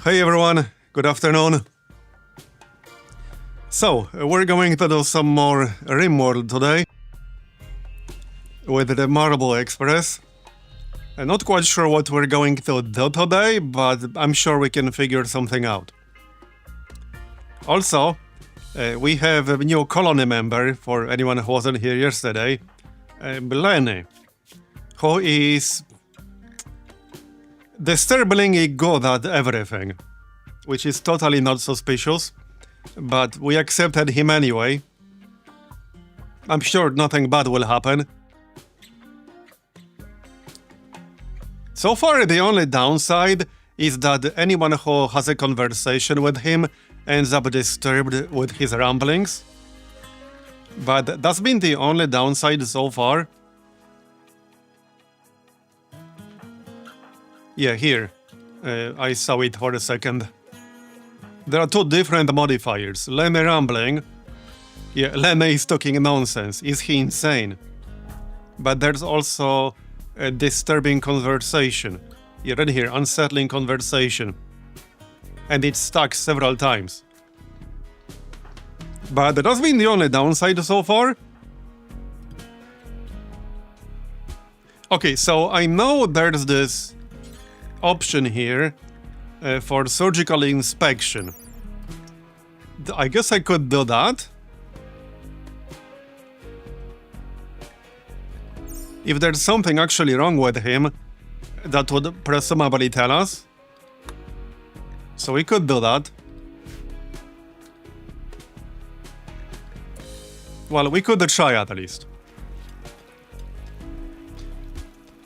Hey everyone, good afternoon. So, we're going to do some more RimWorld today with the Marble Express. I'm not quite sure what we're going to do today, but I'm sure we can figure something out. Also, we have a new colony member, for anyone who wasn't here yesterday, Lenny, who is disturbingly good at everything, which is totally not suspicious, but we accepted him anyway. I'm sure nothing bad will happen. So far, the only downside is that anyone who has a conversation with him ends up disturbed with his ramblings. But that's been the only downside so far. Yeah, here. I saw it for a second. There are two different modifiers. Lenny rambling. Yeah, Lenny is talking nonsense. Is he insane? But there's also a disturbing conversation. Yeah, right here, unsettling conversation. And it's stuck several times. But that's been the only downside so far. Okay, so I know there's this option here for surgical inspection. I guess I could do that. If there's something actually wrong with him, that would presumably tell us. So we could do that. Well, we could try at least.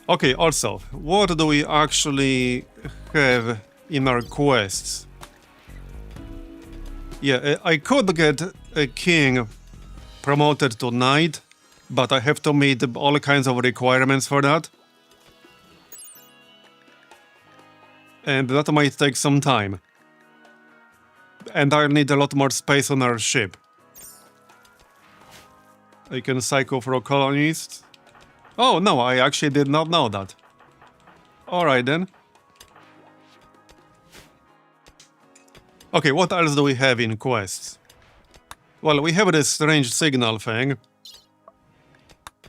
Okay, also, what do we actually have in our quests? Yeah, I could get a king promoted to knight, but I have to meet all kinds of requirements for that. And that might take some time. And I'll need a lot more space on our ship. I can cycle for a colonist. Oh, no, I actually did not know that. Alright then. Okay, what else do we have in quests? Well, we have this strange signal thing.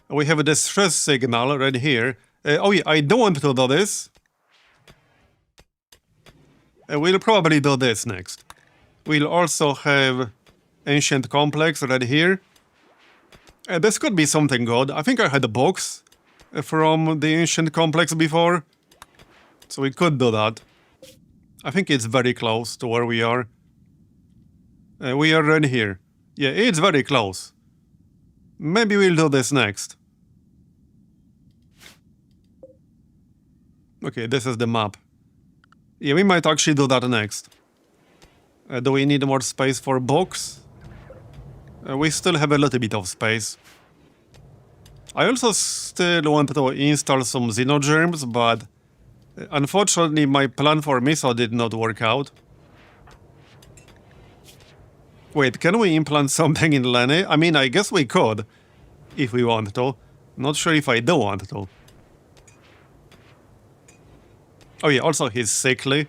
We have a distress signal right here. Oh yeah, I don't want to do this. We'll probably do this next. We'll also have Ancient Complex right here. This could be something good. I think I had books from the Ancient Complex before. So we could do that. I think it's very close to where we are. We are right here. Yeah, it's very close. Maybe we'll do this next. Okay, this is the map. Yeah, we might actually do that next. Do we need more space for books? We still have a little bit of space. I also still want to install some xenogerms, but unfortunately my plan for Miso did not work out. Wait, can we implant something in Lenny? I mean, I guess we could, if we want to. Not sure if I do want to. Oh yeah, also he's sickly.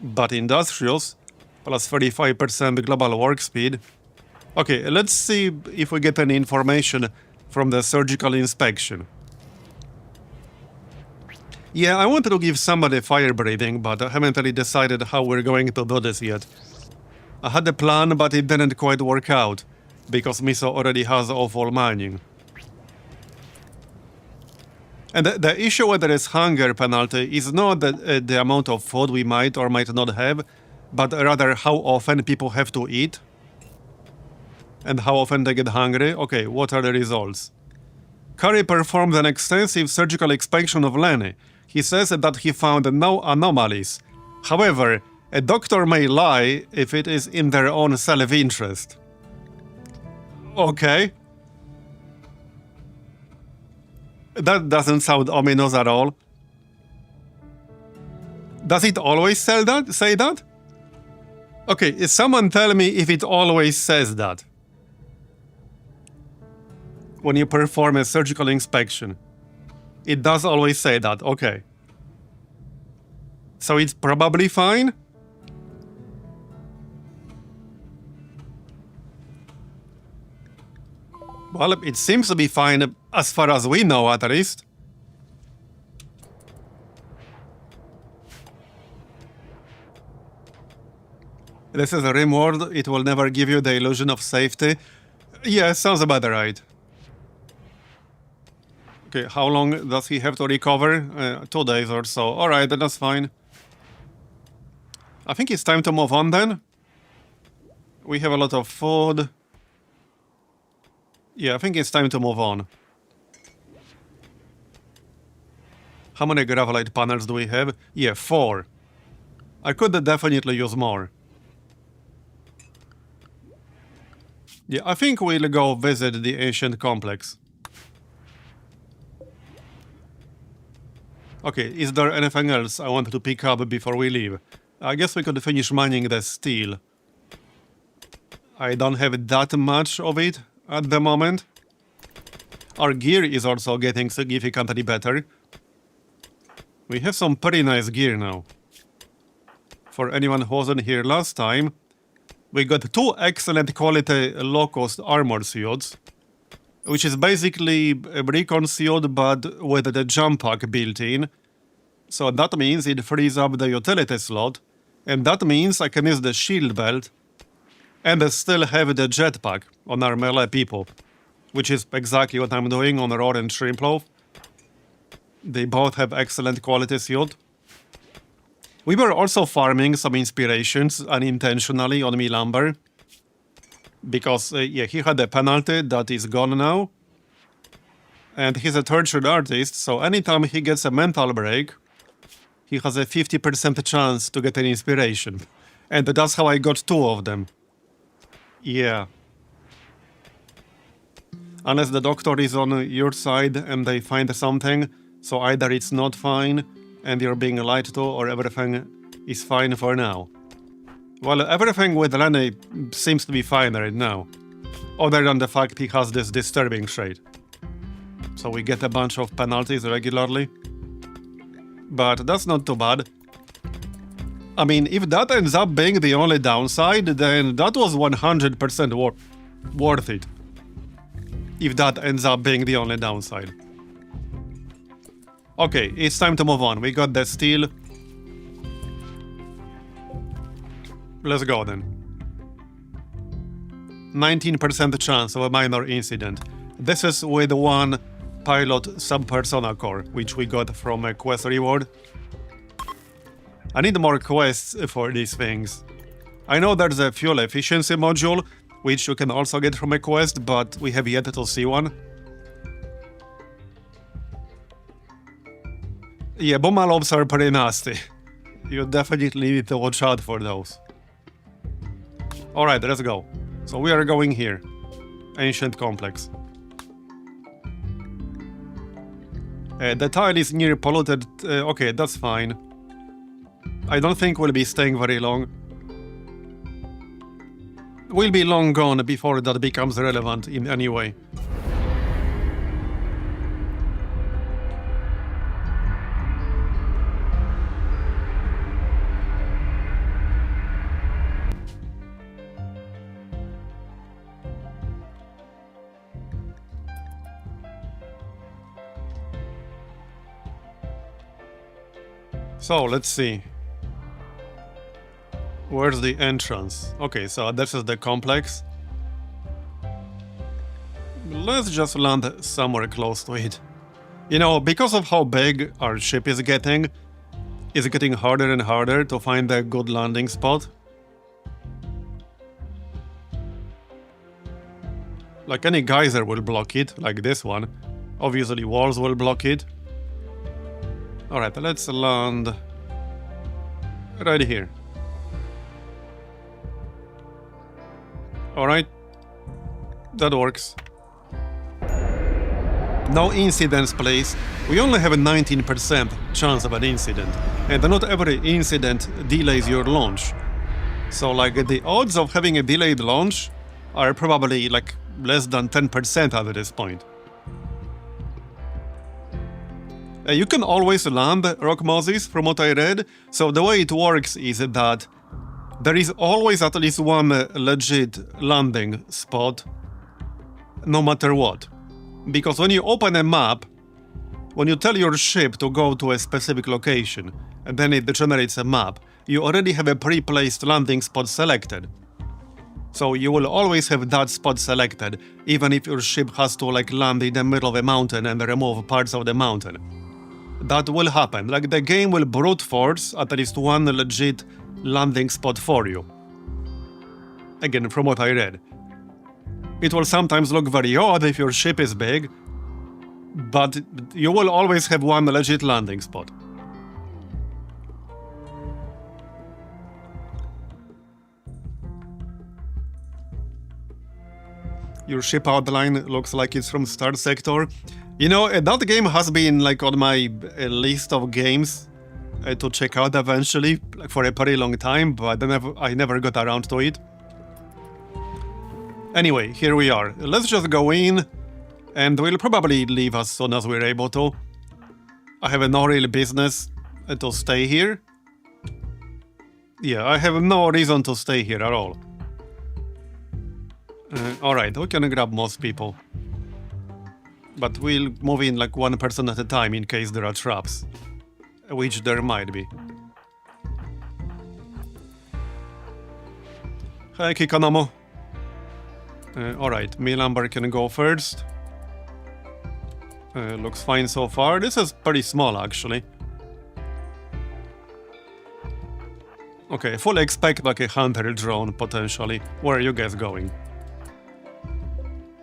But industrious, plus 35% global work speed. Okay, let's see if we get any information from the surgical inspection. Yeah, I wanted to give somebody fire breathing, but I haven't really decided how we're going to do this yet. I had a plan, but it didn't quite work out, because Miso already has awful mining. And the issue with this hunger penalty is not the amount of food we might or might not have, but rather how often people have to eat. And how often they get hungry. Okay, what are the results? Curry performed an extensive surgical inspection of Lenny. He says that he found no anomalies. However, a doctor may lie if it is in their own self-interest. Okay. That doesn't sound ominous at all. Does it always say that? Okay, someone tell me if it always says that. When you perform a surgical inspection. It does always say that, okay. So it's probably fine. Well, it seems to be fine as far as we know, at least. This is a RimWorld. It will never give you the illusion of safety. Yeah, sounds about right. Okay, how long does he have to recover? 2 days or so. Alright, that's fine. I think it's time to move on then. We have a lot of food. Yeah, I think it's time to move on. How many gravelite panels do we have? Yeah, 4. I could definitely use more. Yeah, I think we'll go visit the ancient complex. Okay, is there anything else I wanted to pick up before we leave? I guess we could finish mining the steel. I don't have that much of it at the moment. Our gear is also getting significantly better. We have some pretty nice gear now. For anyone who wasn't here last time, we got 2 excellent quality low-cost armor suits, which is basically a recon suit but with the jump pack built in. So that means it frees up the utility slot, and that means I can use the shield belt and still have the jetpack on our melee people, which is exactly what I'm doing on Raw and Shrimploaf. They both have excellent quality suit. We were also farming some inspirations unintentionally on me lumber, because yeah, he had a penalty that is gone now, and he's a tertiary artist, so anytime he gets a mental break, he has a 50% chance to get an inspiration, and that's how I got 2 of them. Yeah. Unless the doctor is on your side and they find something, so either it's not fine and you're being lied to, or everything is fine for now. Well, everything with Lenny seems to be fine right now, other than the fact he has this disturbing trait. So we get a bunch of penalties regularly. But that's not too bad. I mean, if that ends up being the only downside, then that was 100% worth it. If that ends up being the only downside. Okay, it's time to move on. We got the steel. Let's go then. 19% chance of a minor incident. This is with 1 pilot sub-persona core, which we got from a quest reward. I need more quests for these things. I know there's a fuel efficiency module, which you can also get from a quest, but we have yet to see one. Yeah, Bumalobs are pretty nasty. You definitely need to watch out for those. Alright, let's go. So we are going here. Ancient complex. The tile is near polluted. Okay, that's fine. I don't think we'll be staying very long. We'll be long gone before that becomes relevant in any way. So, let's see. Where's the entrance? Okay, so this is the complex. Let's just land somewhere close to it. You know, because of how big our ship is getting, it's getting harder and harder to find a good landing spot. Like any geyser will block it, like this one. Obviously walls will block it. Alright, let's land right here. Alright, that works. No incidents, please. We only have a 19% chance of an incident, and not every incident delays your launch. So, like, the odds of having a delayed launch are probably, like, less than 10% at this point. You can always land rock mozzies, from what I read. So the way it works is that there is always at least one legit landing spot, no matter what. Because when you open a map, when you tell your ship to go to a specific location, and then it generates a map, you already have a pre-placed landing spot selected. So you will always have that spot selected, even if your ship has to like land in the middle of a mountain and remove parts of the mountain. That will happen. Like the game will brute force at least one legit landing spot for you. Again, from what I read. It will sometimes look very odd if your ship is big, but you will always have one legit landing spot. Your ship outline looks like it's from Star Sector. You know, that game has been like on my list of games to check out eventually, like for a very long time, but I never got around to it. Anyway, here we are. Let's just go in, and we'll probably leave as soon as we're able to. I have no real business to stay here. Yeah, I have no reason to stay here at all. Alright, we can grab most people. But we'll move in like one person at a time in case there are traps. Which there might be. Hey, Kikanomo. Alright, Milamber can go first. Looks fine so far. This is pretty small, actually. Okay, fully expect like a hunter drone, potentially. Where are you guys going?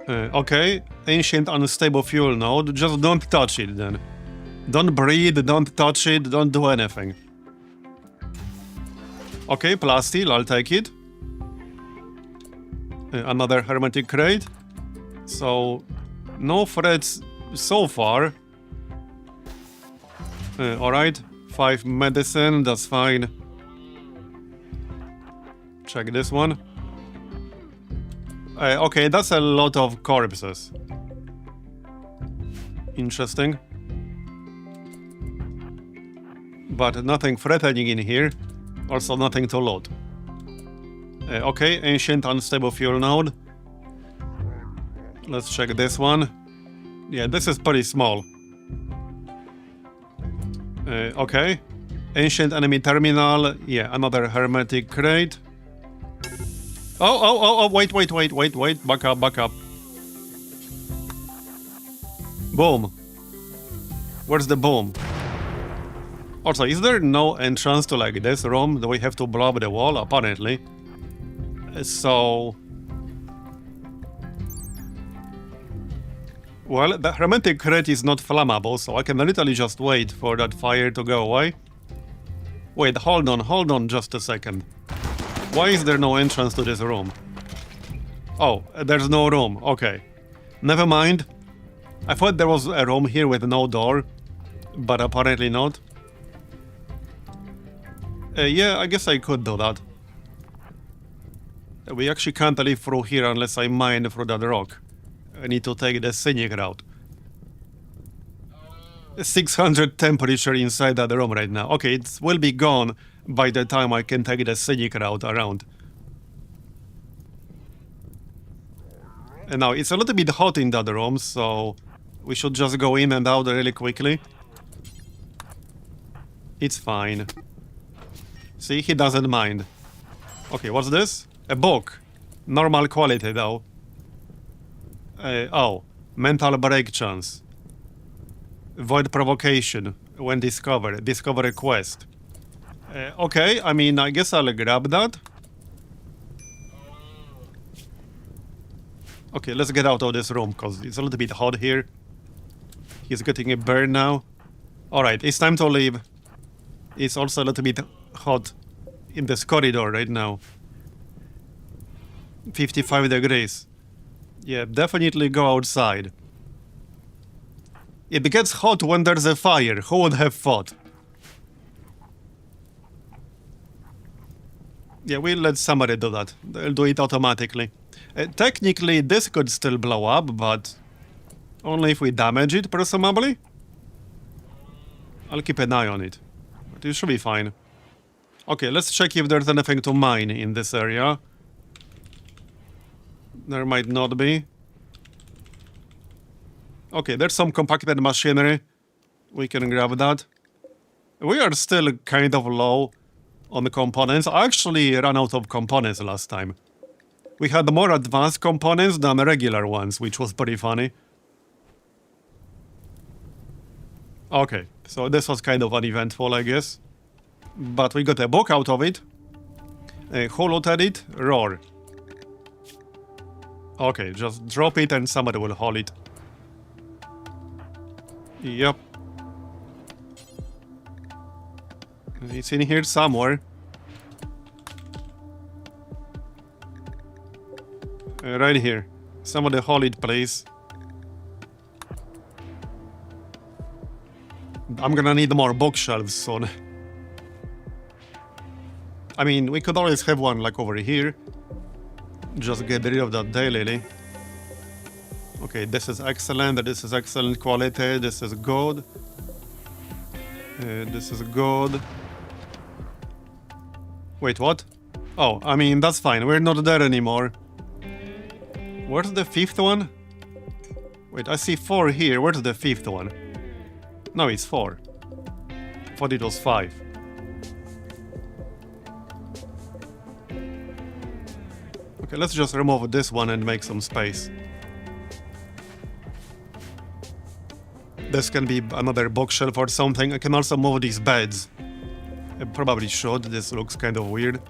Okay, ancient unstable fuel node. Just don't touch it then. Don't breathe, don't touch it, don't do anything. Okay, plasteel, I'll take it. Another hermetic crate. So, no threats so far. Alright, 5 medicine, that's fine. Check this one. Okay, that's a lot of corpses. Interesting. But nothing threatening in here. Also nothing to load. Okay, ancient unstable fuel node. Let's check this one. Yeah, this is pretty small. Okay. Ancient enemy terminal. Yeah, another hermetic crate. Oh, wait, back up. Boom. Where's the boom? Also, is there no entrance to like this room? Do we have to blow up the wall? Apparently. So... Well, the hermetic crate is not flammable, so I can literally just wait for that fire to go away. Wait, hold on just a second. Why is there no entrance to this room? Oh, there's no room. Okay. Never mind. I thought there was a room here with no door, but apparently not. Yeah, I guess I could do that. We actually can't leave through here unless I mine through that rock. I need to take the scenic route. 600 temperature inside that room right now. Okay, it will be gone by the time I can take the scenic route around. And now, it's a little bit hot in that room, so we should just go in and out really quickly. It's fine. See, he doesn't mind. Okay, what's this? A book. Normal quality, though. Oh, mental break chance. Void provocation when discovered. Discover a quest. Okay, I mean, I guess I'll grab that. Okay, let's get out of this room, because it's a little bit hot here. He's getting a burn now. Alright, it's time to leave. It's also a little bit hot in this corridor right now. 55 degrees. Yeah, definitely go outside. It gets hot when there's a fire. Who would have thought? Yeah, we'll let somebody do that. They'll do it automatically. Technically, this could still blow up, but only if we damage it, presumably. I'll keep an eye on it. But it should be fine. Okay, let's check if there's anything to mine in this area. There might not be. Okay, there's some compacted machinery. We can grab that. We are still kind of low on the components. I actually ran out of components last time. We had more advanced components than regular ones, which was pretty funny. Okay, so this was kind of uneventful, I guess. But we got a book out of it. Who looted it? Roar. Okay, just drop it and somebody will haul it. Yep. It's in here somewhere. Right here. Somebody haul it, please. I'm gonna need more bookshelves soon. I mean, we could always have one like over here. Just get rid of that daily. Okay, this is excellent, this is excellent quality, this is good. This is good. Wait, what? Oh, I mean, that's fine, we're not there anymore. Where's the fifth one? Wait, I see 4 here, where's the fifth one? No, it's 4. Thought it was 5. Okay, let's just remove this one and make some space. This can be another bookshelf or something. I can also move these beds. I probably should, this looks kind of weird.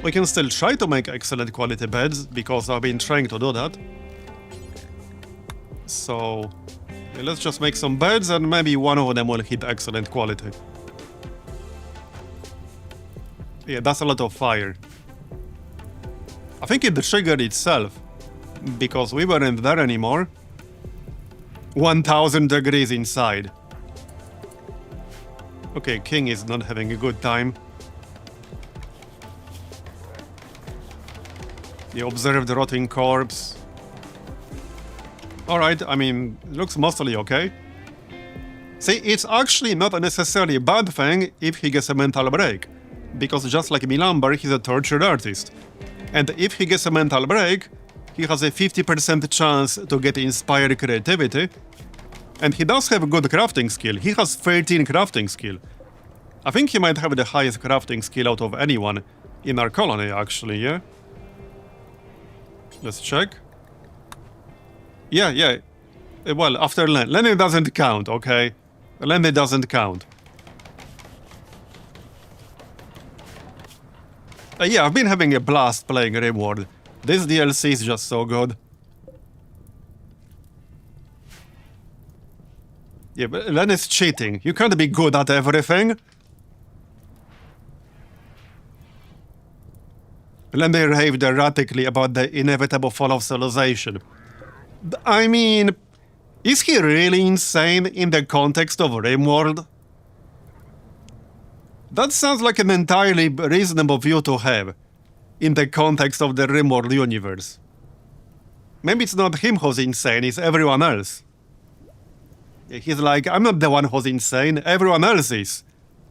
We can still try to make excellent quality beds, because I've been trying to do that. So, yeah, let's just make some beds and maybe one of them will hit excellent quality. Yeah, that's a lot of fire. I think it triggered itself, because we weren't there anymore. 1000 degrees inside. Okay, King is not having a good time. You observe the rotting corpse. Alright, I mean, it looks mostly okay. See, it's actually not necessarily a bad thing if he gets a mental break. Because just like Milamber, he's a tortured artist. And if he gets a mental break, he has a 50% chance to get inspired creativity. And he does have a good crafting skill. He has 13 crafting skill. I think he might have the highest crafting skill out of anyone in our colony, actually, yeah? Let's check. Yeah. Well, after Len. Lenny doesn't count, okay? Lenny doesn't count. Yeah, I've been having a blast playing RimWorld. This DLC is just so good. Yeah, but Len is cheating. You can't be good at everything. Len raved erratically about the inevitable fall of civilization. I mean, is he really insane in the context of RimWorld? That sounds like an entirely reasonable view to have, in the context of the RimWorld universe. Maybe it's not him who's insane, it's everyone else. He's like, I'm not the one who's insane, everyone else is.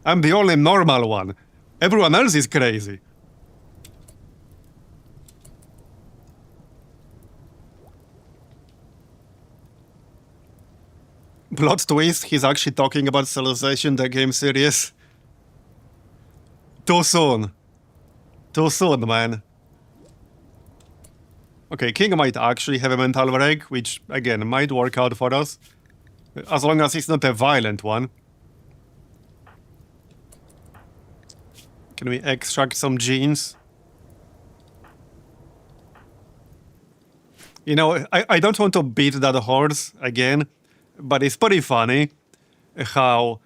I'm the only normal one. Everyone else is crazy. Plot twist, he's actually talking about Civilization, the game series. Too soon. Too soon, man. Okay, King might actually have a mental break, which, again, might work out for us. As long as it's not a violent one. Can we extract some genes? You know, I don't want to beat that horse again, but it's pretty funny how,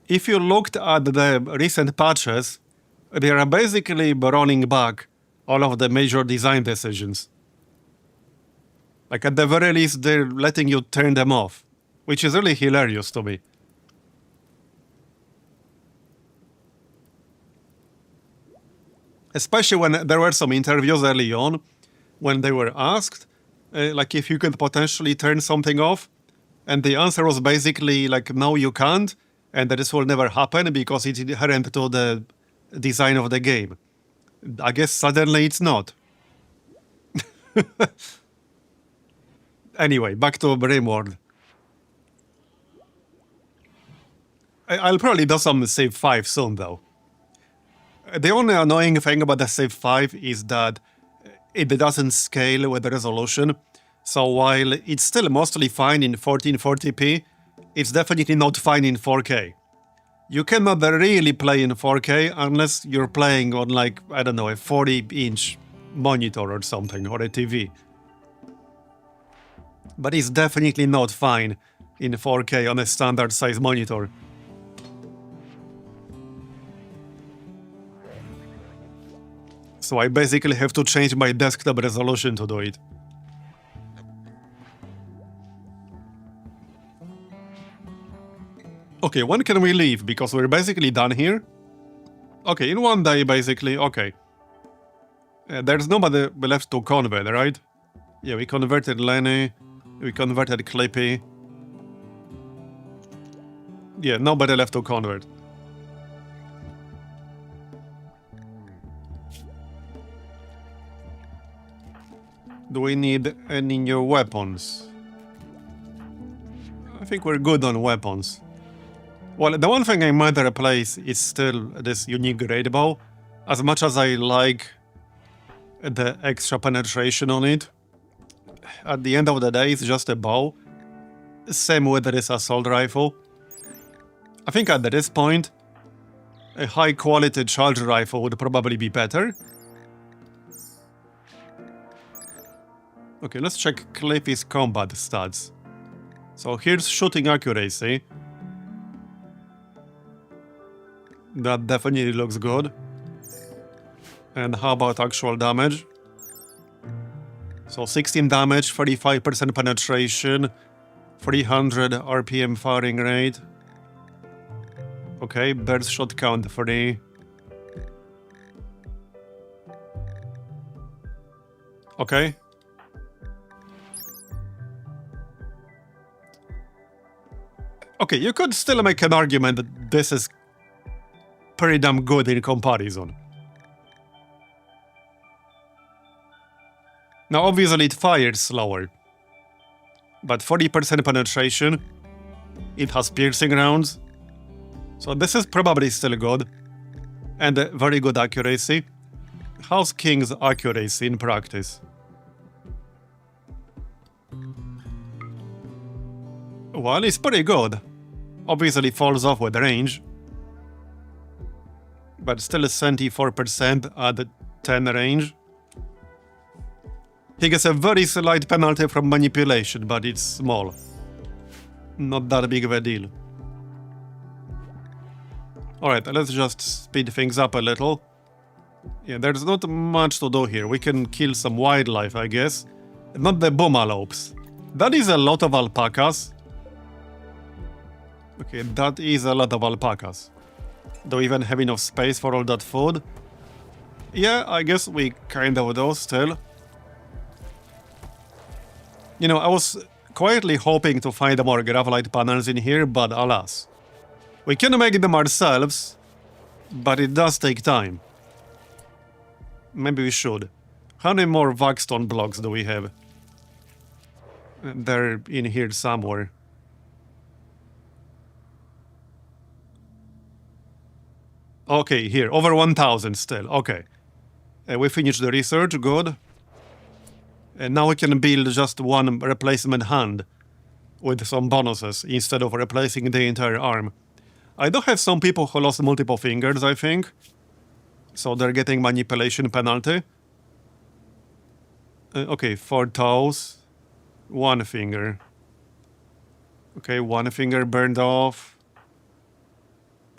if you looked at the recent patches, they are basically rolling back all of the major design decisions. Like, at the very least, they're letting you turn them off, which is really hilarious to me. Especially when there were some interviews early on, when they were asked, like, if you could potentially turn something off, and the answer was basically, like, no, you can't, and that this will never happen because it's inherent to the design of the game. I guess suddenly it's not. Anyway, back to RimWorld. I'll probably do some save 5 soon, though. The only annoying thing about the save 5 is that it doesn't scale with the resolution. So while it's still mostly fine in 1440p, it's definitely not fine in 4K. You cannot really play in 4K unless you're playing on, like, I don't know, a 40-inch monitor or something, or a TV. But it's definitely not fine in 4K on a standard size monitor. So I basically have to change my desktop resolution to do it. Okay, when can we leave? Because we're basically done here. Okay, in one day, basically. Okay. There's nobody left to convert, right? Yeah, we converted Lenny. We converted Clippy. Yeah, nobody left to convert. Do we need any new weapons? I think we're good on weapons. Well, the one thing I might replace is still this unique great bow. As much as I like the extra penetration on it, at the end of the day, it's just a bow. Same with this assault rifle. I think at this point, a high-quality charge rifle would probably be better. Okay, let's check Clippy's combat stats. So here's shooting accuracy. That definitely looks good. And how about actual damage? So 16 damage, 35% penetration, 300 RPM firing rate. Okay, burst shot count 3. Okay. Okay, you could still make an argument that this is pretty damn good in comparison. Now, obviously, it fires slower. But 40% penetration, it has piercing rounds. So this is probably still good. And very good accuracy. How's King's accuracy in practice? Well, it's pretty good. Obviously falls off with range. But still 74% at 10 range. He gets a very slight penalty from manipulation, but it's small. Not that big of a deal. Alright, let's just speed things up a little. Yeah, there's not much to do here. We can kill some wildlife, I guess. Not the boomalopes. That is a lot of alpacas. Okay, that is a lot of alpacas. Do we even have enough space for all that food? Yeah, I guess we kind of do still. You know, I was quietly hoping to find more graphite panels in here, but alas. We can make them ourselves, but it does take time. Maybe we should. How many more Vaxstone blocks do we have? They're in here somewhere. Okay, here, over 1,000 still, okay. We finished the research, good. And now we can build just one replacement hand with some bonuses instead of replacing the entire arm. I do have some people who lost multiple fingers, I think. So they're getting manipulation penalty. Okay, 4 toes. 1 finger. Okay, 1 finger burned off.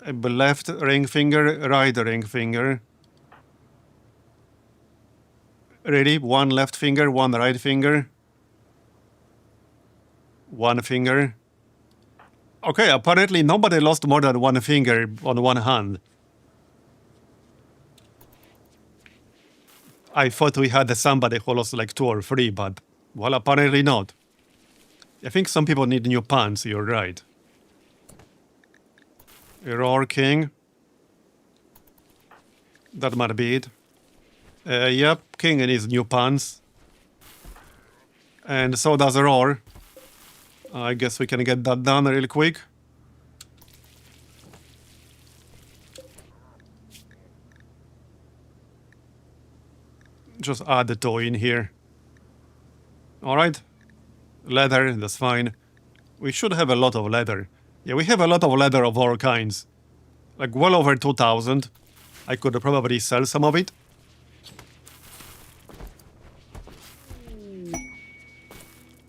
Left ring finger, right ring finger. Really? 1 left finger, 1 right finger. 1 finger. Okay, apparently nobody lost more than 1 finger on 1 hand. I thought we had somebody who lost like 2 or 3, but, well, apparently not. I think some people need new pants, you're right. Roar King. That might be it. Yep, King in his new pants. And so does Roar. I guess we can get that done real quick. Just add the toy in here. Alright. Leather, that's fine. We should have a lot of leather. Yeah, we have a lot of leather of all kinds. Like well over 2,000. I could probably sell some of it.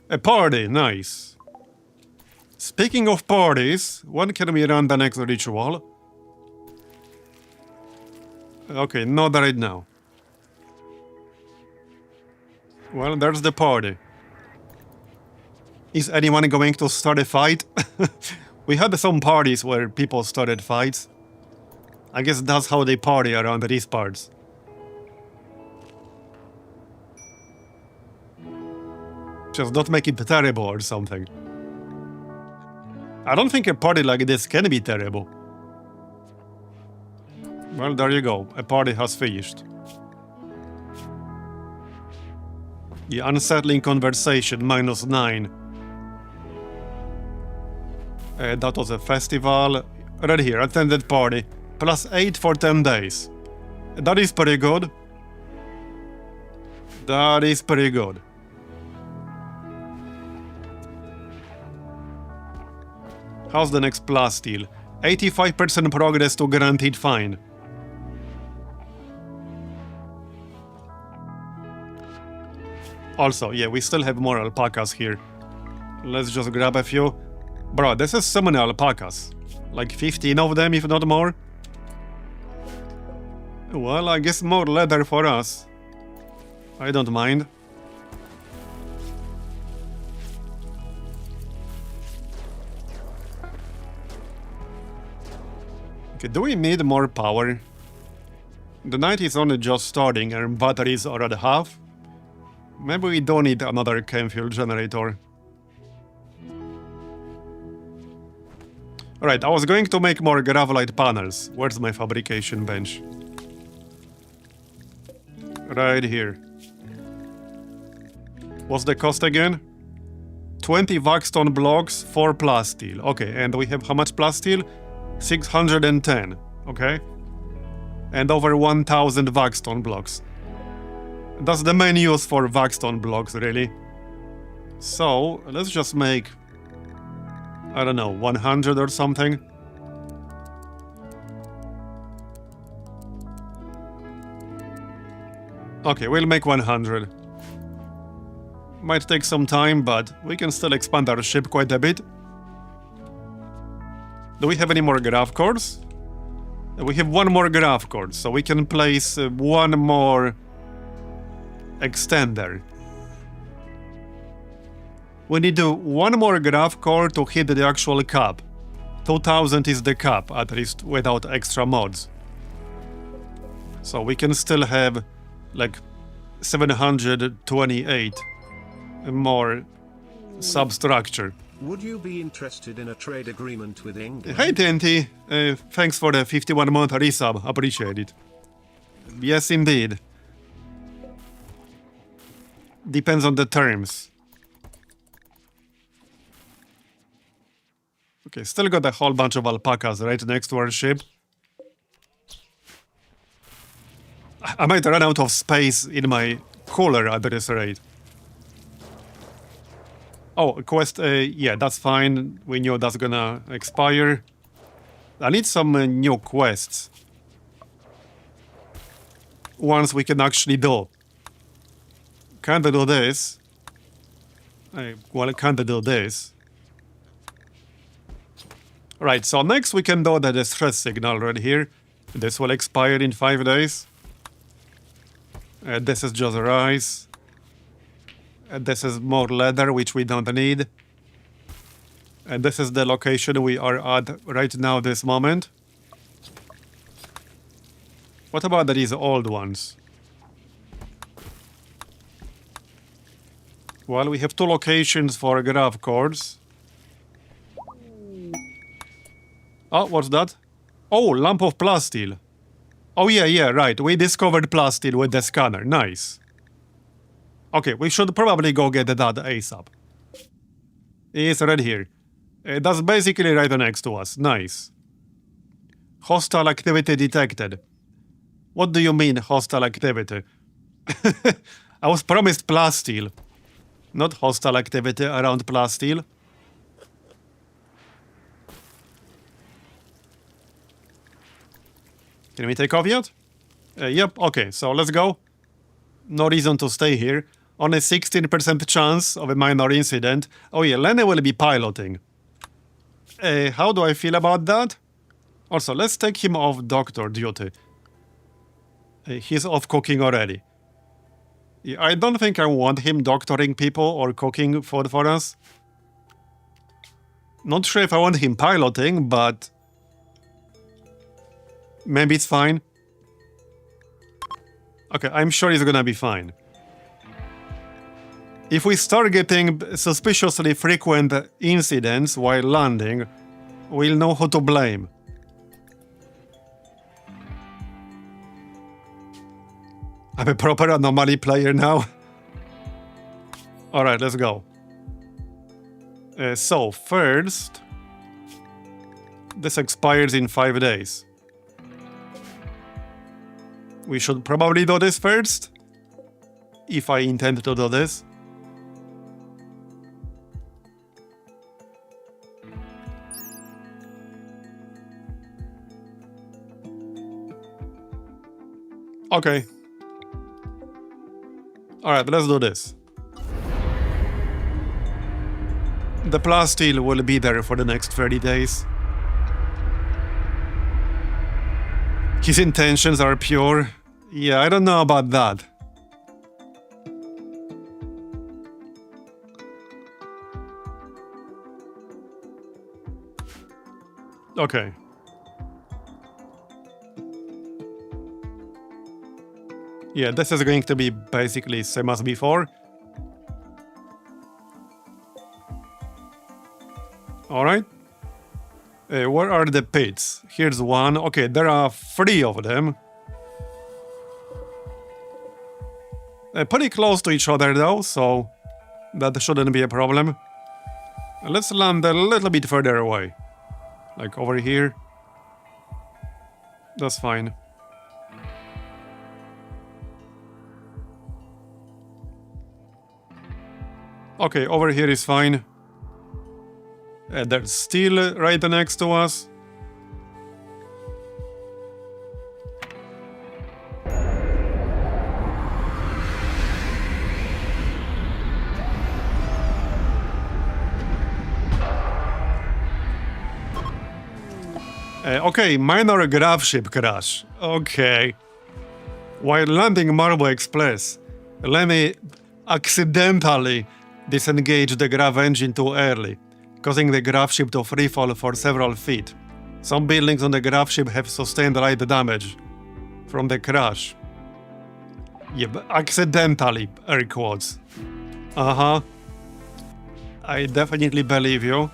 A party, nice. Speaking of parties, when can we run the next ritual? Okay, not right now. Well, there's the party. Is anyone going to start a fight? We had some parties where people started fights. I guess that's how they party around these parts. Just don't make it terrible or something. I don't think a party like this can be terrible. Well, there you go. A party has finished. The unsettling conversation, -9. That was a festival. Right here, attended party. +8 for 10 days. That is pretty good. That is pretty good. How's the next plasteel? 85% progress to guaranteed fine. Also, yeah, we still have more alpacas here. Let's just grab a few. Bro, this is so many alpacas. Like 15 of them, if not more. Well, I guess more leather for us. I don't mind. Okay, do we need more power? The night is only just starting and batteries are at half. Maybe we don't need another chem fuel generator. Alright, I was going to make more gravelite panels. Where's my fabrication bench? Right here. What's the cost again? 20 Vaxstone blocks, 4 plasteel. Okay, and we have how much plasteel? 610. Okay. And over 1,000 Vaxstone blocks. That's the main use for Vaxstone blocks, really. So, let's just make... I don't know, 100 or something. Okay, we'll make 100. Might take some time, but we can still expand our ship quite a bit. Do we have any more graph cores? We have one more graph cord, so we can place one more extender. We need one more graph core to hit the actual cap. 2000 is the cap, at least without extra mods. So we can still have like 728 more substructure. Would you be interested in a trade agreement with England? Hey TNT, thanks for the 51-month resub, appreciate it. Yes, indeed. Depends on the terms. Okay, still got a whole bunch of alpacas right next to our ship. I might run out of space in my cooler at this rate. Oh, quest, yeah, that's fine. We knew that's gonna expire. I need some new quests. Ones we can actually do. Can't do this. Well, can't do this. Right, so next we can do the distress signal right here. This will expire in 5 days. This is just rice. This is more leather, which we don't need. And this is the location we are at right now, this moment. What about these old ones? Well, we have 2 locations for graph cords. Oh, what's that? Oh, lump of plasteel. Oh yeah, right. We discovered plasteel with the scanner. Nice. Okay, we should probably go get that ASAP. It's right here. That's basically right next to us. Nice. Hostile activity detected. What do you mean, hostile activity? I was promised plasteel. Not hostile activity around plasteel. Can we take off yet? Yep, okay, so let's go. No reason to stay here. On a 16% chance of a minor incident. Oh yeah, Lenny will be piloting. How do I feel about that? Also, let's take him off doctor duty. He's off cooking already. Yeah, I don't think I want him doctoring people or cooking food for us. Not sure if I want him piloting, but maybe it's fine. Okay, I'm sure he's gonna be fine. If we start getting suspiciously frequent incidents while landing, we'll know who to blame. I'm a proper anomaly player now. Alright, let's go. So, first... This expires in 5 days. We should probably do this first. If I intend to do this. Okay. Alright, let's do this. The plasteel will be there for the next 30 days. His intentions are pure. Yeah, I don't know about that. Okay. Yeah, this is going to be basically same as before. Alright. Where are the pits? Here's one. Okay, there are 3 of them. Pretty close to each other though, so that shouldn't be a problem. Let's land a little bit further away. Like over here. That's fine. Okay, over here is fine. There's steel right next to us. Okay, minor grav ship crash. Okay. While landing Marble Express, Lenny accidentally disengaged the grav engine too early, causing the grav ship to freefall for several feet. Some buildings on the grav ship have sustained light damage from the crash. Yeah, but accidentally, air quotes. Uh-huh. I definitely believe you.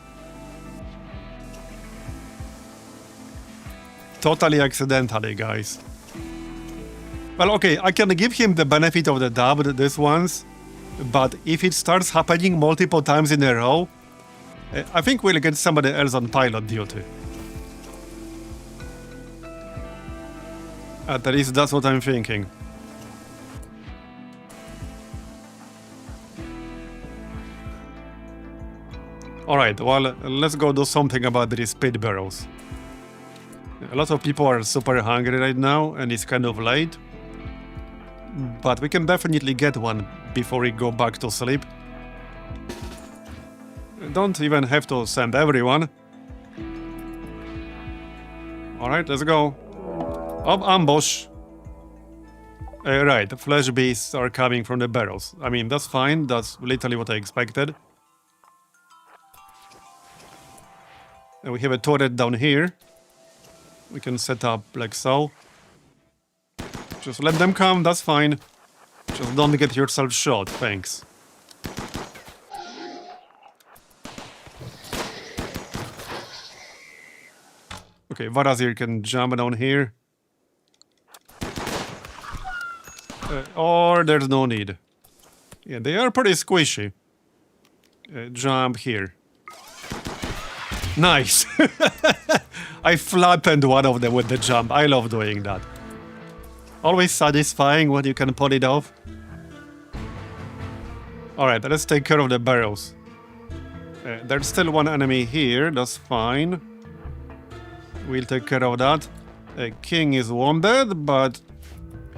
Totally accidentally, guys. Well, okay, I can give him the benefit of the doubt this once, but if it starts happening multiple times in a row, I think we'll get somebody else on pilot duty. At least that's what I'm thinking. Alright, well, let's go do something about these pit barrels. A lot of people are super hungry right now, and it's kind of late. But we can definitely get one before we go back to sleep. Don't even have to send everyone. Alright, let's go. Oh, ambush! Right, flesh beasts are coming from the barrels. I mean, that's fine, that's literally what I expected. And we have a turret down here. We can set up like so. Just let them come, that's fine. Just don't get yourself shot, thanks. Okay, Marbozir can jump down here. Or there's no need. Yeah, they are pretty squishy. Jump here. Nice! I flattened one of them with the jump. I love doing that. Always satisfying when you can pull it off. Alright, let's take care of the barrels. There's still one enemy here, that's fine. We'll take care of that. King is wounded, but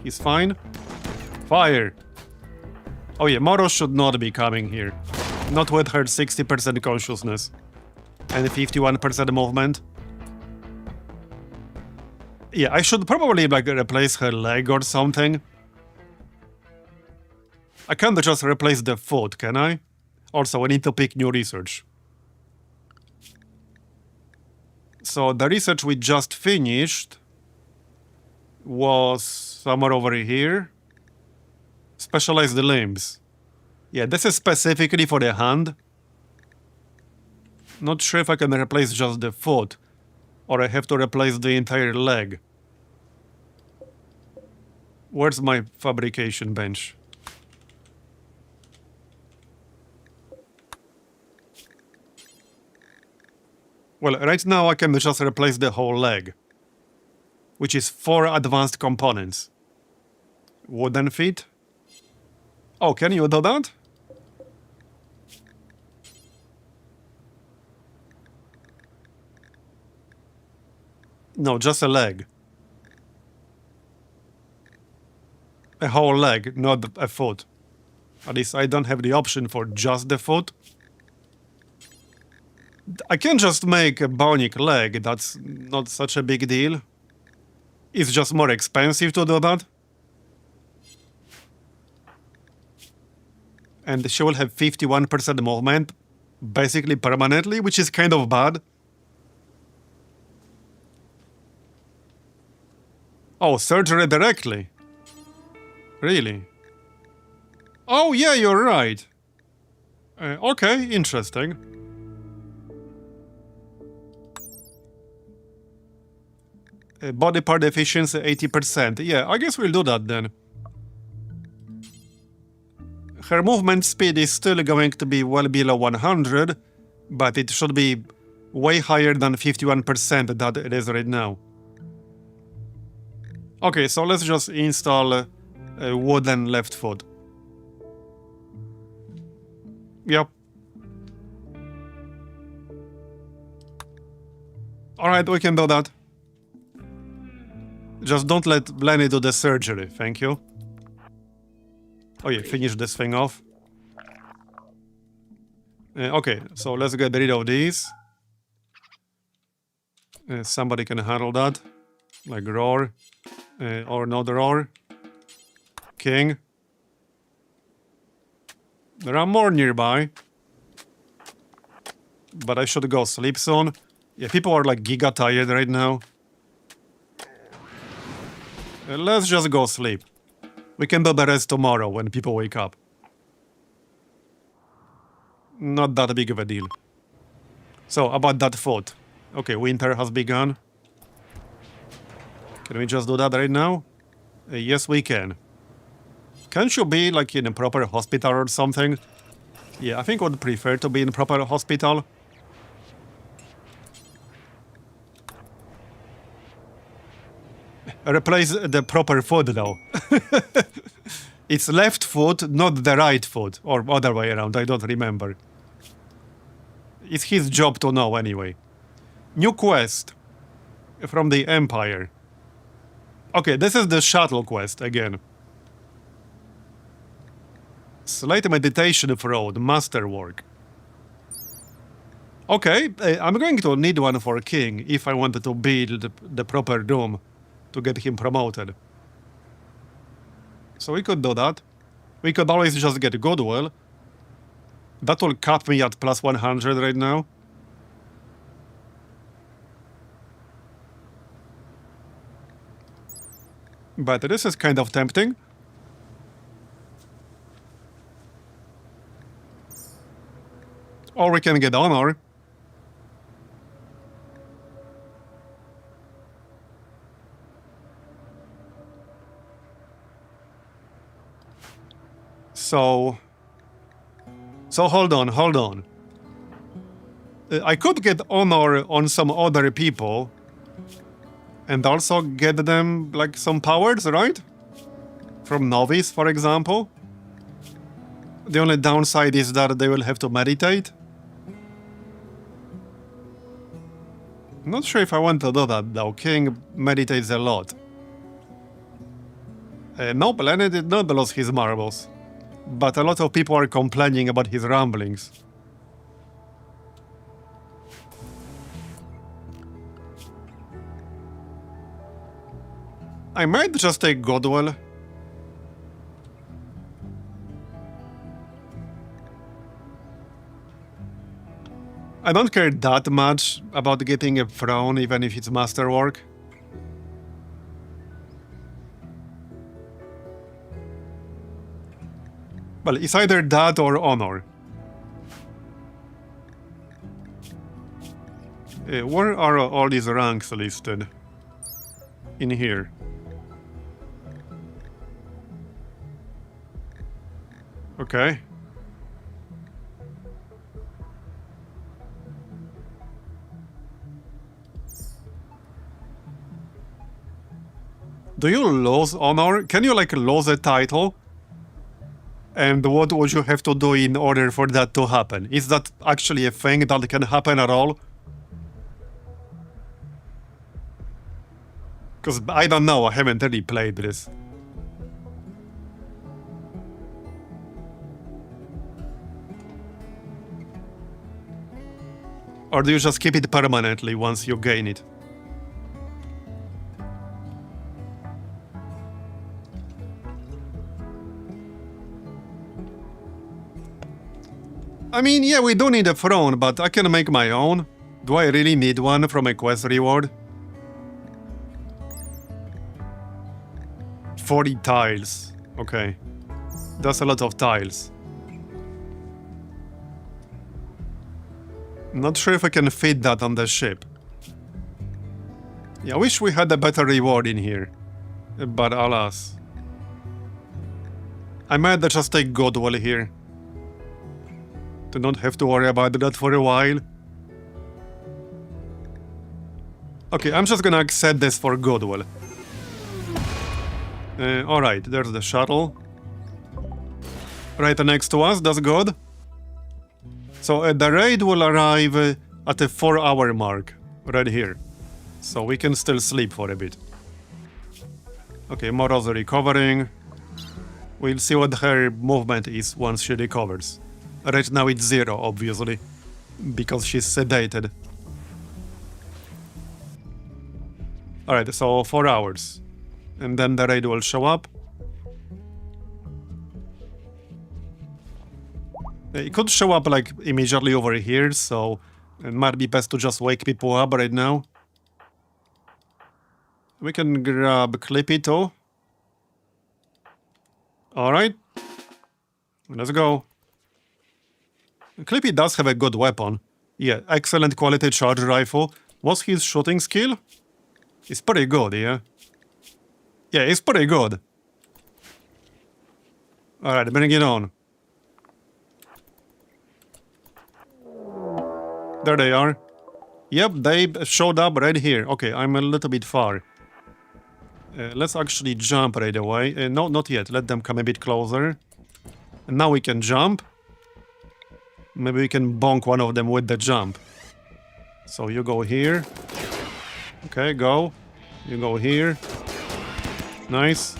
he's fine. Fire! Oh yeah, Moro should not be coming here. Not with her 60% consciousness. And 51% movement. Yeah, I should probably like replace her leg or something. I can't just replace the foot, can I? Also, I need to pick new research. So the research we just finished was somewhere over here. Specialized limbs. Yeah, this is specifically for the hand. Not sure if I can replace just the foot, or I have to replace the entire leg. Where's my fabrication bench? Well, right now I can just replace the whole leg, which is 4 advanced components. Wooden feet? Oh, can you do that? No, just a leg. A whole leg, not a foot. At least I don't have the option for just the foot. I can just make a bionic leg, that's not such a big deal. It's just more expensive to do that. And she will have 51% movement, basically permanently, which is kind of bad. Oh, surgery directly. Really? Oh, yeah, you're right. Okay, interesting. Body part efficiency 80%. Yeah, I guess we'll do that then. Her movement speed is still going to be well below 100, but it should be way higher than 51% that it is right now. Okay, so let's just install a wooden left foot. Yep. Alright, we can do that. Just don't let Lenny do the surgery, thank you. Oh yeah, finish this thing off. Okay, so let's get rid of these. Somebody can handle that. Like roar. Or not roar. King. There are more nearby. But I should go sleep soon. Yeah, people are like giga tired right now. Let's just go sleep. We can do the rest tomorrow when people wake up. Not that big of a deal. So, about that foot. Okay, winter has begun. Can we just do that right now? Yes, we can. Can't you be like in a proper hospital or something? Yeah, I think I would prefer to be in a proper hospital. Replace the proper foot though. It's left foot, not the right foot. Or other way around, I don't remember. It's his job to know anyway. New quest. From the Empire. Okay, this is the shuttle quest again. Slight meditation fraud, masterwork. Okay, I'm going to need one for King if I wanted to build the proper room to get him promoted. So we could do that. We could always just get Goodwill. That will cap me at plus 100 right now. But this is kind of tempting. Or we can get honor. So hold on. I could get honor on some other people and also get them like some powers, right? From novice, for example. The only downside is that they will have to meditate. Not sure if I want to do that though. King meditates a lot. No, Planet did not lose his marbles. But a lot of people are complaining about his ramblings. I might just take Godwell. I don't care that much about getting a throne, even if it's masterwork. Well, it's either that or honor. Where are all these ranks listed? In here. Okay. Do you lose honor? Can you like lose a title? And what would you have to do in order for that to happen? Is that actually a thing that can happen at all? Because I don't know, I haven't really played this. Or do you just keep it permanently once you gain it? I mean, yeah, we do need a throne, but I can make my own. Do I really need one from a quest reward? 40 tiles. Okay. That's a lot of tiles. Not sure if I can fit that on the ship. Yeah, I wish we had a better reward in here. But alas. I might just take Godwell here. To not have to worry about that for a while. Okay, I'm just gonna accept this for Godwell. Alright, there's the shuttle. Right next to us, that's good. So the raid will arrive at the 4-hour mark, right here. So we can still sleep for a bit. Okay, Moro's recovering. We'll see what her movement is once she recovers. Right now it's 0, obviously, because she's sedated. Alright, so 4 hours. And then the raid will show up. It could show up like immediately over here, so it might be best to just wake people up right now. We can grab Clippy too. Alright. Let's go. Clippy does have a good weapon. Yeah, excellent quality charge rifle. What's his shooting skill? It's pretty good, yeah? Yeah, it's pretty good. Alright, bring it on. There they are. Yep, they showed up right here. Okay, I'm a little bit far. Let's actually jump right away. No, not yet. Let them come a bit closer. And now we can jump. Maybe we can bonk one of them with the jump. So you go here. Okay, go. You go here. Nice.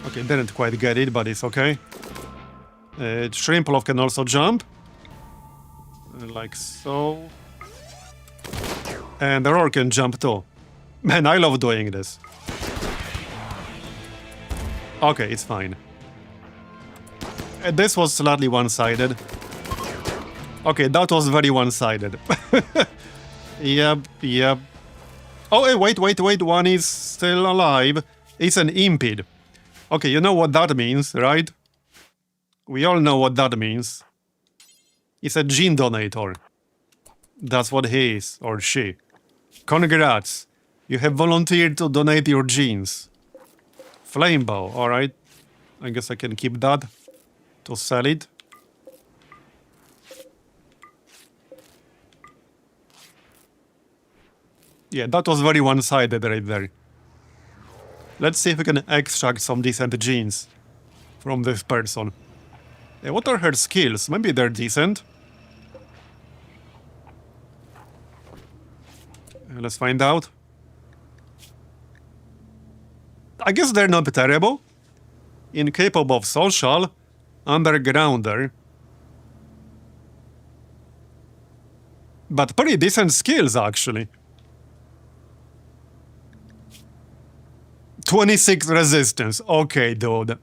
Okay, didn't quite get it, but it's okay. Shrimplov can also jump. Like so. And the roar can jump too. Man, I love doing this. Okay, it's fine. This was slightly one-sided. Okay, that was very one-sided. Yep. Oh, hey, wait, one is still alive. It's an impede. Okay, you know what that means, right? We all know what that means. It's a gene donator. That's what he is, or she. Congrats. You have volunteered to donate your genes. Flame bow, alright. I guess I can keep that. to sell it. Yeah, that was very one-sided right there. Let's see if we can extract some decent genes from this person. What are her skills? Maybe they're decent. Let's find out. I guess they're not terrible. Incapable of social. Undergrounder. But pretty decent skills, actually. 26 resistance. Okay, dude.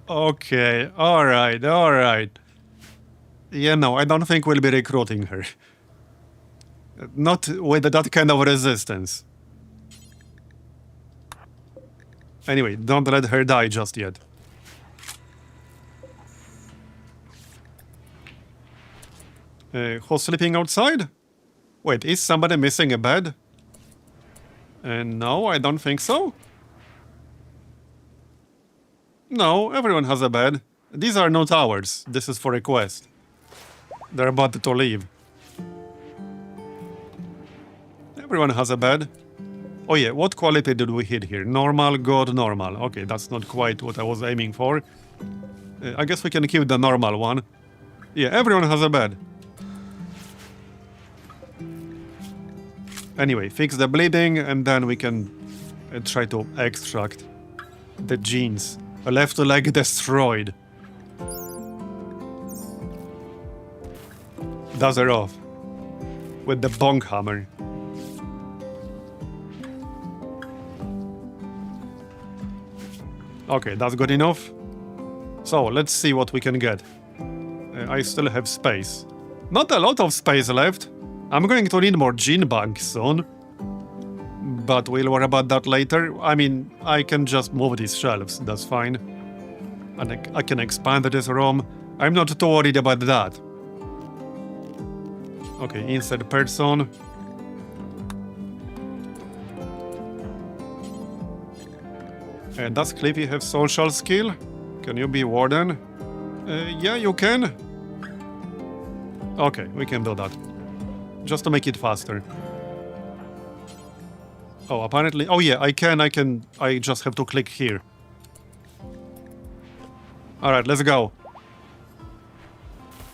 Okay, alright, alright. Yeah, no, I don't think we'll be recruiting her. Not with that kind of resistance. Anyway, don't let her die just yet. Who's sleeping outside? Wait, is somebody missing a bed? No, I don't think so. No, everyone has a bed. These are no towers. This is for a quest. They're about to leave. Everyone has a bed. Oh yeah, what quality did we hit here? Normal, good, normal. Okay, that's not quite what I was aiming for. I guess we can keep the normal one. Yeah, everyone has a bed. Anyway, fix the bleeding and then we can try to extract the genes. A left leg destroyed. Does her off. With the bonk hammer. Okay, that's good enough. So, let's see what we can get. I still have space. Not a lot of space left. I'm going to need more gene banks soon. But we'll worry about that later. I mean, I can just move these shelves, that's fine. And I can expand this room. I'm not too worried about that. Okay, insert person. Does Clippy have social skill? Can you be warden? Yeah, you can. Okay, we can do that. Just to make it faster. Oh, apparently... Oh yeah, I can. I just have to click here. Alright, let's go.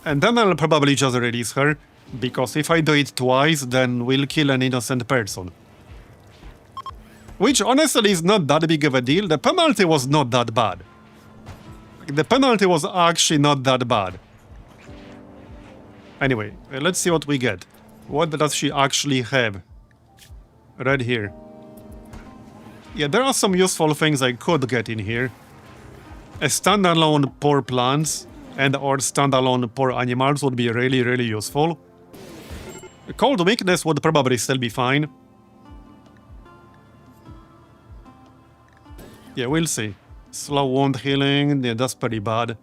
And then I'll probably just release her. Because if I do it twice, then we'll kill an innocent person. Which honestly is not that big of a deal. The penalty was not that bad. The penalty was actually not that bad. Anyway, let's see what we get. What does she actually have? Right here. Yeah, there are some useful things I could get in here. A standalone poor plants and or standalone poor animals would be really, really useful. A cold weakness would probably still be fine. Yeah, we'll see. Slow wound healing, yeah, that's pretty bad.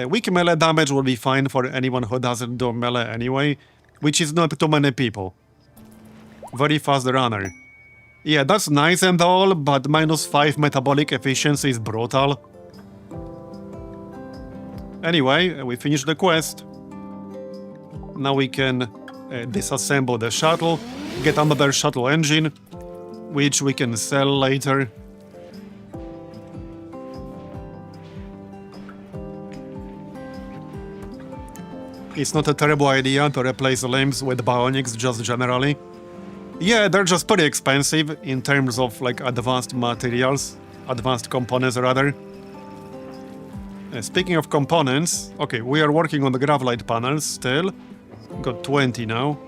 Weak melee damage will be fine for anyone who doesn't do melee anyway, which is not too many people. Very fast runner. Yeah, that's nice and all, but -5 metabolic efficiency is brutal. Anyway, we finished the quest. Now we can disassemble the shuttle, get another shuttle engine, which we can sell later. It's not a terrible idea to replace limbs with bionics just generally. Yeah, they're just pretty expensive in terms of like advanced materials, advanced components rather. Speaking of components, okay, we are working on the Gravlight panels still. Got 20 now.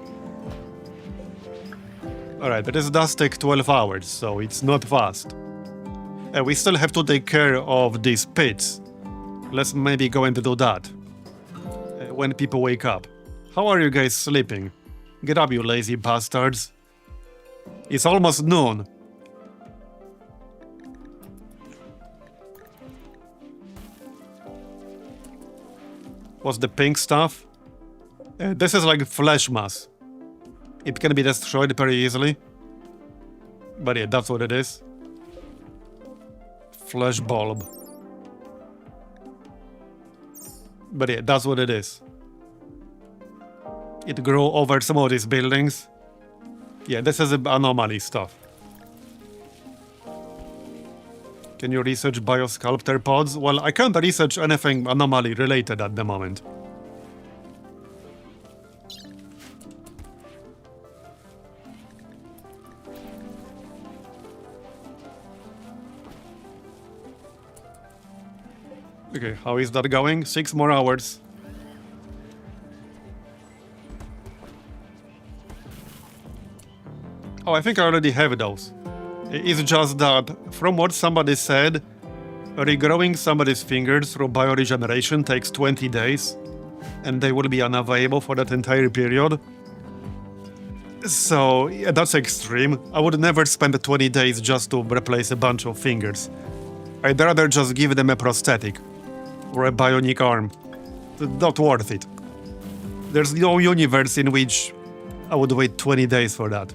Alright, this does take 12 hours, so it's not fast. We still have to take care of these pits. Let's maybe go and do that. When people wake up. How are you guys sleeping? Get up, you lazy bastards. It's almost noon. What's the pink stuff? This is like flesh mass. It can be destroyed very easily. But yeah, that's what it is. Flesh bulb. But yeah, that's what it is. It grew over some of these buildings. Yeah, this is anomaly stuff. Can you research biosculptor pods? Well, I can't research anything anomaly related at the moment. Okay, how is that going? 6 more hours. Oh, I think I already have those. It's just that, from what somebody said, regrowing somebody's fingers through bioregeneration takes 20 days, and they will be unavailable for that entire period. So, yeah, that's extreme. I would never spend 20 days just to replace a bunch of fingers. I'd rather just give them a prosthetic or a bionic arm. Not worth it. There's no universe in which I would wait 20 days for that.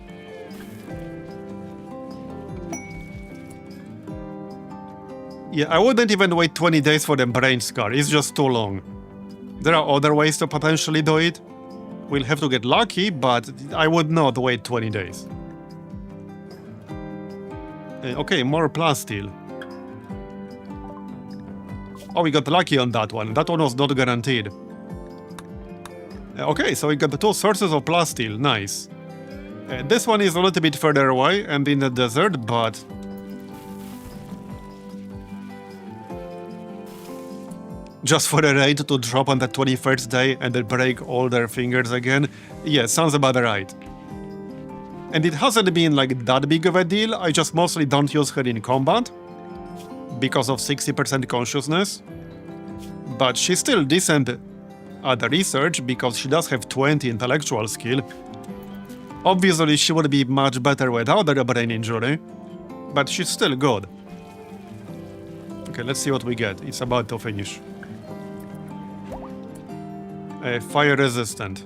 Yeah, I wouldn't even wait 20 days for the brain scar, it's just too long. There are other ways to potentially do it. We'll have to get lucky, but I would not wait 20 days. Okay, more plasteel. Oh, we got lucky on that one. That one was not guaranteed. Okay, so we got the 2 sources of plasteel. Nice. This one is a little bit further away and in the desert, but... just for a raid to drop on the 21st day and then break all their fingers again? Yeah, sounds about right. And it hasn't been like that big of a deal, I just mostly don't use her in combat because of 60% consciousness. But she's still decent at the research because she does have 20 intellectual skill. Obviously she would be much better without a brain injury, but she's still good. Okay, let's see what we get. It's about to finish. Fire resistant.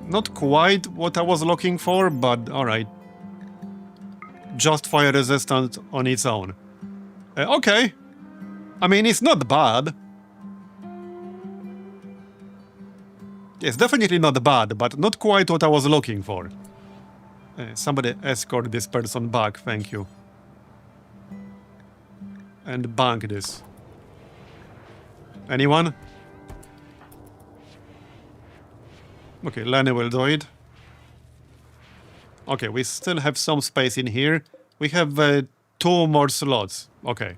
Not quite what I was looking for, but alright. Just fire resistant on its own. Okay. I mean, it's not bad. It's definitely not bad, but not quite what I was looking for. Somebody escort this person back, thank you. And bank this. Anyone? Okay, Lenny will do it. Okay, we still have some space in here. We have 2 more slots. Okay.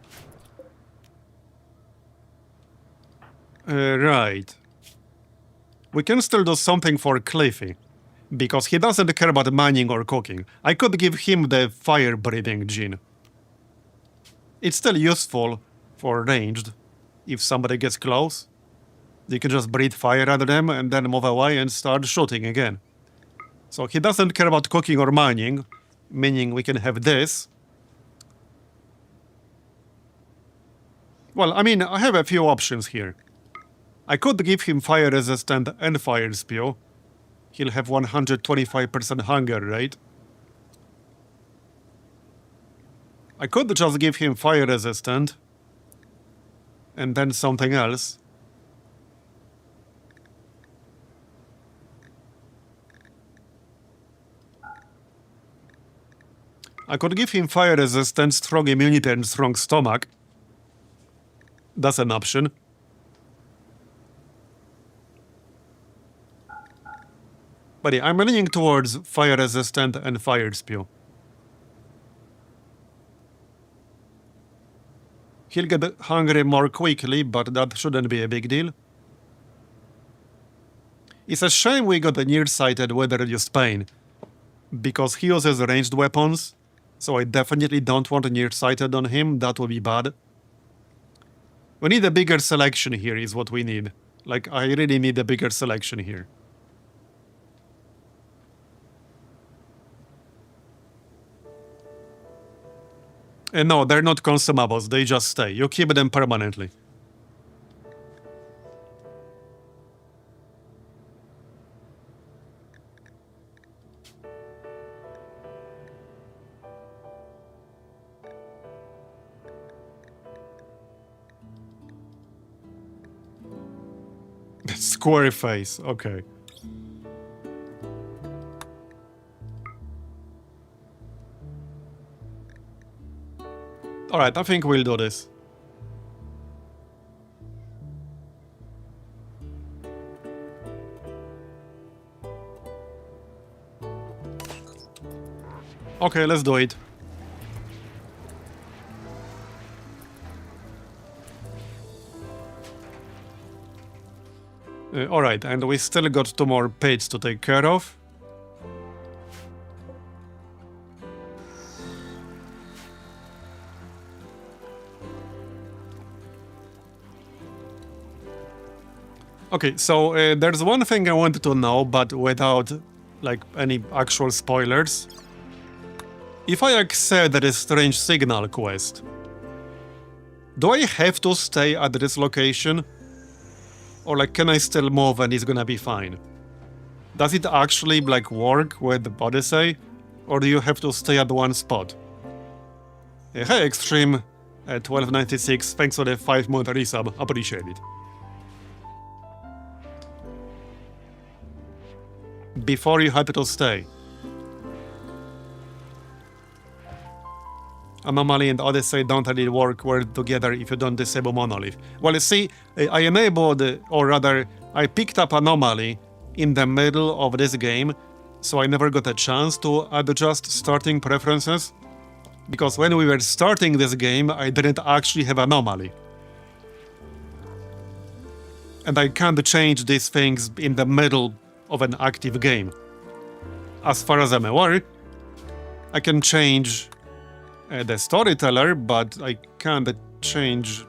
Right. We can still do something for Cliffy, because he doesn't care about mining or cooking. I could give him the fire-breathing gene. It's still useful for ranged, if somebody gets close. You can just breathe fire at them and then move away and start shooting again. So he doesn't care about cooking or mining, meaning we can have this. Well, I mean, I have a few options here. I could give him fire resistant and fire spew. He'll have 125% hunger rate. I could just give him fire resistant and then something else. I could give him fire resistance, strong immunity, and strong stomach. That's an option. But yeah, I'm leaning towards fire resistant and fire spew. He'll get hungry more quickly, but that shouldn't be a big deal. It's a shame we got a nearsighted weather-reduced pain, because he uses ranged weapons. So I definitely don't want a nearsighted on him, that would be bad. We need a bigger selection here is what we need. Like, I really need a bigger selection here. And no, they're not consumables, they just stay. You keep them permanently. Square face, okay. Alright, I think we'll do this. Okay, let's do it. Alright, and we still got 2 more pits to take care of. Okay, so there's one thing I wanted to know, but without, like, any actual spoilers. If I accept the strange signal quest, do I have to stay at this location? Or, like, can I still move and it's gonna be fine? Does it actually, like, work with Odyssey? Or do you have to stay at one spot? Hey, Extreme, 1296, thanks for the 5-month resub, appreciate it. Before you had to stay. Anomaly and Odyssey don't really work well together if you don't disable Monolith. Well, you see, I enabled, or rather, I picked up Anomaly in the middle of this game, so I never got a chance to adjust starting preferences. Because when we were starting this game, I didn't actually have Anomaly. And I can't change these things in the middle of an active game. As far as I'm aware, I can change the storyteller, but I can't change,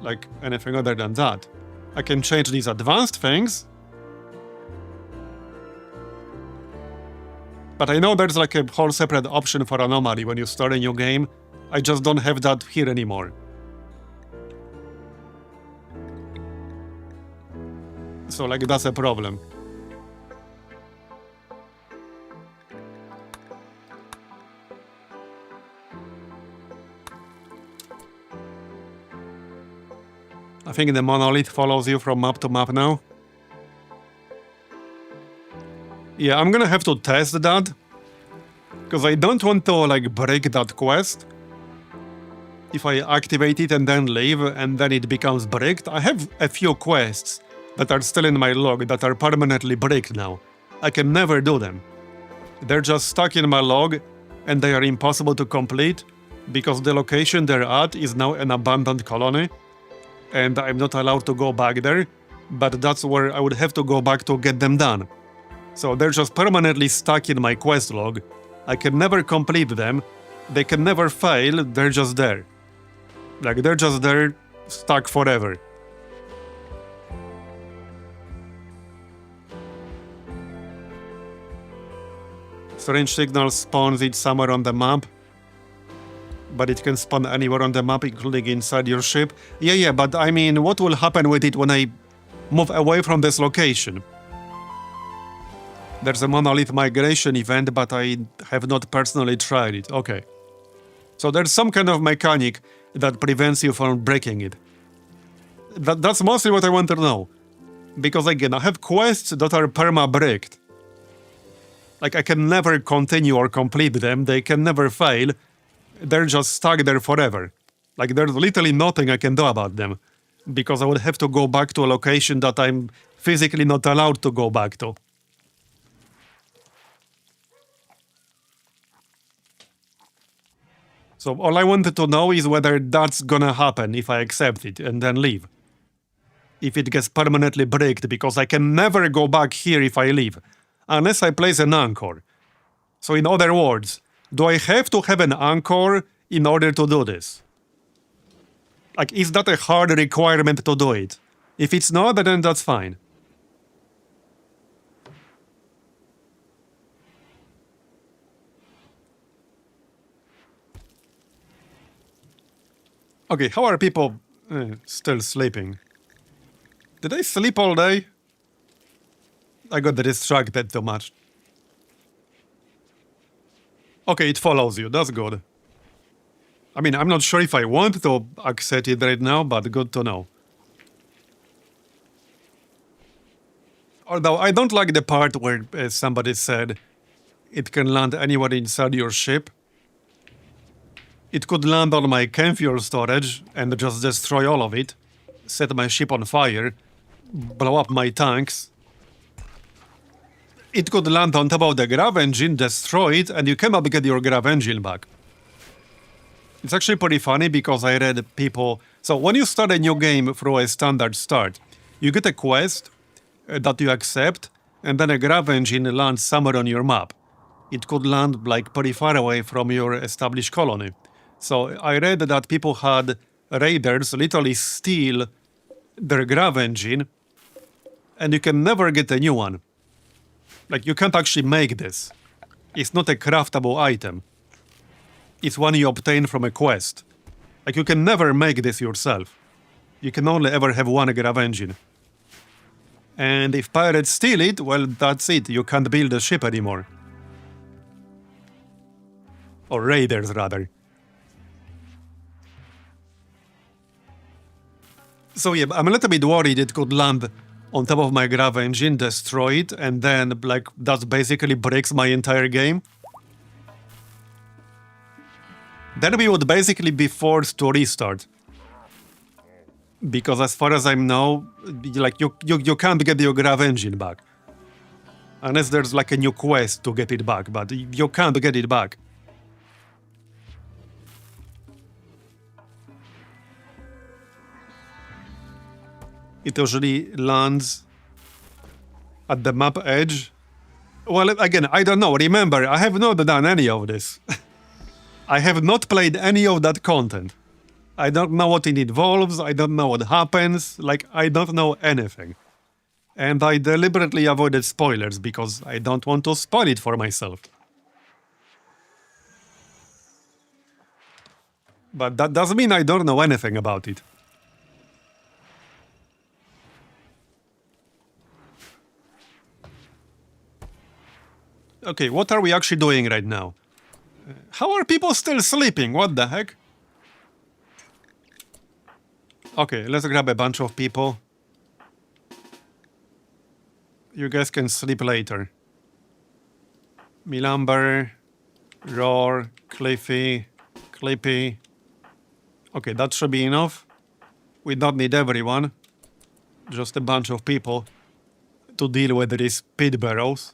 like, anything other than that. I can change these advanced things, but I know there's like a whole separate option for Anomaly when you start a new game. I just don't have that here anymore. So, like, that's a problem. I think the monolith follows you from map to map now. Yeah, I'm gonna have to test that. Because I don't want to, like, break that quest. If I activate it and then leave, and then it becomes bricked. I have a few quests that are still in my log that are permanently bricked now. I can never do them. They're just stuck in my log, and they are impossible to complete, because the location they're at is now an abandoned colony. And I'm not allowed to go back there, but that's where I would have to go back to get them done. So they're just permanently stuck in my quest log. I can never complete them, they can never fail, they're just there. Like, they're just there, stuck forever. Strange signal spawns it somewhere on the map. But it can spawn anywhere on the map, including inside your ship. Yeah, but I mean, what will happen with it when I move away from this location? There's a monolith migration event, but I have not personally tried it. Okay. So there's some kind of mechanic that prevents you from breaking it. That's mostly what I want to know. Because again, I have quests that are perma-bricked. Like, I can never continue or complete them, they can never fail. They're just stuck there forever. Like, there's literally nothing I can do about them. Because I would have to go back to a location that I'm physically not allowed to go back to. So all I wanted to know is whether that's gonna happen if I accept it and then leave. If it gets permanently bricked, because I can never go back here if I leave. Unless I place an anchor. So in other words, do I have to have an anchor in order to do this? Like, is that a hard requirement to do it? If it's not, then that's fine. Okay, how are people still sleeping? Did I sleep all day? I got distracted too much. Okay, it follows you, that's good. I mean, I'm not sure if I want to accept it right now, but good to know. Although I don't like the part where somebody said it can land anywhere inside your ship. It could land on my chem fuel storage and just destroy all of it, set my ship on fire, blow up my tanks. It could land on top of the grav engine, destroy it, and you cannot get your grav engine back. It's actually pretty funny because I read people... So when you start a new game through a standard start, you get a quest that you accept, and then a grav engine lands somewhere on your map. It could land like pretty far away from your established colony. So I read that people had raiders literally steal their grav engine, and you can never get a new one. Like, you can't actually make this. It's not a craftable item. It's one you obtain from a quest. Like, you can never make this yourself. You can only ever have one grav engine. And if pirates steal it, well, that's it. You can't build a ship anymore. Or raiders, rather. So yeah, I'm a little bit worried it could land on top of my grav engine, destroy it, and then, like, that basically breaks my entire game. Then we would basically be forced to restart. Because as far as I know, like, you can't get your grav engine back. Unless there's, like, a new quest to get it back, but you can't get it back. It usually lands at the map edge. Well, again, I don't know. Remember, I have not done any of this. I have not played any of that content. I don't know what it involves. I don't know what happens. Like, I don't know anything. And I deliberately avoided spoilers because I don't want to spoil it for myself. But that doesn't mean I don't know anything about it. Okay, what are we actually doing right now? How are people still sleeping? What the heck? Okay, let's grab a bunch of people. You guys can sleep later. Milamber, Roar, Cliffy, Clippy. Okay, that should be enough. We don't need everyone. Just a bunch of people to deal with these pit barrows.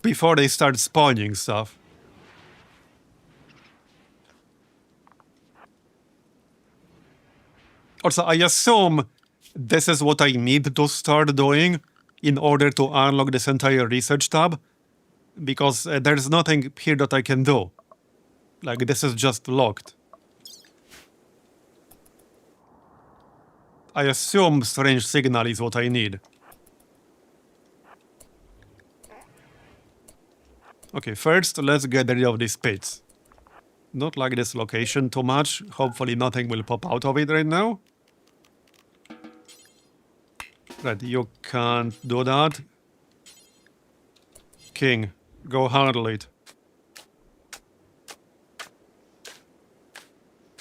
Before they start spawning stuff. Also, I assume this is what I need to start doing in order to unlock this entire research tab. Because there's nothing here that I can do. Like, this is just locked. I assume strange signal is what I need. Okay, first, let's get rid of these pits. Not like this location too much. Hopefully nothing will pop out of it right now. Right, you can't do that. King, go handle it.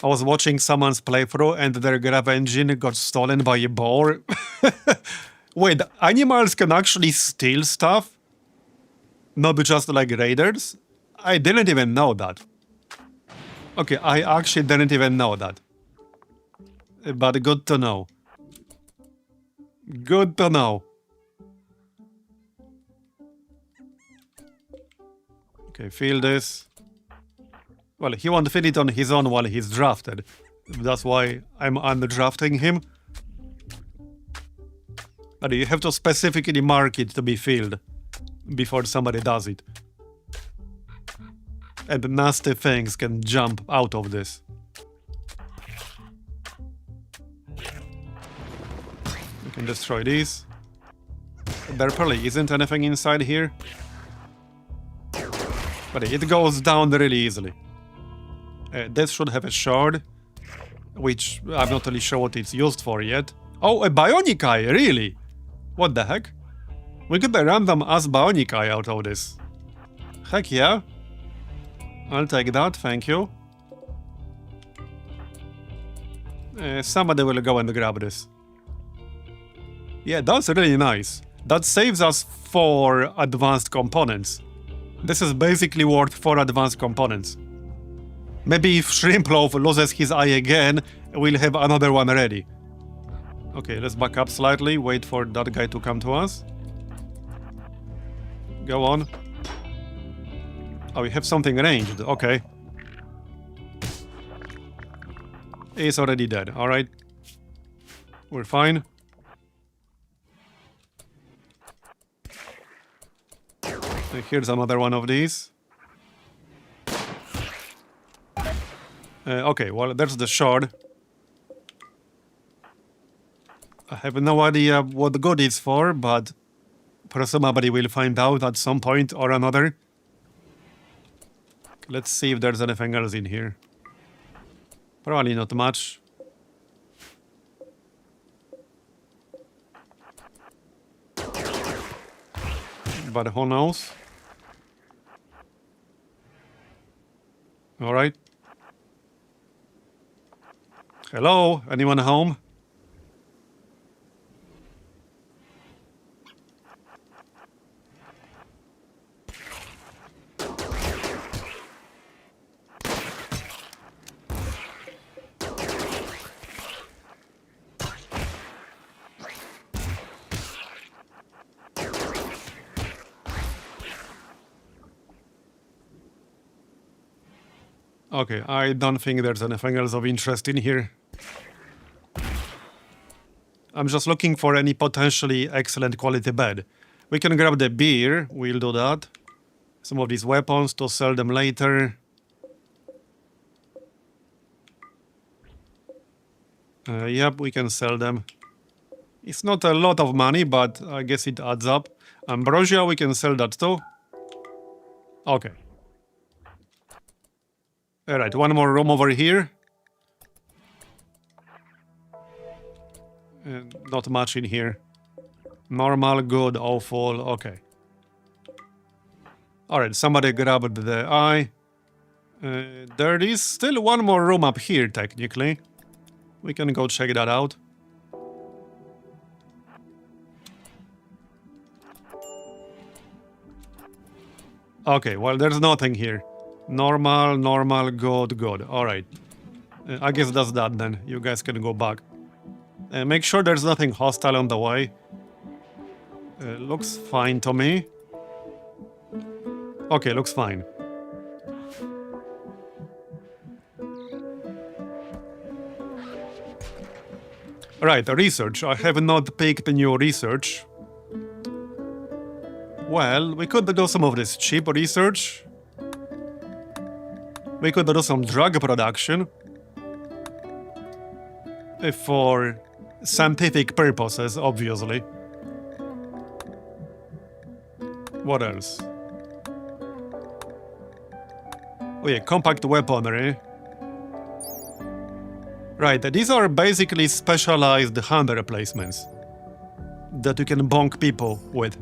I was watching someone's playthrough and their grav engine got stolen by a boar. Wait, animals can actually steal stuff? Not just like raiders? I didn't even know that. Okay, I actually didn't even know that. But good to know. Good to know. Okay, fill this. Well, he won't fill it on his own while he's drafted. That's why I'm undrafting him. But you have to specifically mark it to be filled before somebody does it. And nasty things can jump out of this. We can destroy these. There probably isn't anything inside here. But it goes down really easily. This should have a shard, which I'm not really sure what it's used for yet. Oh, a bionic eye, really? What the heck? We get a random ass bionic eye out of this. Heck yeah. I'll take that, thank you. Somebody will go and grab this. Yeah, that's really nice. That saves us 4 advanced components. This is basically worth 4 advanced components. Maybe if Shrimploaf loses his eye again, we'll have another one ready. Okay, let's back up slightly, wait for that guy to come to us. Go on. Oh, we have something ranged, okay. He's already dead, alright. We're fine. And here's another one of these. Okay, well, there's the shard. I have no idea what the good is for, but presumably we'll find out at some point or another. Let's see if there's anything else in here. Probably not much. But who knows? Alright. Hello? Anyone home? Okay, I don't think there's anything else of interest in here. I'm just looking for any potentially excellent quality bed. We can grab the beer, we'll do that. Some of these weapons to sell them later. Yep, we can sell them. It's not a lot of money, but I guess it adds up. Ambrosia, we can sell that too. Okay. Alright, one more room over here. Not much in here. Normal, good, awful, okay. Alright, somebody grabbed the eye. There is still one more room up here, technically. We can go check that out. Okay, well, there's nothing here. Normal, normal, good, good. Alright. I guess that's that then. You guys can go back. Make sure there's nothing hostile on the way. Looks fine to me. Okay, looks fine. Right, research. I have not picked new research. Well, we could do some of this cheap research. We could do some drug production. For scientific purposes, obviously. What else? Oh yeah, compact weaponry. Right, these are basically specialized hand replacements that you can bonk people with.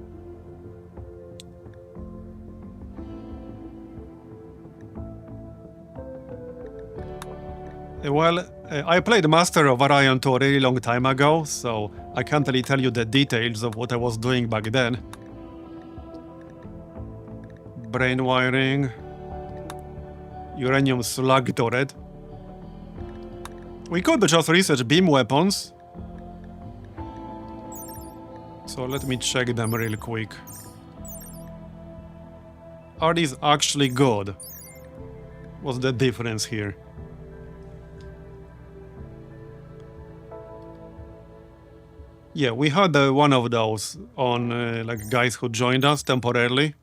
Well, I played Master of Orion 2 a really long time ago, so I can't really tell you the details of what I was doing back then. Brain wiring. Uranium slug turret. We could just research beam weapons. So let me check them real quick. Are these actually good? What's the difference here? Yeah, we had one of those on like guys who joined us temporarily.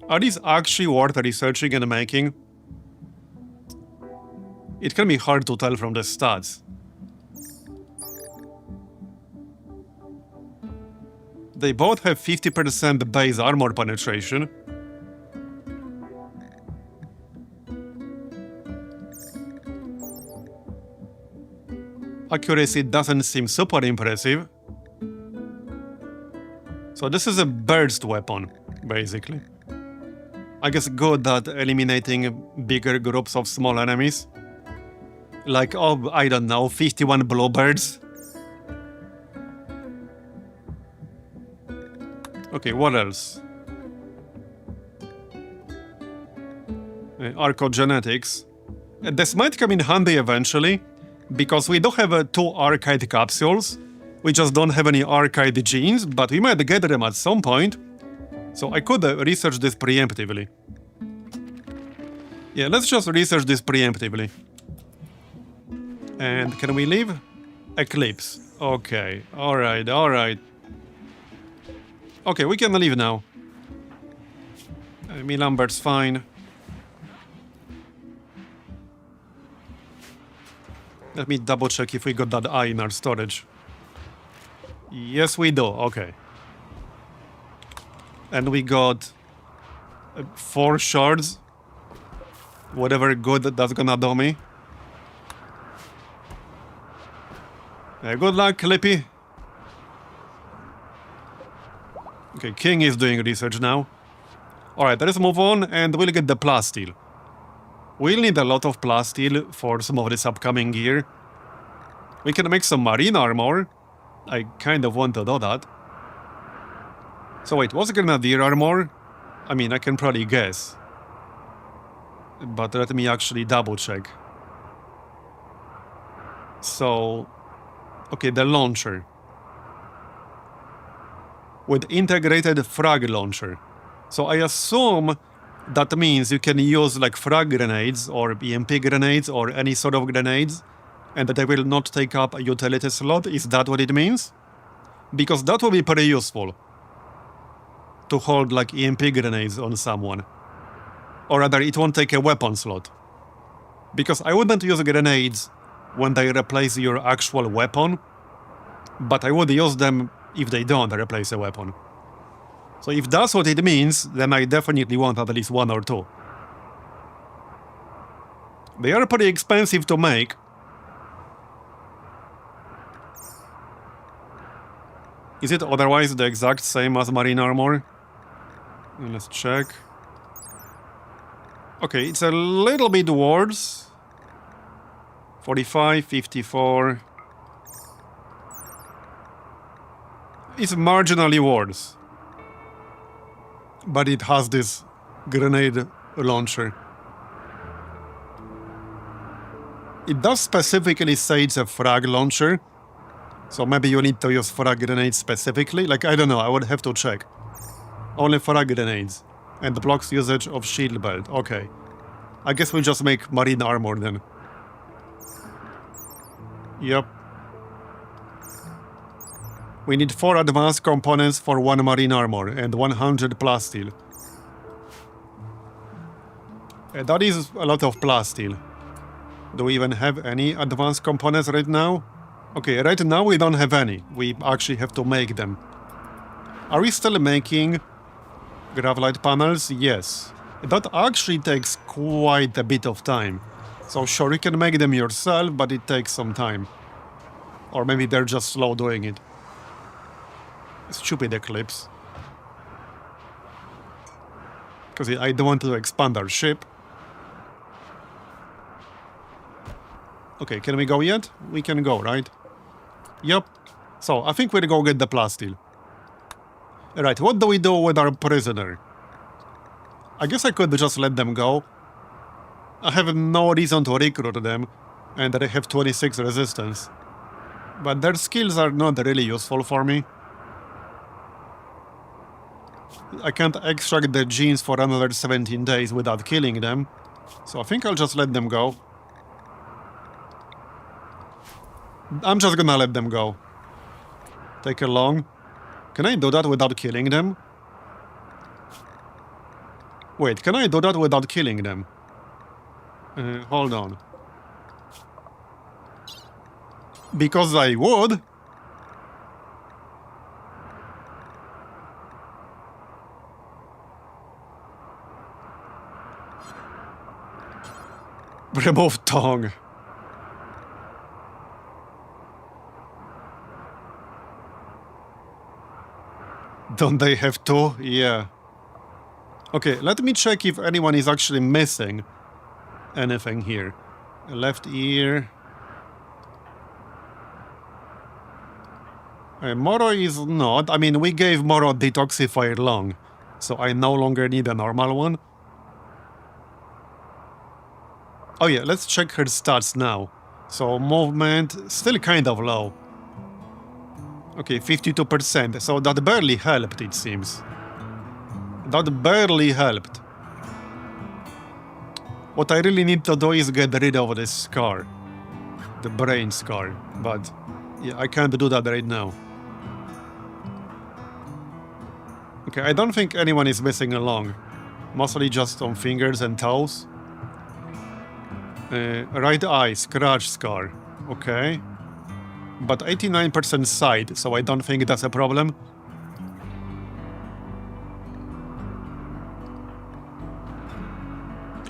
Are these actually worth researching and making? It can be hard to tell from the stats. They both have 50% base armor penetration. Accuracy doesn't seem super impressive. So this is a burst weapon, basically. I guess good at eliminating bigger groups of small enemies. Like, oh, I don't know, 51 bluebirds. Okay, what else? Archaeogenetics. This might come in handy eventually, because we do have 2 archide capsules. We just don't have any archide genes, but we might get them at some point. So I could research this preemptively. Yeah, let's just research this preemptively. And can we leave? Eclipse. Okay, alright, alright. Okay, we can leave now. Me Lambert's fine. Let me double check if we got that eye in our storage. Yes, we do. Okay. And we got 4 shards. Whatever good that's gonna do me. Good luck, Clippy. Okay, King is doing research now. Alright, let's move on and we'll get the plasteel. We'll need a lot of plasteel for some of this upcoming gear. We can make some marine armor. I kind of want to do that. So wait, what's grenadier armor? I mean, I can probably guess. But let me actually double check. So... okay, the launcher. With integrated frag launcher. So I assume that means you can use like frag grenades or EMP grenades or any sort of grenades and they will not take up a utility slot. Is that what it means? Because that will be pretty useful. To hold like EMP grenades on someone. Or rather, it won't take a weapon slot. Because I wouldn't use grenades when they replace your actual weapon, but I would use them if they don't replace a weapon. So if that's what it means, then I definitely want at least 1 or 2. They are pretty expensive to make. Is it otherwise the exact same as marine armor? Let's check. Okay, it's a little bit worse. 45, 54. It's marginally worse. But it has this grenade launcher. It does specifically say it's a frag launcher. So maybe you need to use frag grenades specifically. Like, I don't know, I would have to check. Only frag grenades. And blocks usage of shield belt. Okay. I guess we'll just make marine armor then. Yep. We need 4 advanced components for 1 marine armor and 100 plasteel. That is a lot of plasteel. Do we even have any advanced components right now? Okay, right now we don't have any. We actually have to make them. Are we still making Gravlite panels? Yes. That actually takes quite a bit of time. So sure, you can make them yourself, but it takes some time. Or maybe they're just slow doing it. Stupid Eclipse. Because I don't want to expand our ship. Okay, can we go yet? We can go, right? Yep. So, I think we'll go get the plasteel. Right, what do we do with our prisoner? I guess I could just let them go. I have no reason to recruit them, and they have 26 resistance. But their skills are not really useful for me. I can't extract the genes for another 17 days without killing them, so I think I'll just let them go. I'm just gonna let them go. Take a long. Can I do that without killing them? Wait, can I do that without killing them? Hold on. Because I would. Remove tongue. Don't they have to? Yeah. Okay, let me check if anyone is actually missing anything here. Left ear. Moro is not. I mean, we gave Moro detoxifier lung, so I no longer need a normal one. Oh yeah, let's check her stats now. So movement, still kind of low. Okay, 52%, so that barely helped, it seems. That barely helped. What I really need to do is get rid of this scar. The brain scar, but yeah, I can't do that right now. Okay, I don't think anyone is missing a lung. Mostly just on fingers and toes. Right eye, scratch scar. Okay. But 89% side, so I don't think that's a problem.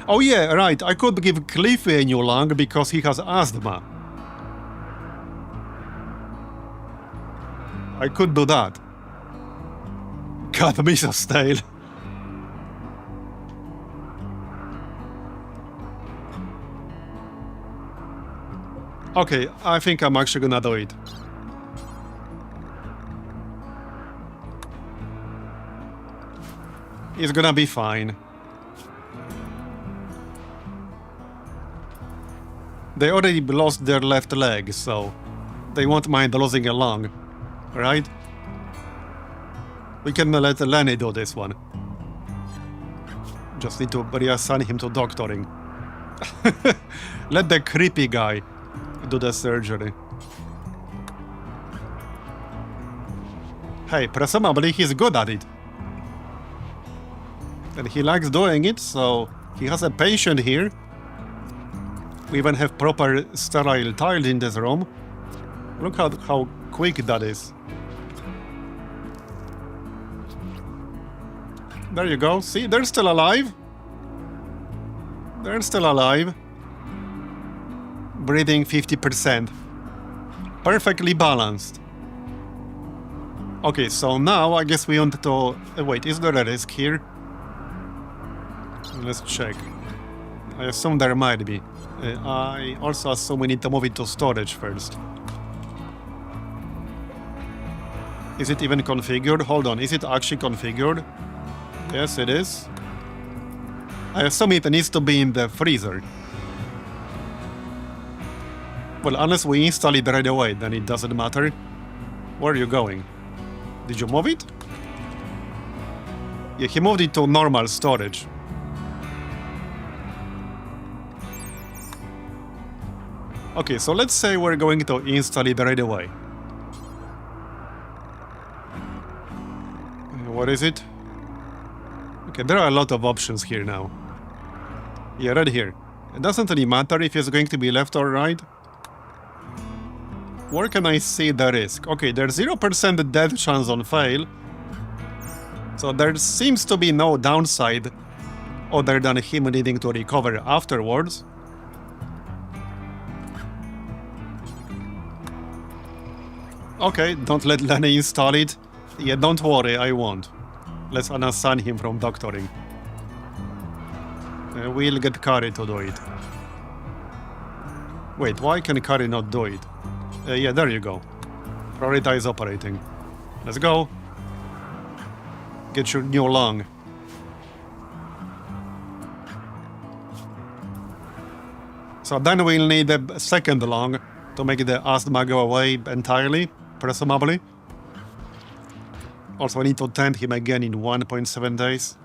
Oh yeah, right, I could give Cliffy a new lung because he has asthma. I could do that. God, miso stale. Okay, I think I'm actually gonna do it. It's gonna be fine. They already lost their left leg, so they won't mind losing a lung, right? We can let Lenny do this one. Just need to reassign him to doctoring. Let the creepy guy do the surgery. Hey, presumably he's good at it. And he likes doing it, so he has a patient here. We even have proper sterile tiles in this room. Look at how quick that is. There you go. See, they're still alive. They're still alive. Breathing 50%. Perfectly balanced. Okay, so now I guess we want to... wait, is there a risk here? Let's check. I assume there might be. I also assume we need to move it to storage first. Is it even configured? Hold on, is it actually configured? Yes, it is. I assume it needs to be in the freezer. Well, unless we install it right away, then it doesn't matter. Where are you going? Did you move it? Yeah, he moved it to normal storage. Okay, so let's say we're going to install it right away. What is it? Okay, there are a lot of options here now. Yeah, right here. It doesn't really matter if it's going to be left or right. Where can I see the risk? Okay, there's 0% death chance on fail. So there seems to be no downside other than him needing to recover afterwards. Okay, don't let Lenny install it. Yeah, don't worry, I won't. Let's unassign him from doctoring. We'll get Kari to do it. Wait, why can Kari not do it? Yeah, there you go. Prioritize operating. Let's go. Get your new lung. So then we'll need a second lung to make the asthma go away entirely, presumably. Also, I need to tend him again in 1.7 days.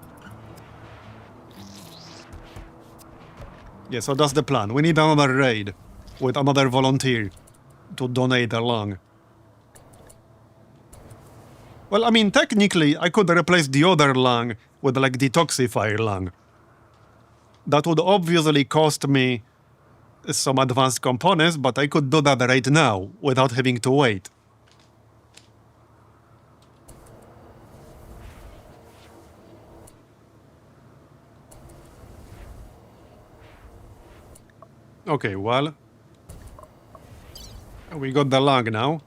Yeah, so that's the plan. We need another raid with another volunteer to donate a lung. Well, I mean, technically, I could replace the other lung with, like, detoxifier lung. That would obviously cost me some advanced components, but I could do that right now without having to wait. Okay, well, we got the lung now.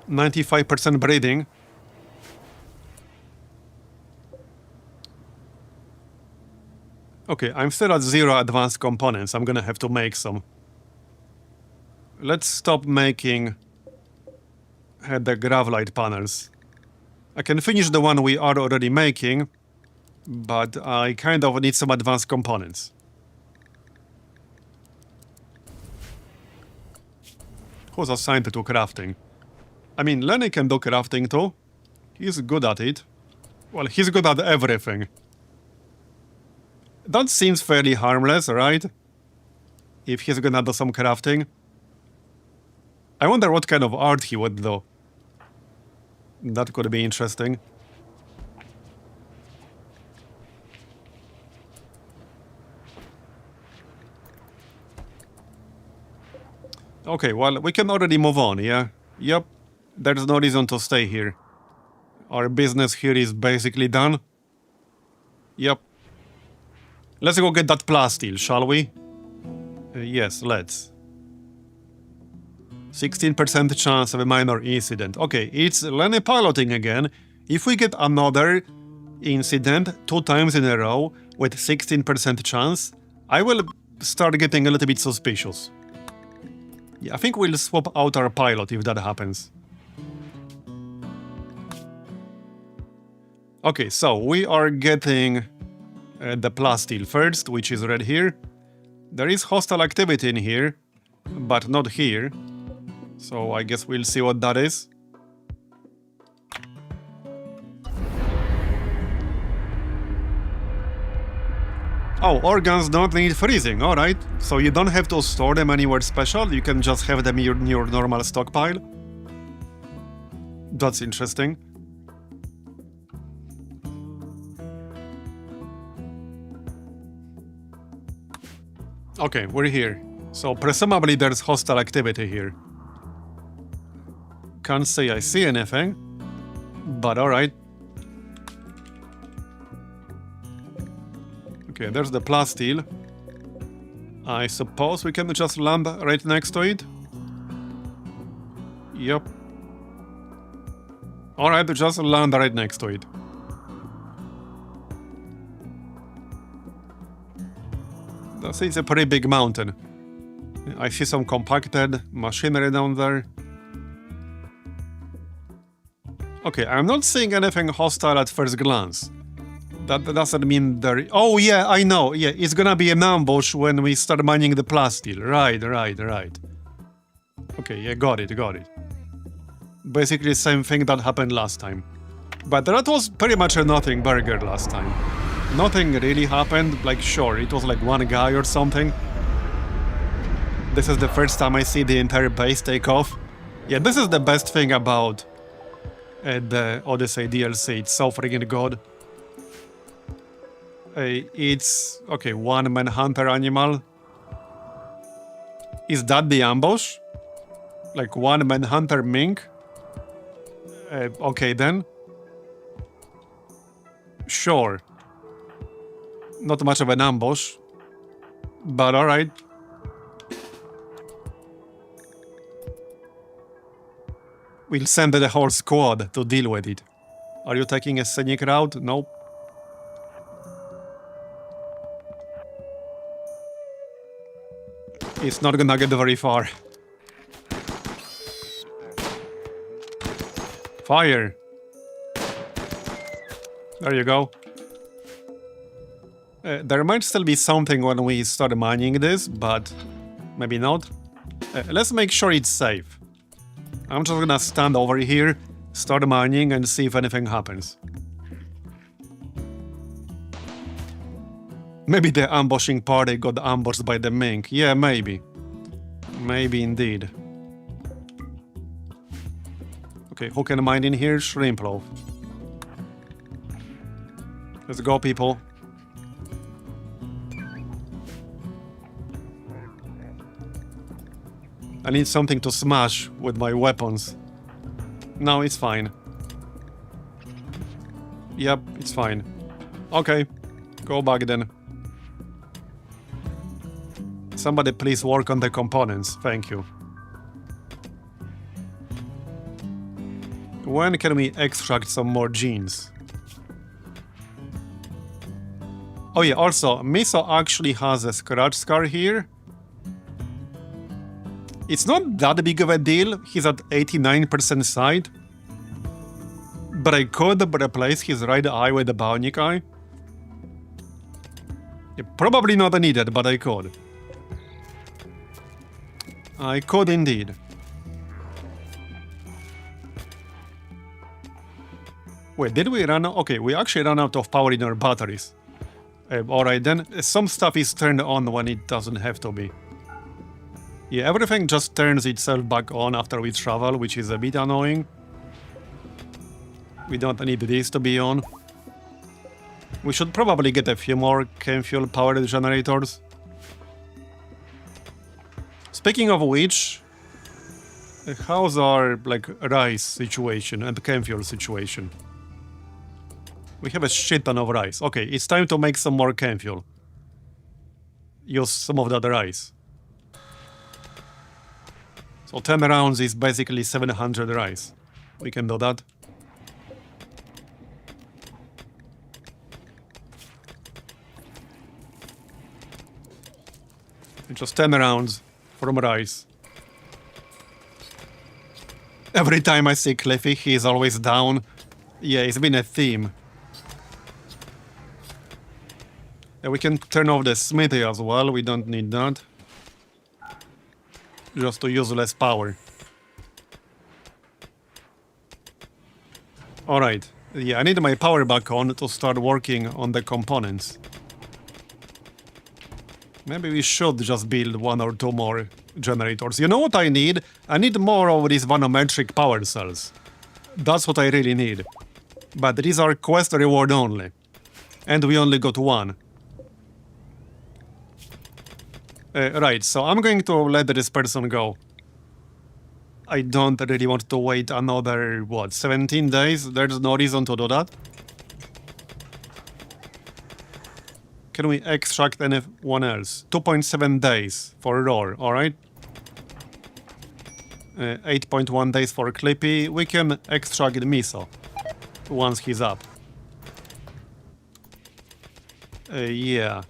95% breathing. Okay, I'm still at 0 advanced components. I'm gonna have to make some. let's stop making the Gravlite panels. I can finish the one we are already making, but I kind of need some advanced components. Who's assigned to crafting? I mean, Lenny can do crafting too. He's good at it. Well, he's good at everything. That seems fairly harmless, right? If he's gonna do some crafting. I wonder what kind of art he would do. That could be interesting. Okay, well, we can already move on, yeah? Yep. There's no reason to stay here. Our business here is basically done. Yep. Let's go get that plasteel, shall we? Yes, let's. 16% chance of a minor incident. Okay, it's Lenny piloting again. If we get another incident 2 times in a row with 16% chance, I will start getting a little bit suspicious. Yeah, I think we'll swap out our pilot if that happens. Okay, so we are getting the plasteel first, which is right here. There is hostile activity in here, but not here. So I guess we'll see what that is. Oh, organs don't need freezing, alright. So you don't have to store them anywhere special, you can just have them in your normal stockpile. That's interesting. Okay, we're here. So presumably there's hostile activity here. Can't say I see anything, but alright. Okay, there's the plasteel. I suppose we can just land right next to it? Yep. Alright, just land right next to it. It's a pretty big mountain. I see some compacted machinery down there. Okay, I'm not seeing anything hostile at first glance. That doesn't mean there... Oh yeah, I know. Yeah, it's gonna be an ambush when we start mining the plasteel. Right. Okay, yeah, got it. Basically the same thing that happened last time. But that was pretty much a nothing burger last time. Nothing really happened, like sure, it was like one guy or something. This is the first time I see the entire base take off. Yeah, this is the best thing about the Odyssey DLC, it's so freaking good. It's, okay, one manhunter animal. Is that the ambush? Like one manhunter mink? Okay then. Sure. Not much of an ambush, but alright. We'll send the whole squad to deal with it. Are you taking a scenic route? Nope. It's not gonna get very far. Fire! There you go. There might still be something when we start mining this, but maybe not. Let's make sure it's safe. I'm just gonna stand over here, start mining, and see if anything happens. Maybe the ambushing party got ambushed by the mink. Yeah, maybe. Maybe indeed. Okay, who can mine in here? Shrimp loaf. Let's go, people. I need something to smash with my weapons. No, it's fine. Yep, it's fine. Okay, go back then. Somebody please work on the components, thank you. When can we extract some more genes? Oh yeah, also, Miso actually has a scratch scar here. It's not that big of a deal. He's at 89% sight. But I could replace his right eye with a bionic eye. Yeah, probably not needed, but I could. I could indeed. Wait, did we run? Okay, we actually ran out of power in our batteries. Alright then, some stuff is turned on when it doesn't have to be. Yeah, everything just turns itself back on after we travel, which is a bit annoying. We don't need this to be on. We should probably get a few more chem fuel powered generators. Speaking of which, how's our rice situation and chem fuel situation? We have a shit ton of rice. Okay, it's time to make some more chem fuel. Use some of that rice. So 10 rounds is basically 700 rice. We can do that. Just 10 rounds from rice. Every time I see Cliffy, he is always down. Yeah, it's been a theme. Yeah, we can turn off the smithy as well, we don't need that. Just to use less power. Alright, yeah, I need my power back on to start working on the components. Maybe we should just build 1 or 2 more generators. You know what I need? I need more of these vanometric power cells. That's what I really need. But these are quest reward only. And we only got 1. Right, so I'm going to let this person go. I don't really want to wait another, what, 17 days? There's no reason to do that. Can we extract anyone else? 2.7 days for Roar, alright? 8.1 days for Clippy. We can extract Miso once he's up. Yeah.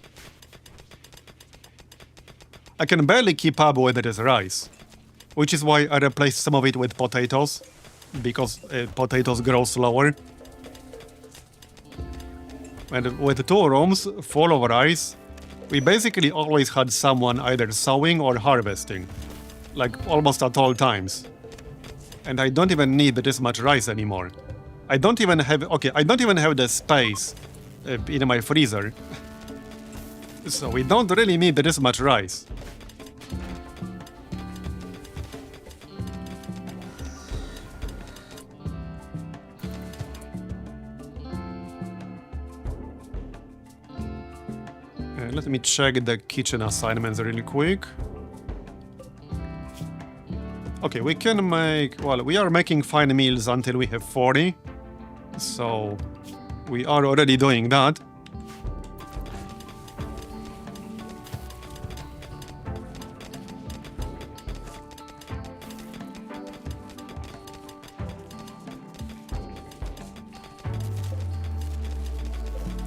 I can barely keep up with this rice, which is why I replaced some of it with potatoes, because potatoes grow slower. And with 2 rooms full of rice, we basically always had someone either sowing or harvesting, like almost at all times. And I don't even need this much rice anymore. I don't even have, okay, I don't even have the space in my freezer. So we don't really need this much rice. Let me check the kitchen assignments really quick. Okay, we can make, well, we are making fine meals until we have 40. So we are already doing that.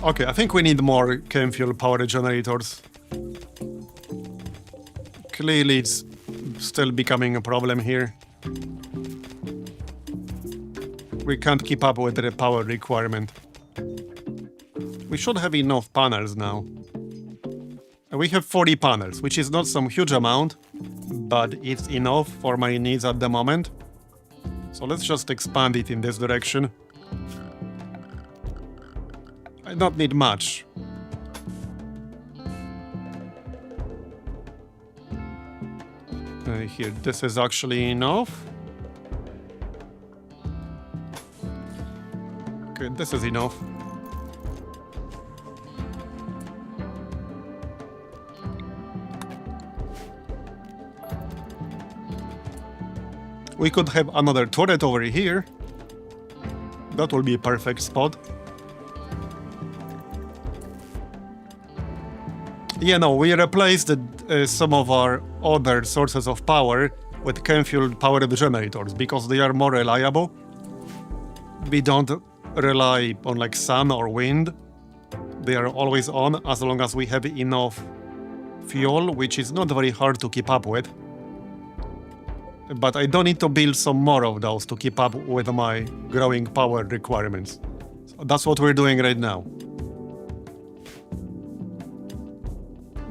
Okay, I think we need more chem fuel power generators. Clearly it's still becoming a problem here. We can't keep up with the power requirement. We should have enough panels now. We have 40 panels, which is not some huge amount, but it's enough for my needs at the moment. So let's just expand it in this direction. I don't need much. Here, this is actually enough. Okay, this is enough. We could have another turret over here. That will be a perfect spot. Yeah, no, we replaced some of our other sources of power with chem fuel powered generators because they are more reliable. We don't rely on like sun or wind. They are always on as long as we have enough fuel, which is not very hard to keep up with. But I don't need to build some more of those to keep up with my growing power requirements. So that's what we're doing right now.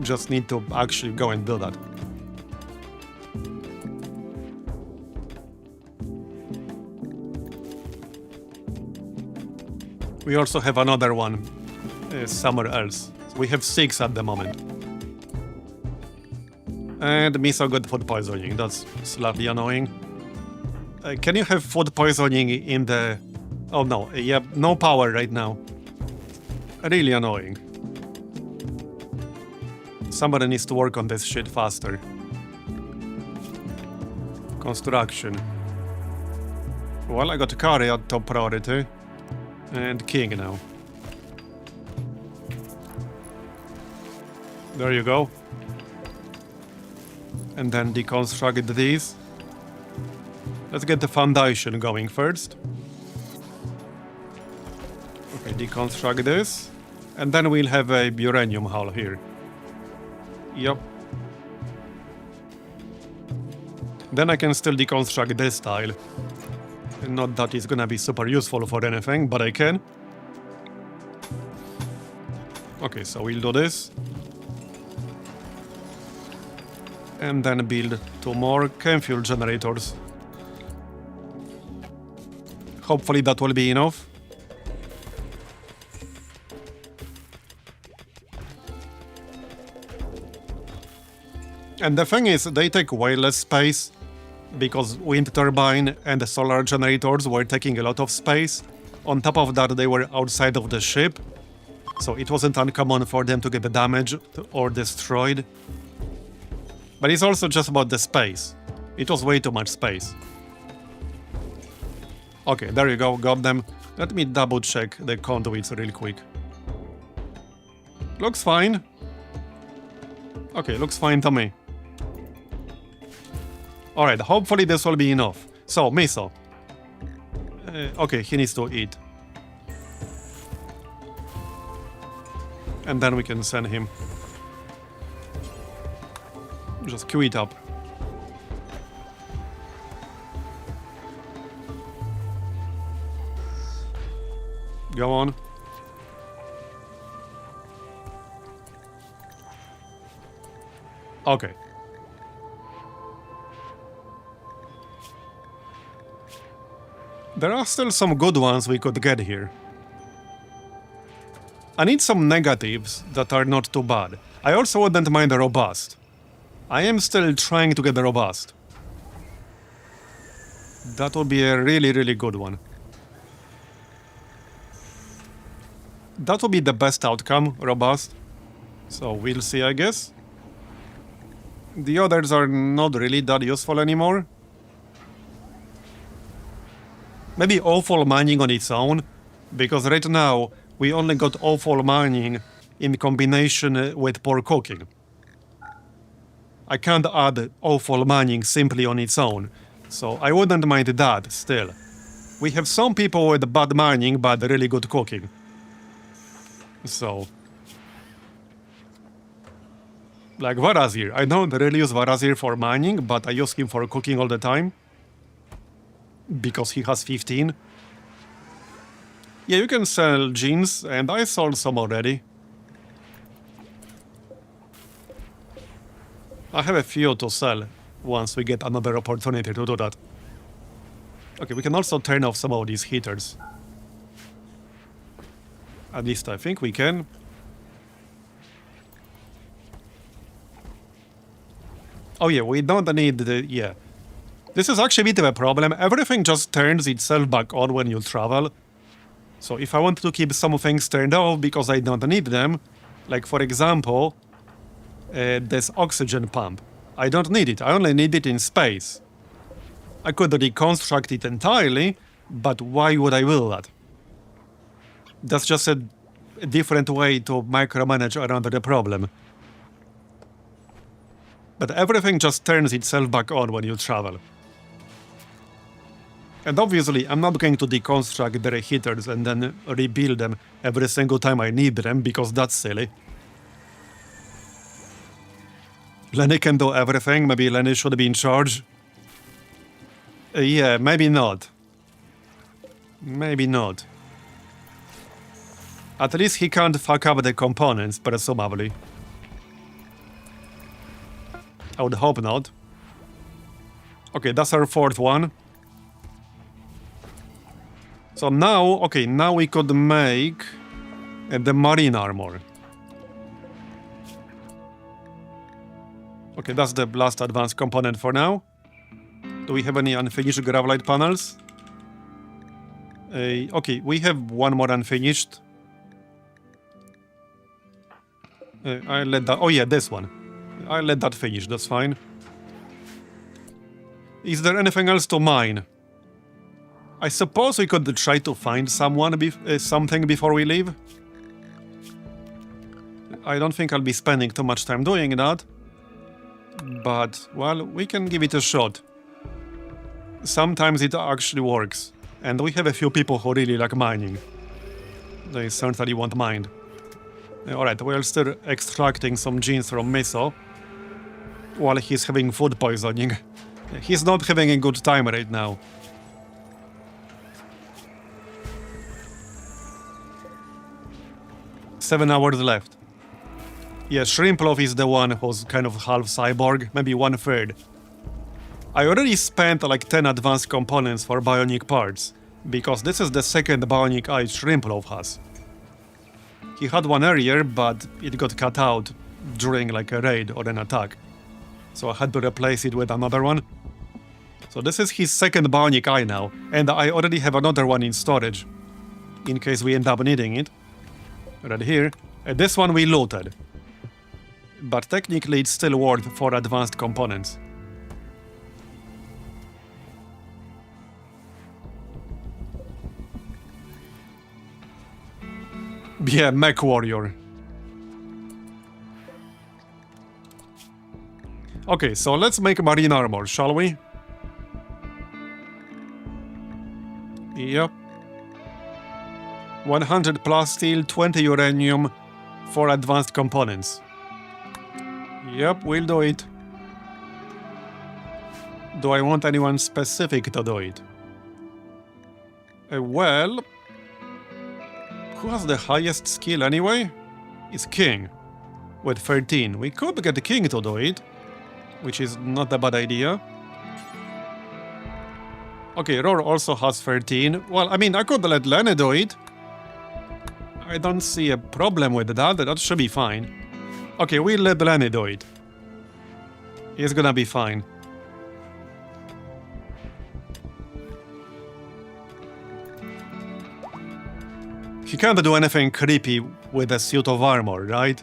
Just need to actually go and do that. We also have another one somewhere else. So we have 6 at the moment. And Miso got food poisoning. That's slightly annoying. Can you have food poisoning in the... Oh no, yeah, no power right now. Really annoying. Somebody needs to work on this shit faster. Construction. Well, I got Kari at top priority. And King now. There you go. And then deconstruct these. Let's get the foundation going first. Okay, deconstruct this. And then we'll have a uranium hull here. Yep. Then I can still deconstruct this tile. Not that it's gonna be super useful for anything, but I can. Okay, so we'll do this. And then build 2 more chem fuel generators. Hopefully that will be enough. And the thing is, they take way less space, because wind turbine and the solar generators were taking a lot of space. On top of that, they were outside of the ship, so it wasn't uncommon for them to get damaged or destroyed. But it's also just about the space. It was way too much space. Okay, there you go, got them. Let me double check the conduits real quick. Looks fine. Okay, looks fine to me. Alright, hopefully this will be enough. So, Miso. Okay, he needs to eat. And then we can send him. Just queue it up. Go on. Okay. There are still some good ones we could get here. I need some negatives that are not too bad. I also wouldn't mind a robust. I am still trying to get a robust. That would be a really, really good one. That would be the best outcome, robust. So we'll see, I guess. The others are not really that useful anymore. Maybe awful mining on its own, because right now we only got awful mining in combination with poor cooking. I can't add awful mining simply on its own, so I wouldn't mind that still. We have some people with bad mining but really good cooking. So... like Varazir. I don't really use Varazir for mining, but I use him for cooking all the time. Because he has 15. Yeah, you can sell jeans, and I sold some already. I have a few to sell once we get another opportunity to do that. Okay, we can also turn off some of these heaters. At least I think we can. Oh yeah, we don't need the... yeah. This is actually a bit of a problem. Everything just turns itself back on when you travel. So if I want to keep some things turned off because I don't need them, like for example, this oxygen pump. I don't need it, I only need it in space. I could reconstruct it entirely, but why would I will that? That's just a different way to micromanage around the problem. But everything just turns itself back on when you travel. And obviously, I'm not going to deconstruct the heaters and then rebuild them every single time I need them, because that's silly. Lenny can do everything, maybe Lenny should be in charge. Yeah, maybe not. Maybe not. At least he can't fuck up the components, presumably. I would hope not. Okay, that's our fourth one. So now, okay, now we could make the marine armor. Okay, that's the last advanced component for now. Do we have any unfinished gravelite panels? Okay, we have one more unfinished. I'll let that... Oh yeah, this one. I'll let that finish, that's fine. Is there anything else to mine? I suppose we could try to find someone something before we leave. I don't think I'll be spending too much time doing that. But, well, we can give it a shot. Sometimes it actually works. And we have a few people who really like mining. They certainly won't mind. Alright, we're still extracting some genes from Miso. While he's having food poisoning. He's not having a good time right now. Seven hours left. Yeah, Shrimplov is the one who's kind of half cyborg, maybe 1/3. I already spent like 10 advanced components for bionic parts, because this is the second bionic eye Shrimplov has. He had one earlier, but it got cut out during like a raid or an attack. So I had to replace it with another one. So this is his second bionic eye now, and I already have another one in storage, in case we end up needing it. Right here. This one we looted. But technically it's still worth 4 advanced components. Yeah, mech warrior. Okay, so let's make marine armor, shall we? Yep. 100 plus steel, 20 uranium, 4 advanced components. Yep, we'll do it. Do I want anyone specific to do it? Well... Who has the highest skill anyway? It's King, with 13. We could get the King to do it, which is not a bad idea. Okay, Roar also has 13. Well, I mean, I could let Lenny do it. I don't see a problem with that, that should be fine. Okay, we'll let Lenny do it. He's gonna be fine. He can't do anything creepy with a suit of armor, right?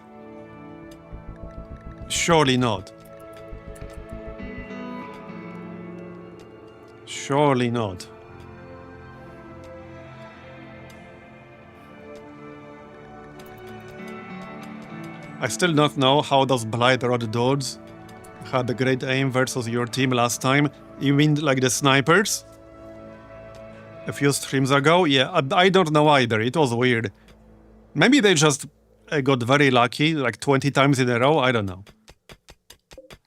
Surely not. Surely not. I still don't know how those Blight Rod dudes had a great aim versus your team last time. You mean like the snipers? A few streams ago? Yeah, I don't know either. It was weird. Maybe they just got very lucky, like 20 times in a row. I don't know.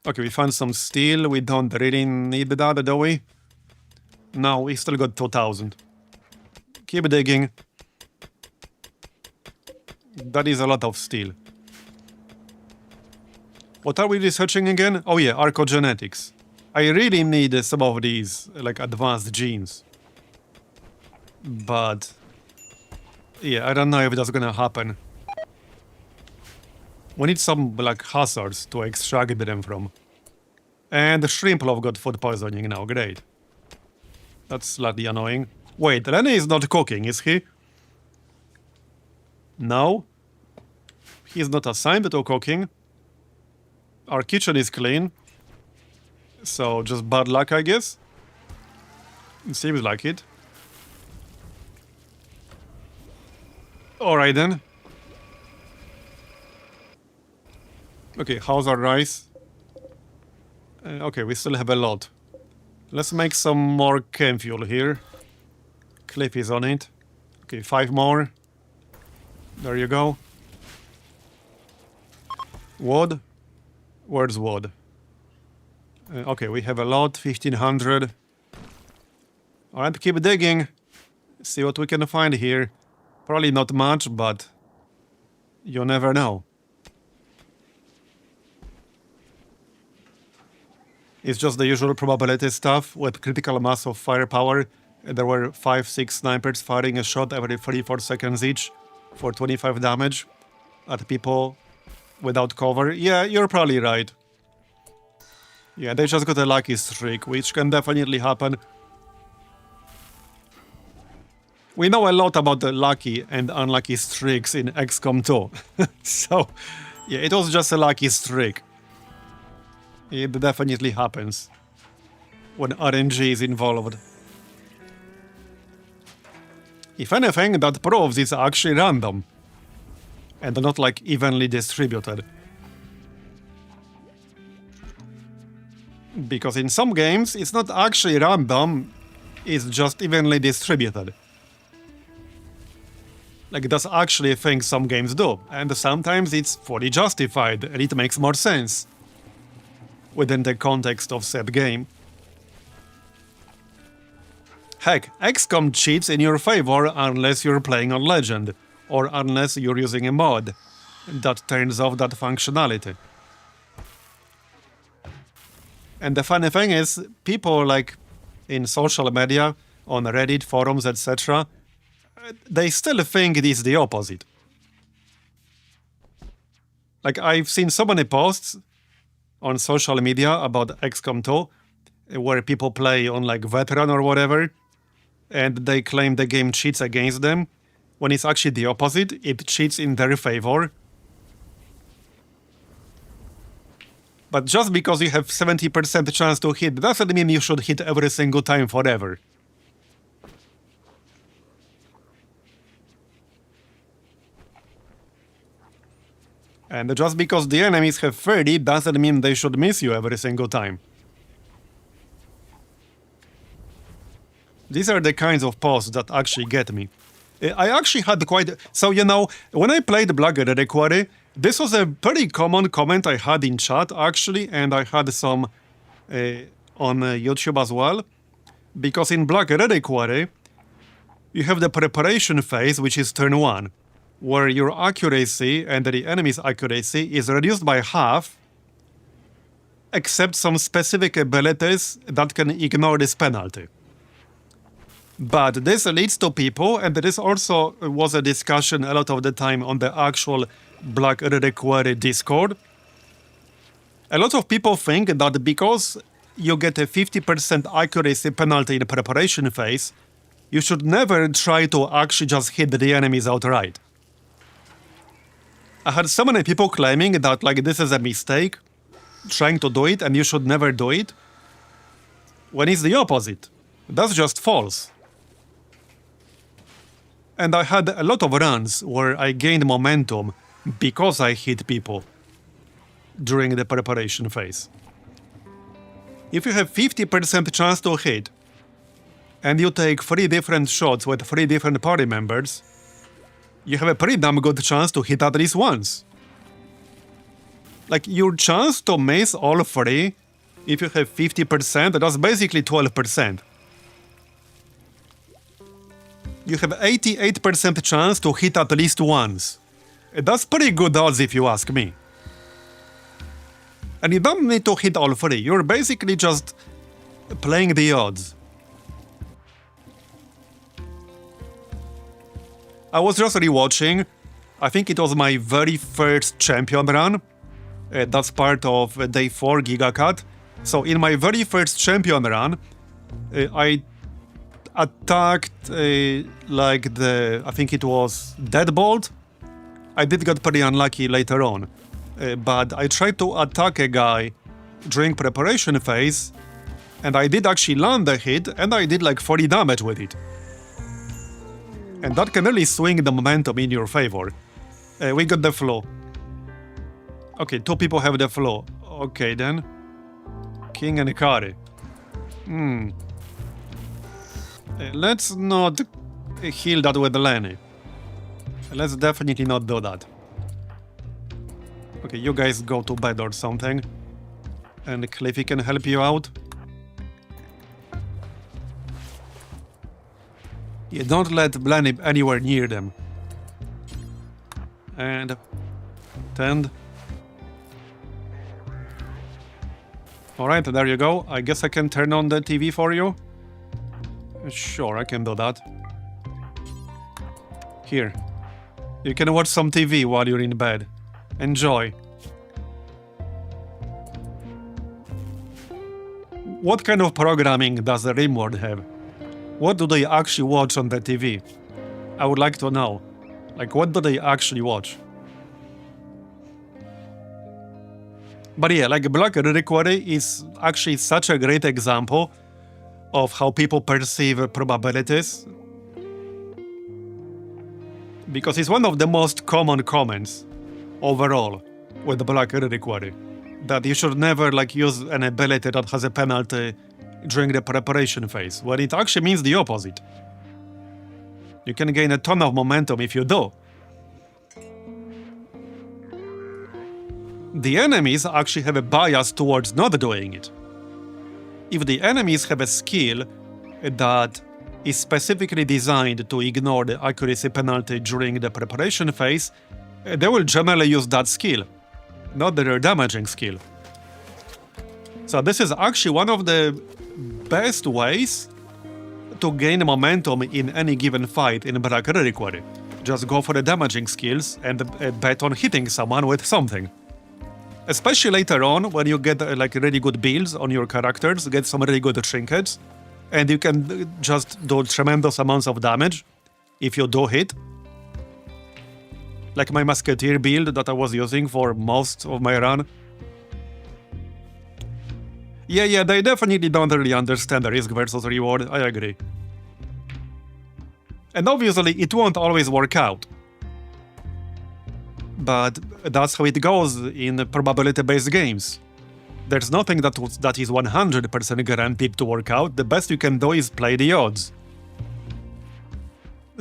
Okay, we found some steel. We don't really need that, do we? No, we still got 2,000. Keep digging. That is a lot of steel. What are we researching again? Oh yeah, archogenetics. I really need some of these, like, advanced genes. But... yeah, I don't know if that's gonna happen. We need some, like, hazards to extract them from. And the Shrimplov got food poisoning now, great. That's slightly annoying. Wait, Lenny is not cooking, is he? No? He's not assigned to cooking. Our kitchen is clean. So, just bad luck, I guess? It seems like it. Alright then. Okay, how's our rice? Okay, we still have a lot. Let's make some more chem fuel here. Cliff is on it. Okay, 5 more. There you go. Wood? Where's wood? Okay, we have a lot, 1,500. Alright, keep digging. See what we can find here. Probably not much, but you never know. It's just the usual probability stuff with critical mass of firepower. There were 5-6 snipers firing a shot every 3-4 seconds each for 25 damage at people without cover. Yeah, you're probably right. Yeah, they just got a lucky streak, which can definitely happen. We know a lot about the lucky and unlucky streaks in XCOM 2. So, yeah, it was just a lucky streak. It definitely happens when RNG is involved. If anything, that proves it's actually random and not like evenly distributed. Because in some games, it's not actually random, it's just evenly distributed. Like, that's actually a thing some games do, and sometimes it's fully justified and it makes more sense within the context of said game. Heck, XCOM cheats in your favor unless you're playing on Legend, or unless you're using a mod that turns off that functionality. And the funny thing is, people like in social media, on Reddit, forums, etc., they still think it is the opposite. Like, I've seen so many posts on social media about XCOM 2, where people play on like veteran or whatever, and they claim the game cheats against them, when it's actually the opposite, it cheats in their favor. But just because you have 70% chance to hit doesn't mean you should hit every single time forever. And just because the enemies have 30 doesn't mean they should miss you every single time. These are the kinds of posts that actually get me. I actually had quite... So, you know, when I played Black Reliquary, this was a pretty common comment I had in chat, actually, and I had some on YouTube as well. Because in Black Reliquary, you have the preparation phase, which is turn 1, where your accuracy and the enemy's accuracy is reduced by half, except some specific abilities that can ignore this penalty. But this leads to people, and this also was a discussion a lot of the time on the actual Black Reliquary Discord. A lot of people think that because you get a 50% accuracy penalty in the preparation phase, you should never try to actually just hit the enemies outright. I had so many people claiming that like this is a mistake, trying to do it, and you should never do it, when it's the opposite. That's just false. And I had a lot of runs where I gained momentum because I hit people during the preparation phase. If you have 50% chance to hit, and you take 3 different shots with 3 different party members, you have a pretty damn good chance to hit at least once. Like, your chance to miss all 3, if you have 50%, that's basically 12%. You have 88% chance to hit at least once. That's pretty good odds if you ask me. And you don't need to hit all 3, you're basically just playing the odds. I was just rewatching, I think it was my very first champion run. That's part of day 4 Gigacat. So in my very first champion run, I attacked like I think it was Deadbolt. I did get pretty unlucky later on. But I tried to attack a guy during preparation phase, and I did actually land a hit, and I did like 40 damage with it. And that can really swing the momentum in your favor. We got the flow. Okay, 2 people have the flow. Okay then. King and Kari. Let's not heal that with Lenny. Let's definitely not do that. Okay, you guys go to bed or something. And Cliffy can help you out. Yeah, don't let Blenny anywhere near them. And... tend. Alright, there you go. I guess I can turn on the TV for you. Sure, I can do that. Here. You can watch some TV while you're in bed. Enjoy. What kind of programming does the RimWorld have? What do they actually watch on the TV? I would like to know. Like, what do they actually watch? But yeah, like Black Reliquary is actually such a great example of how people perceive probabilities. Because it's one of the most common comments overall with Black Reliquary. That you should never like use an ability that has a penalty during the preparation phase, when it actually means the opposite. You can gain a ton of momentum if you do. The enemies actually have a bias towards not doing it. If the enemies have a skill that is specifically designed to ignore the accuracy penalty during the preparation phase, they will generally use that skill, not their damaging skill. So this is actually one of the best ways to gain momentum in any given fight in Black Reliquary. Just go for the damaging skills and bet on hitting someone with something. Especially later on, when you get like really good builds on your characters, get some really good trinkets, and you can just do tremendous amounts of damage if you do hit. Like my Musketeer build that I was using for most of my run. Yeah, they definitely don't really understand the risk versus reward, I agree. And obviously, it won't always work out. But that's how it goes in probability-based games. There's nothing that is 100% guaranteed to work out. The best you can do is play the odds.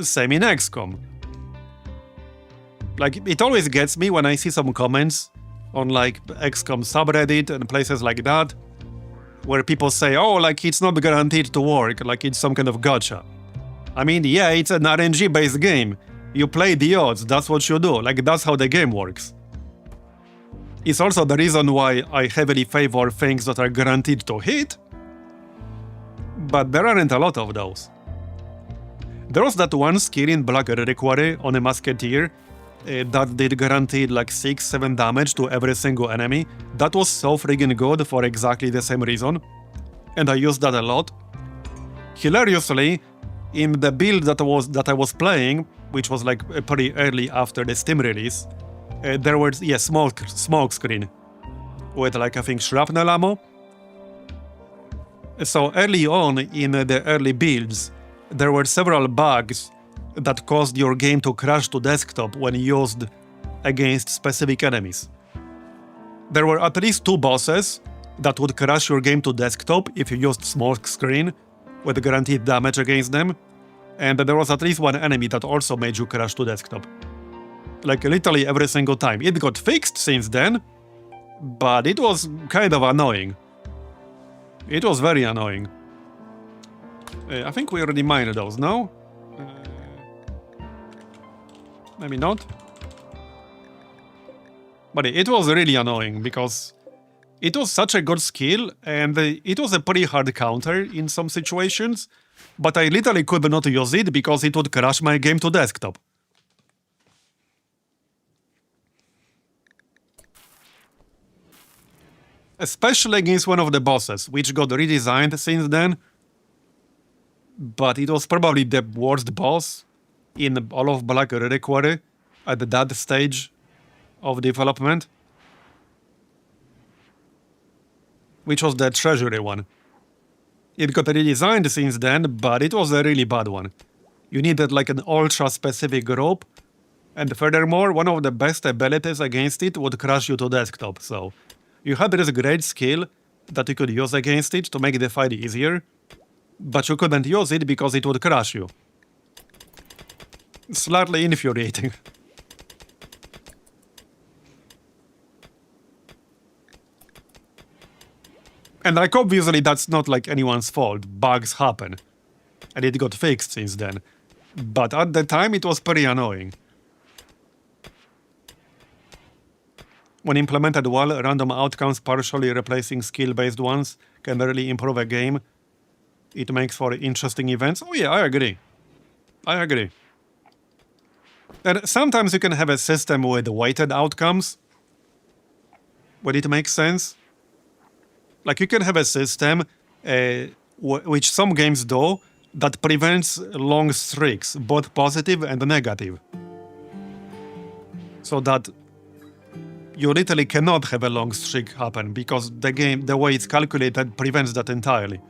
Same in XCOM. Like, it always gets me when I see some comments on like XCOM subreddit and places like that, where people say, oh, like it's not guaranteed to work, like it's some kind of gotcha. I mean, yeah, it's an RNG-based game. You play the odds, that's what you do, like that's how the game works. It's also the reason why I heavily favor things that are guaranteed to hit, but there aren't a lot of those. There was that one skill in Black Reliquary on a Musketeer that did guaranteed like 6-7 damage to every single enemy. That was so friggin' good for exactly the same reason, and I used that a lot. Hilariously, in the build that I was playing, which was like pretty early after the Steam release, there was smoke screen with like I think shrapnel ammo. So early on in the early builds, there were several bugs that caused your game to crash to desktop when used against specific enemies. There were at least 2 bosses that would crash your game to desktop if you used smoke screen with guaranteed damage against them, and there was at least 1 enemy that also made you crash to desktop. Like literally every single time. It got fixed since then, but it was kind of annoying. It was very annoying. I think we already mined those, no? Maybe not. But it was really annoying because it was such a good skill and it was a pretty hard counter in some situations, but I literally could not use it because it would crash my game to desktop. Especially against one of the bosses, which got redesigned since then. But it was probably the worst boss in all of Black Reliquary at that stage of development. Which was the treasury one. It got redesigned since then, but it was a really bad one. You needed like an ultra-specific group, and furthermore, one of the best abilities against it would crash you to desktop, so you had this great skill that you could use against it to make the fight easier, but you couldn't use it because it would crash you. Slightly infuriating. And like obviously that's not like anyone's fault, bugs happen. And it got fixed since then. But at the time, it was pretty annoying. When implemented well, random outcomes partially replacing skill-based ones can really improve a game. It makes for interesting events. Oh yeah, I agree. I agree. And sometimes you can have a system with weighted outcomes, when it makes sense. Like you can have a system, which some games do, that prevents long streaks, both positive and negative. So that you literally cannot have a long streak happen because the game, the way it's calculated, prevents that entirely.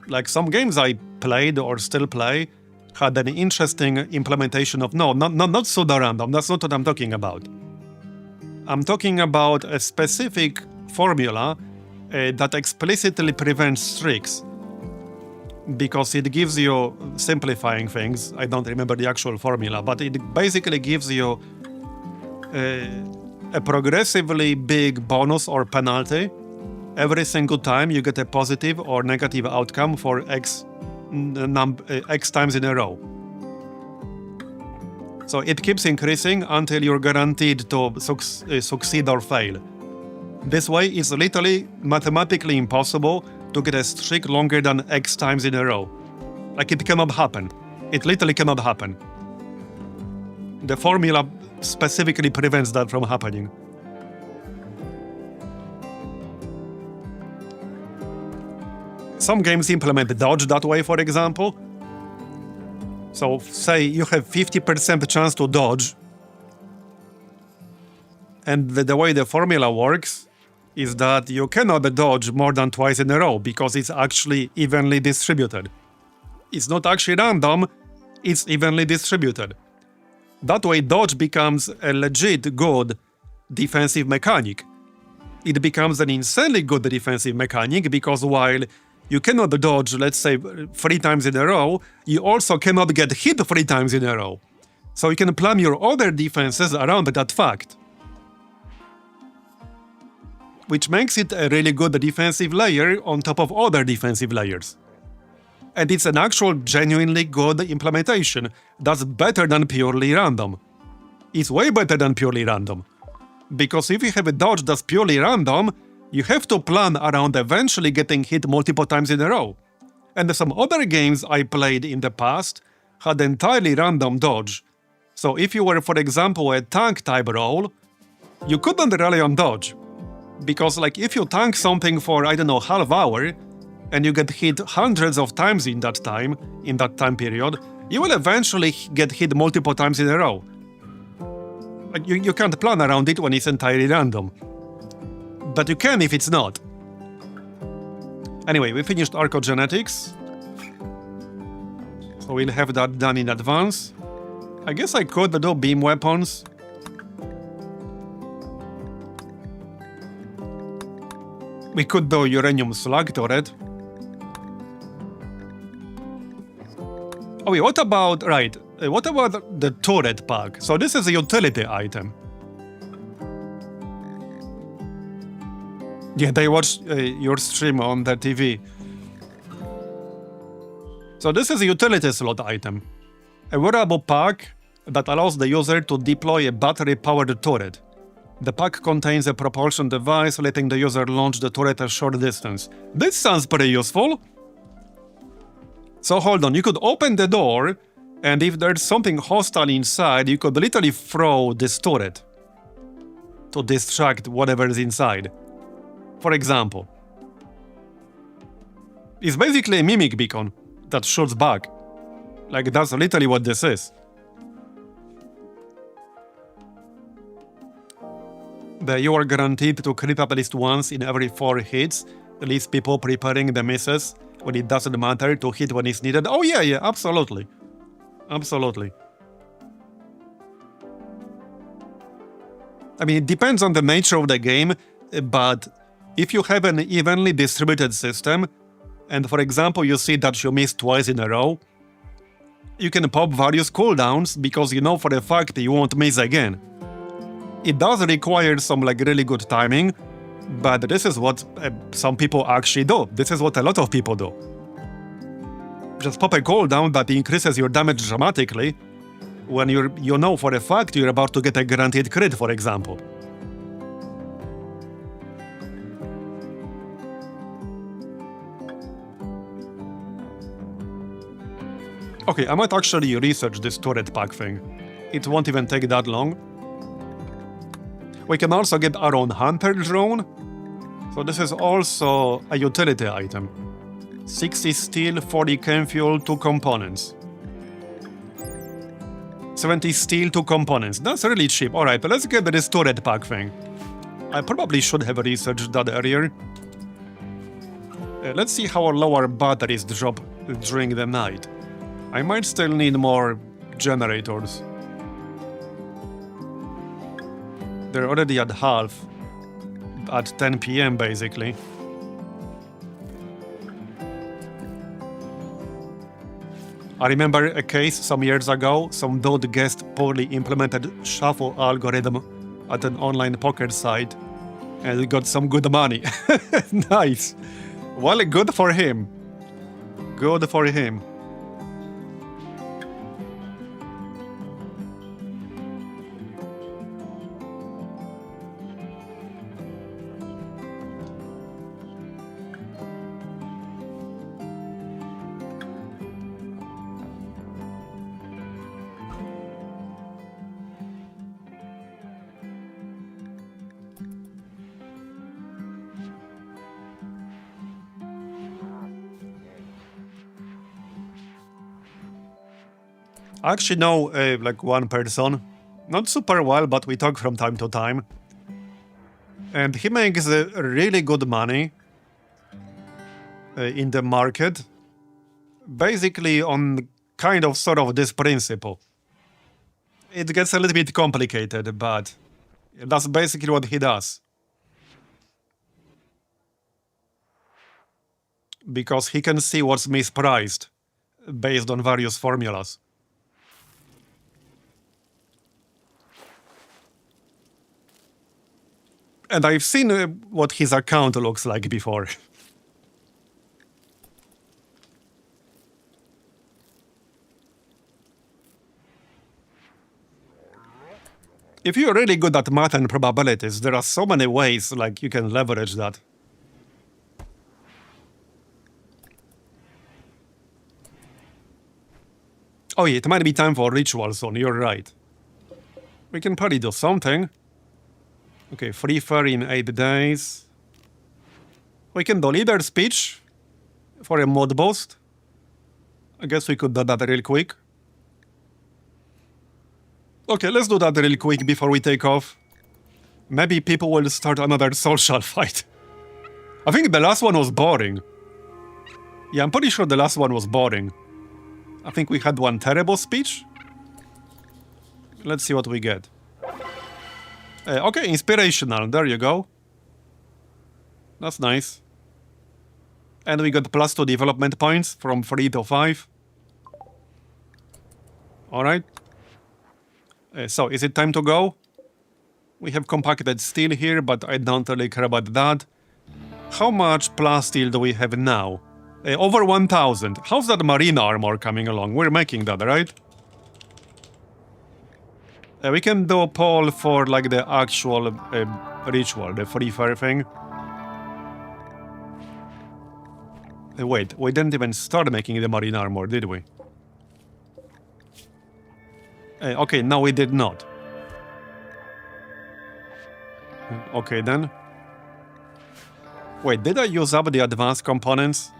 Like some games I played or still play had an interesting implementation of not pseudo-random. That's not what I'm talking about. I'm talking about a specific formula that explicitly prevents streaks because it gives you, simplifying things, I don't remember the actual formula, but it basically gives you a progressively big bonus or penalty every single time you get a positive or negative outcome for X times in a row. So it keeps increasing until you're guaranteed to succeed or fail. This way, it's literally mathematically impossible to get a streak longer than X times in a row. Like, it cannot happen. It literally cannot happen. The formula specifically prevents that from happening. Some games implement dodge that way, for example. So, say you have 50% chance to dodge, and the way the formula works is that you cannot dodge more than twice in a row because it's actually evenly distributed. It's not actually random, it's evenly distributed. That way, dodge becomes a legit good defensive mechanic. It becomes an insanely good defensive mechanic because while you cannot dodge, let's say, 3 times in a row, you also cannot get hit 3 times in a row. So you can plan your other defenses around that fact, which makes it a really good defensive layer on top of other defensive layers. And it's an actual genuinely good implementation that's better than purely random. It's way better than purely random. Because if you have a dodge that's purely random, you have to plan around eventually getting hit multiple times in a row. And some other games I played in the past had entirely random dodge. So if you were, for example, a tank type role, you couldn't rely on dodge. Because like if you tank something for, I don't know, half hour, and you get hit hundreds of times in that time period, you will eventually get hit multiple times in a row. Like you can't plan around it when it's entirely random. But you can if it's not. Anyway, we finished arcogenetics. So we'll have that done in advance. I guess I could do beam weapons. We could do uranium slug turret. Oh wait, what about the turret pack? So this is a utility item. Yeah, they watched your stream on the TV. So this is a utility slot item. A wearable pack that allows the user to deploy a battery-powered turret. The pack contains a propulsion device letting the user launch the turret a short distance. This sounds pretty useful. So hold on, you could open the door, and if there's something hostile inside, you could literally throw this turret to distract whatever is inside. For example, it's basically a mimic beacon that shoots back. Like, that's literally what this is. You are guaranteed to crit at least once in every 4 hits, at least people preparing the misses when it doesn't matter to hit when it's needed. Oh yeah, absolutely. Absolutely. I mean, it depends on the nature of the game, but if you have an evenly distributed system, and for example you see that you missed twice in a row, you can pop various cooldowns because you know for a fact you won't miss again. It does require some really good timing, but this is what some people actually do. This is what a lot of people do. just pop a cooldown that increases your damage dramatically when you know for a fact you're about to get a guaranteed crit, for example. Okay, I might actually research this turret pack thing. It won't even take that long. We can also get our own hunter drone. So this is also a utility item. 60 steel, 40 chem fuel, 2 components. 70 steel, 2 components. That's really cheap. Alright, let's get this turret pack thing. I probably should have researched that earlier. Let's see how low our batteries drop during the night. I might still need more generators. They're already at half. At 10 PM basically. I remember a case some years ago, some dude guessed poorly implemented shuffle algorithm at an online poker site and got some good money. Nice. Well, good for him. Good for him. I actually know like one person, not super well, but we talk from time to time. And he makes really good money in the market, basically on kind of sort of this principle. It gets a little bit complicated, but that's basically what he does. Because he can see what's mispriced based on various formulas. And I've seen what his account looks like before. If you're really good at math and probabilities, there are so many ways like you can leverage that. Oh yeah, it might be time for ritual soon, you're right. We can probably do something. Okay, free fur in 8 days. We can do leader speech for a mod boost. I guess we could do that real quick. Okay, let's do that real quick before we take off. Maybe people will start another social fight. I think the last one was boring. Yeah, I'm pretty sure the last one was boring. I think we had one terrible speech. Let's see what we get. Okay, inspirational. There you go. That's nice. And we got +2 development points from 3 to 5. Alright. So, is it time to go? We have compacted steel here, but I don't really care about that. How much plus steel do we have now? Over 1,000. How's that marine armor coming along? We're making that, right? We can do a poll for like the actual ritual, the free fur thing. Wait, we didn't even start making the marine armor, did we? Okay, no, we did not. Okay, then. Wait, did I use up the advanced components?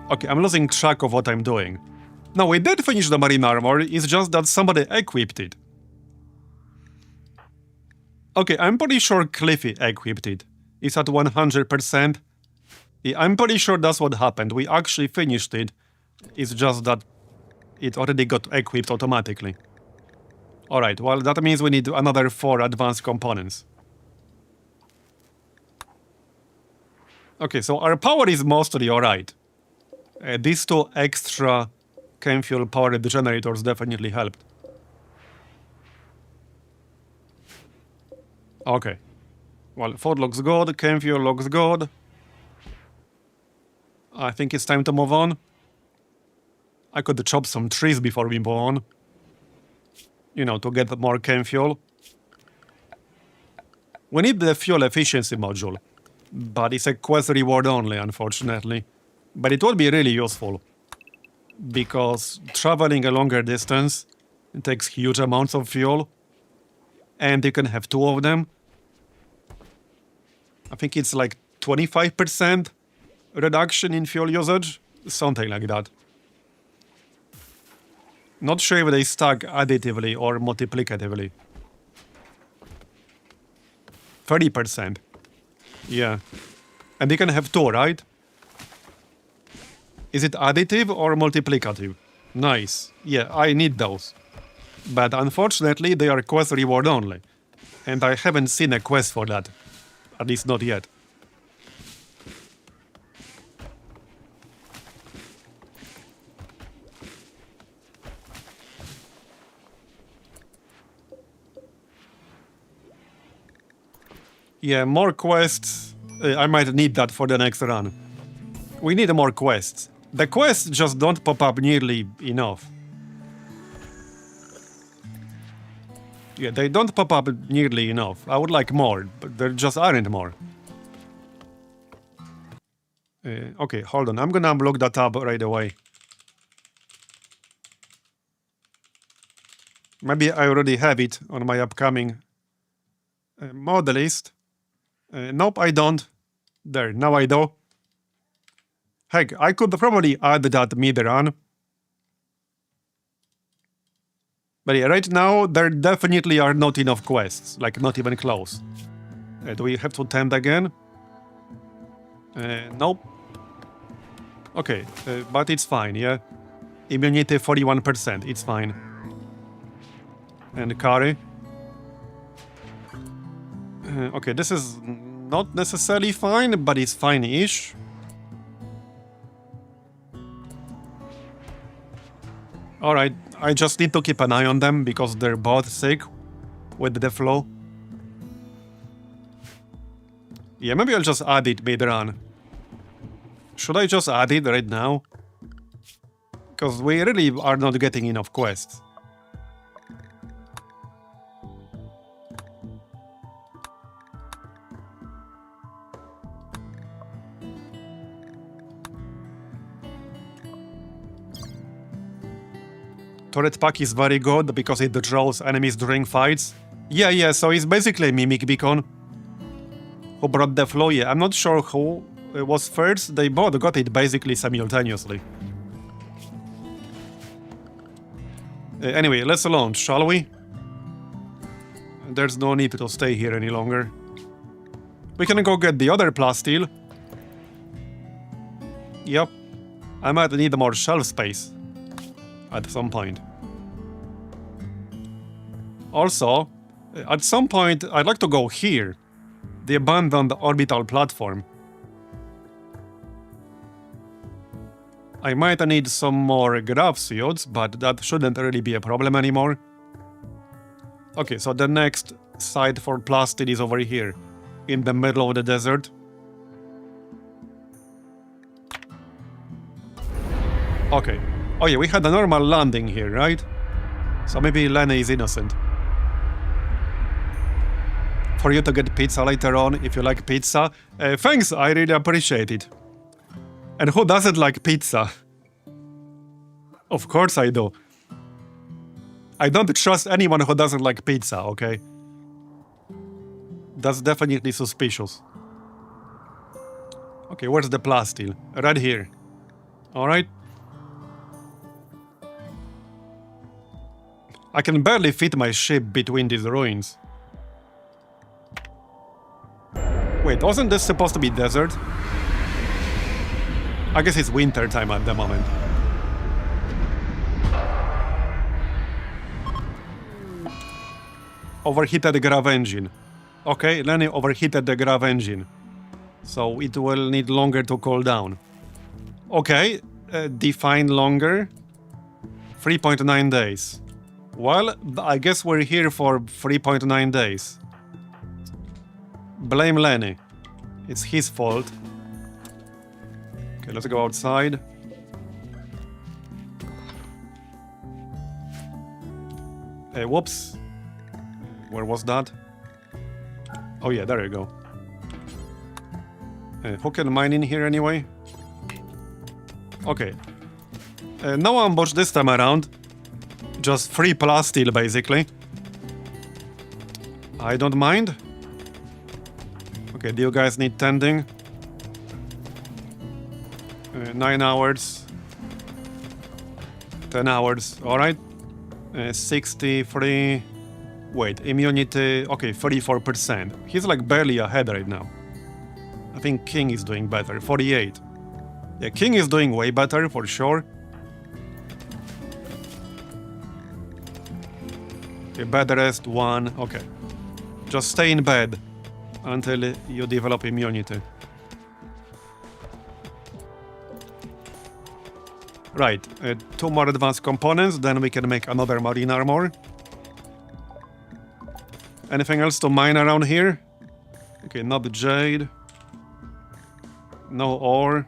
Okay, I'm losing track of what I'm doing. No, we did finish the marine armor, it's just that somebody equipped it. Okay, I'm pretty sure Cliffy equipped it. It's at 100%. Yeah, I'm pretty sure that's what happened. We actually finished it. It's just that it already got equipped automatically. Alright, well, that means we need another 4 advanced components. Okay, so our power is mostly alright. These 2 extra chem fuel powered generators definitely helped. Okay. Well, food looks good, chem fuel looks good. I think it's time to move on. I could chop some trees before we move on. You know, to get more chem fuel. We need the fuel efficiency module, but it's a quest reward only, unfortunately. But it will be really useful, because traveling a longer distance takes huge amounts of fuel, and you can have 2 of them. I think it's like 25% reduction in fuel usage, something like that. Not sure if they stack additively or multiplicatively. 30%. Yeah. And you can have 2, right? Is it additive or multiplicative? Nice. Yeah, I need those. But unfortunately, they are quest reward only. And I haven't seen a quest for that. At least not yet. Yeah, more quests. I might need that for the next run. We need more quests. The quests just don't pop up nearly enough. Yeah, they don't pop up nearly enough. I would like more, but there just aren't more. Okay, hold on. I'm gonna unblock that tab right away. Maybe I already have it on my upcoming mod list. Nope, I don't. There, now I do. Heck, I could probably add that mid-run. But yeah, right now, there definitely are not enough quests. Like, not even close. Do we have to tend again? Nope. Okay, but it's fine, yeah? Immunity 41%, it's fine. And carry. Okay, this is not necessarily fine, but it's fine-ish. Alright, I just need to keep an eye on them because they're both sick with the flow. Yeah, maybe I'll just add it mid-run. Should I just add it right now? Because we really are not getting enough quests. Turret pack is very good because it draws enemies during fights. Yeah, so it's basically a Mimic Beacon. Who brought the flow? Yeah, I'm not sure who was first. They both got it basically simultaneously. Anyway, let's launch, shall we? There's no need to stay here any longer. We can go get the other plasteel. Yep. I might need more shelf space at some point. Also, at some point, I'd like to go here. The abandoned orbital platform. I might need some more grav suits, but that shouldn't really be a problem anymore. Okay, so the next site for plasteel is over here, in the middle of the desert. Okay. Oh yeah, we had a normal landing here, right? So maybe Lenny is innocent. For you to get pizza later on, if you like pizza. Thanks, I really appreciate it. And who doesn't like pizza? Of course I do. I don't trust anyone who doesn't like pizza, okay? That's definitely suspicious. Okay, where's the plasteel? Right here. Alright. I can barely fit my ship between these ruins. Wait, wasn't this supposed to be desert? I guess it's winter time at the moment. Overheated grav engine. Okay, Lenny overheated the grav engine. So it will need longer to cool down. Okay, define longer. 3.9 days. Well, I guess we're here for 3.9 days. Blame Lenny. It's his fault. Okay, let's go outside. Whoops. Where was that? Oh yeah, there you go. Who can mine in here anyway? Okay. No ambush this time around. Just free plasteel, basically. I don't mind. Okay, do you guys need tending? 9 hours. 10 hours, alright. 63... Wait, immunity... Okay, 34%. He's like barely ahead right now. I think King is doing better, 48. Yeah, King is doing way better, for sure. Okay, bed rest, 1, okay. Just stay in bed until you develop immunity. Right, 2 more advanced components, then we can make another marine armor. Anything else to mine around here? Okay, not jade. No ore.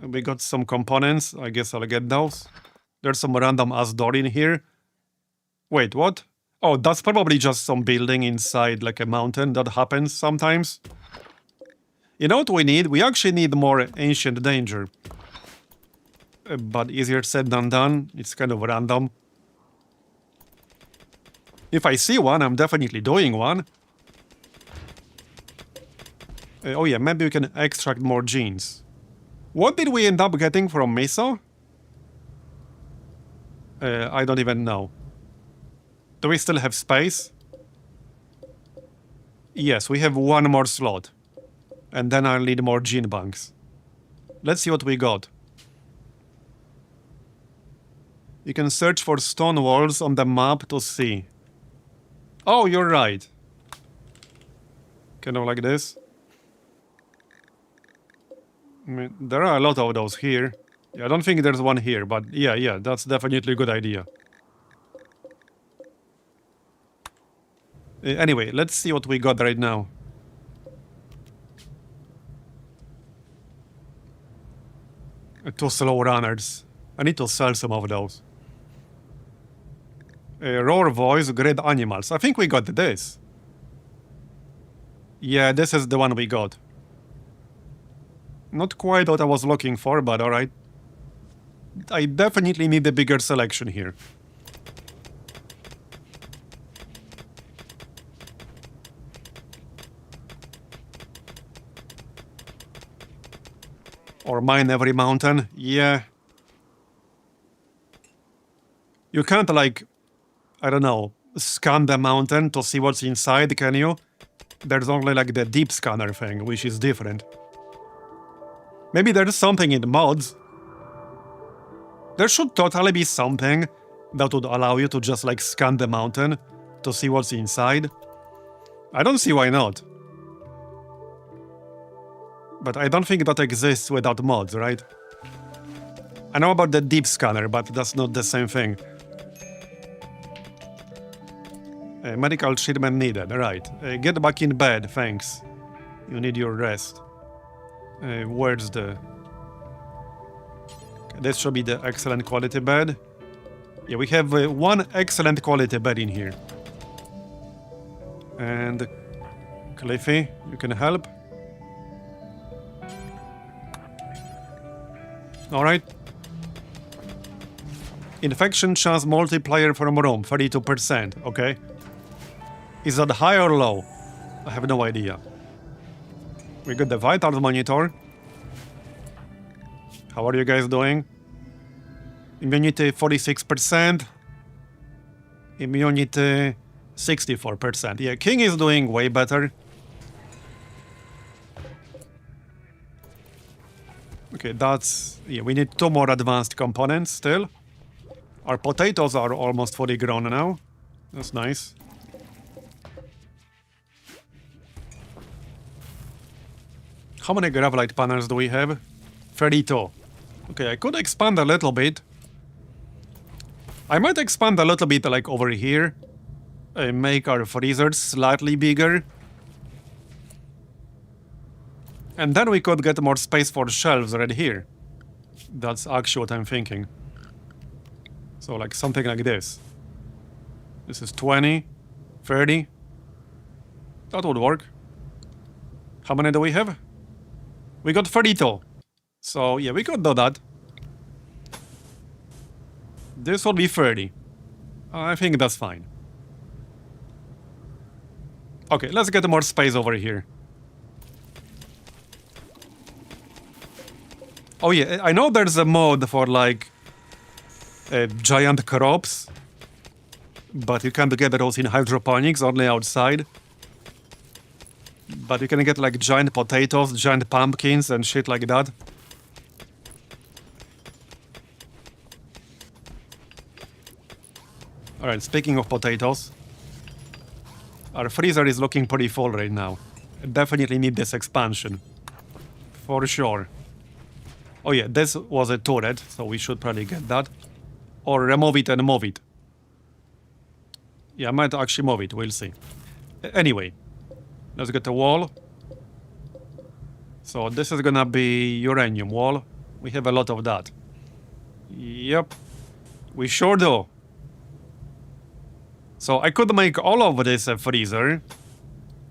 We got some components, I guess I'll get those. There's some random ass door in here. Wait, what? Oh, that's probably just some building inside like a mountain. That happens sometimes. You know what we need? We actually need more ancient danger. But easier said than done. It's kind of random. If I see one, I'm definitely doing one. Oh yeah, maybe we can extract more genes. What did we end up getting from Miso? I don't even know. Do we still have space? Yes, we have 1 more slot. And then I'll need more gene banks. Let's see what we got. You can search for stone walls on the map to see. Oh, you're right. Kind of like this. I mean, there are a lot of those here. Yeah, I don't think there's one here, but yeah, that's definitely a good idea. Anyway, let's see what we got right now. Two slow runners. I need to sell some of those. Roar voice, great animals. I think we got this. Yeah, this is the one we got. Not quite what I was looking for, but alright. I definitely need a bigger selection here. Or mine every mountain, yeah. You can't like, I don't know, scan the mountain to see what's inside, can you? There's only like the deep scanner thing, which is different. Maybe there's something in the mods. There should totally be something that would allow you to just like scan the mountain to see what's inside. I don't see why not. But I don't think that exists without mods, right? I know about the deep scanner, but that's not the same thing. Medical treatment needed, right. Get back in bed, thanks. You need your rest. Where's the... This should be the excellent quality bed. Yeah, we have 1 excellent quality bed in here. And... Cliffy, you can help? Alright. Infection chance multiplier from room, 32%, okay. Is that high or low? I have no idea. We got the vitals monitor. How are you guys doing? Immunity 46%. Immunity 64%. Yeah, King is doing way better. Okay, that's... Yeah, we need 2 more advanced components still. Our potatoes are almost fully grown now. That's nice. How many gravelite panels do we have? 32. Okay, I could expand a little bit. I might expand a little bit like over here. Make our freezers slightly bigger. And then we could get more space for shelves right here. That's actually what I'm thinking. So like something like this. This is 20, 30. That would work. How many do we have? We got 32. So yeah, we could do that. This would be 30. I think that's fine. Okay, let's get more space over here. Oh yeah, I know there's a mod for like giant crops, but you can't get those in hydroponics, only outside. But you can get like giant potatoes, giant pumpkins and shit like that. Alright, speaking of potatoes, our freezer is looking pretty full right now. Definitely need this expansion. For sure. Oh yeah, this was a turret, so we should probably get that. Or remove it and move it. Yeah, I might actually move it, we'll see. Anyway, let's get a wall. So this is gonna be uranium wall. We have a lot of that. Yep, we sure do. So I could make all of this a freezer.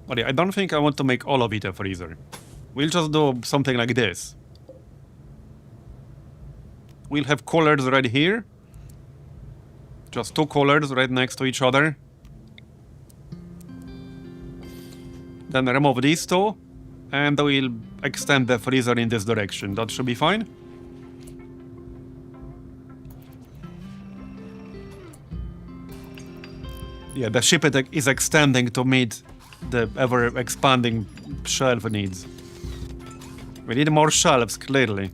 But yeah, I don't think I want to make all of it a freezer. We'll just do something like this. We'll have coolers right here. Just two coolers right next to each other. Then remove these two. And we'll extend the freezer in this direction. That should be fine. Yeah, the ship is extending to meet the ever-expanding shelf needs. We need more shelves, clearly.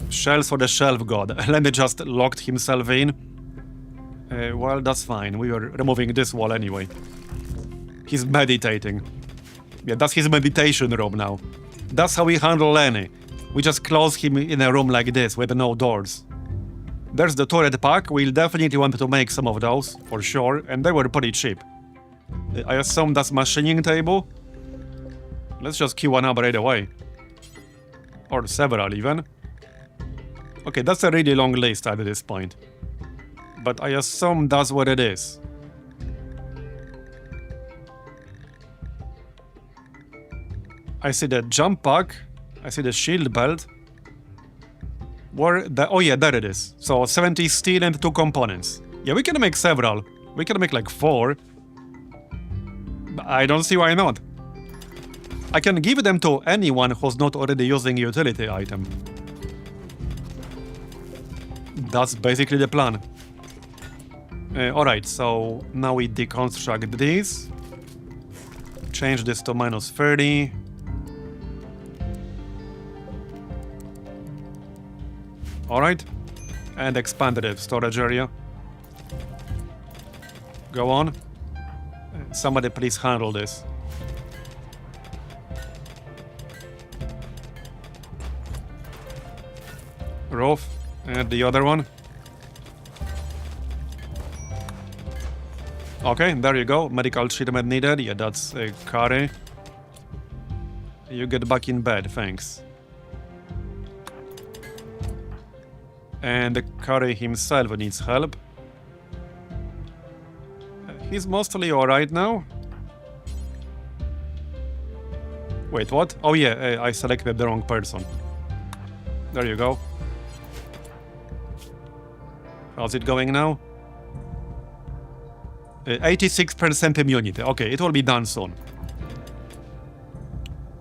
Shelves for the shelf god. Lenny just locked himself in. Well, that's fine. We are removing this wall anyway. He's meditating. Yeah, that's his meditation room now. That's how we handle Lenny. We just close him in a room like this with no doors. There's the turret pack. We'll definitely want to make some of those, for sure, and they were pretty cheap. I assume that's machining table. Let's just queue one up right away. Or several, even. Okay, that's a really long list at this point. But I assume that's what it is. I see the jump pack. I see the shield belt. Oh yeah, there it is. So 70 steel and 2 components. Yeah, we can make several. We can make like 4. But I don't see why not. I can give them to anyone who's not already using utility item. That's basically the plan. Alright, so now we deconstruct these. Change this to -30. Alright, and expand the storage area. Go on. Somebody please handle this. Roof, and the other one. Okay, there you go. Medical treatment needed. Yeah, that's a carry. You get back in bed, thanks. And the Curry himself needs help. He's mostly alright now. Wait, what? Oh yeah, I selected the wrong person. There you go. How's it going now? 86% immunity. Okay, it will be done soon.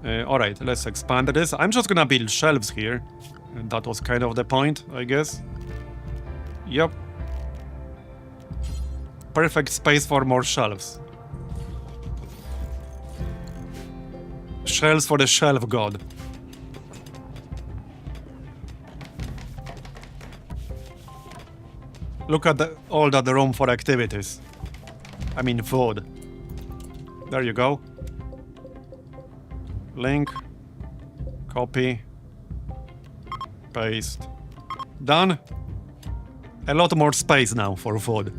Alright, let's expand this. I'm just gonna build shelves here. And that was kind of the point, I guess. Yep. Perfect space for more shelves. Shelves for the shelf god. Look at all that room for activities. I mean food. There you go. Link. Copy. Paste. Done. A lot more space now for food.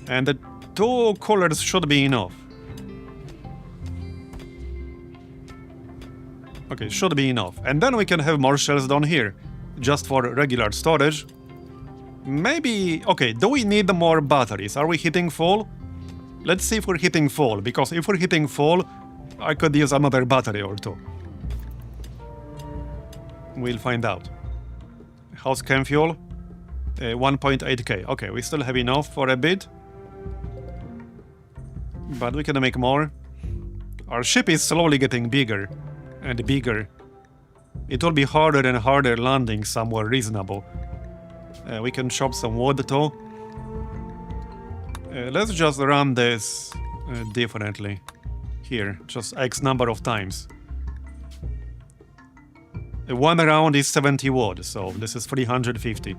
And the 2 coolers should be enough. Okay, should be enough. And then we can have more shelves down here. just for regular storage. Maybe... Okay, do we need more batteries? Are we hitting full? Let's see if we're hitting full, because if we're hitting full, I could use another battery or two. We'll find out. House chem fuel? 1.8k. Okay, we still have enough for a bit. But we can make more. Our ship is slowly getting bigger and bigger. It will be harder and harder landing somewhere reasonable. We can chop some wood too. Let's just run this differently. Here, just X number of times. One round is 70 wood, so this is 350.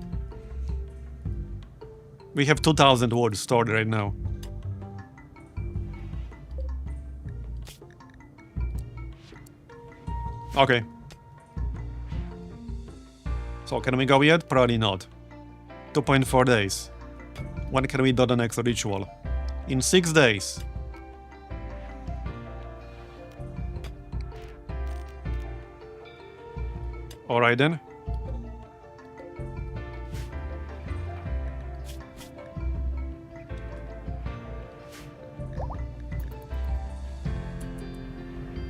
We have 2000 wood stored right now. Okay. So can we go yet? Probably not. 2.4 days. When can we do the next ritual? In 6 days. Alright then.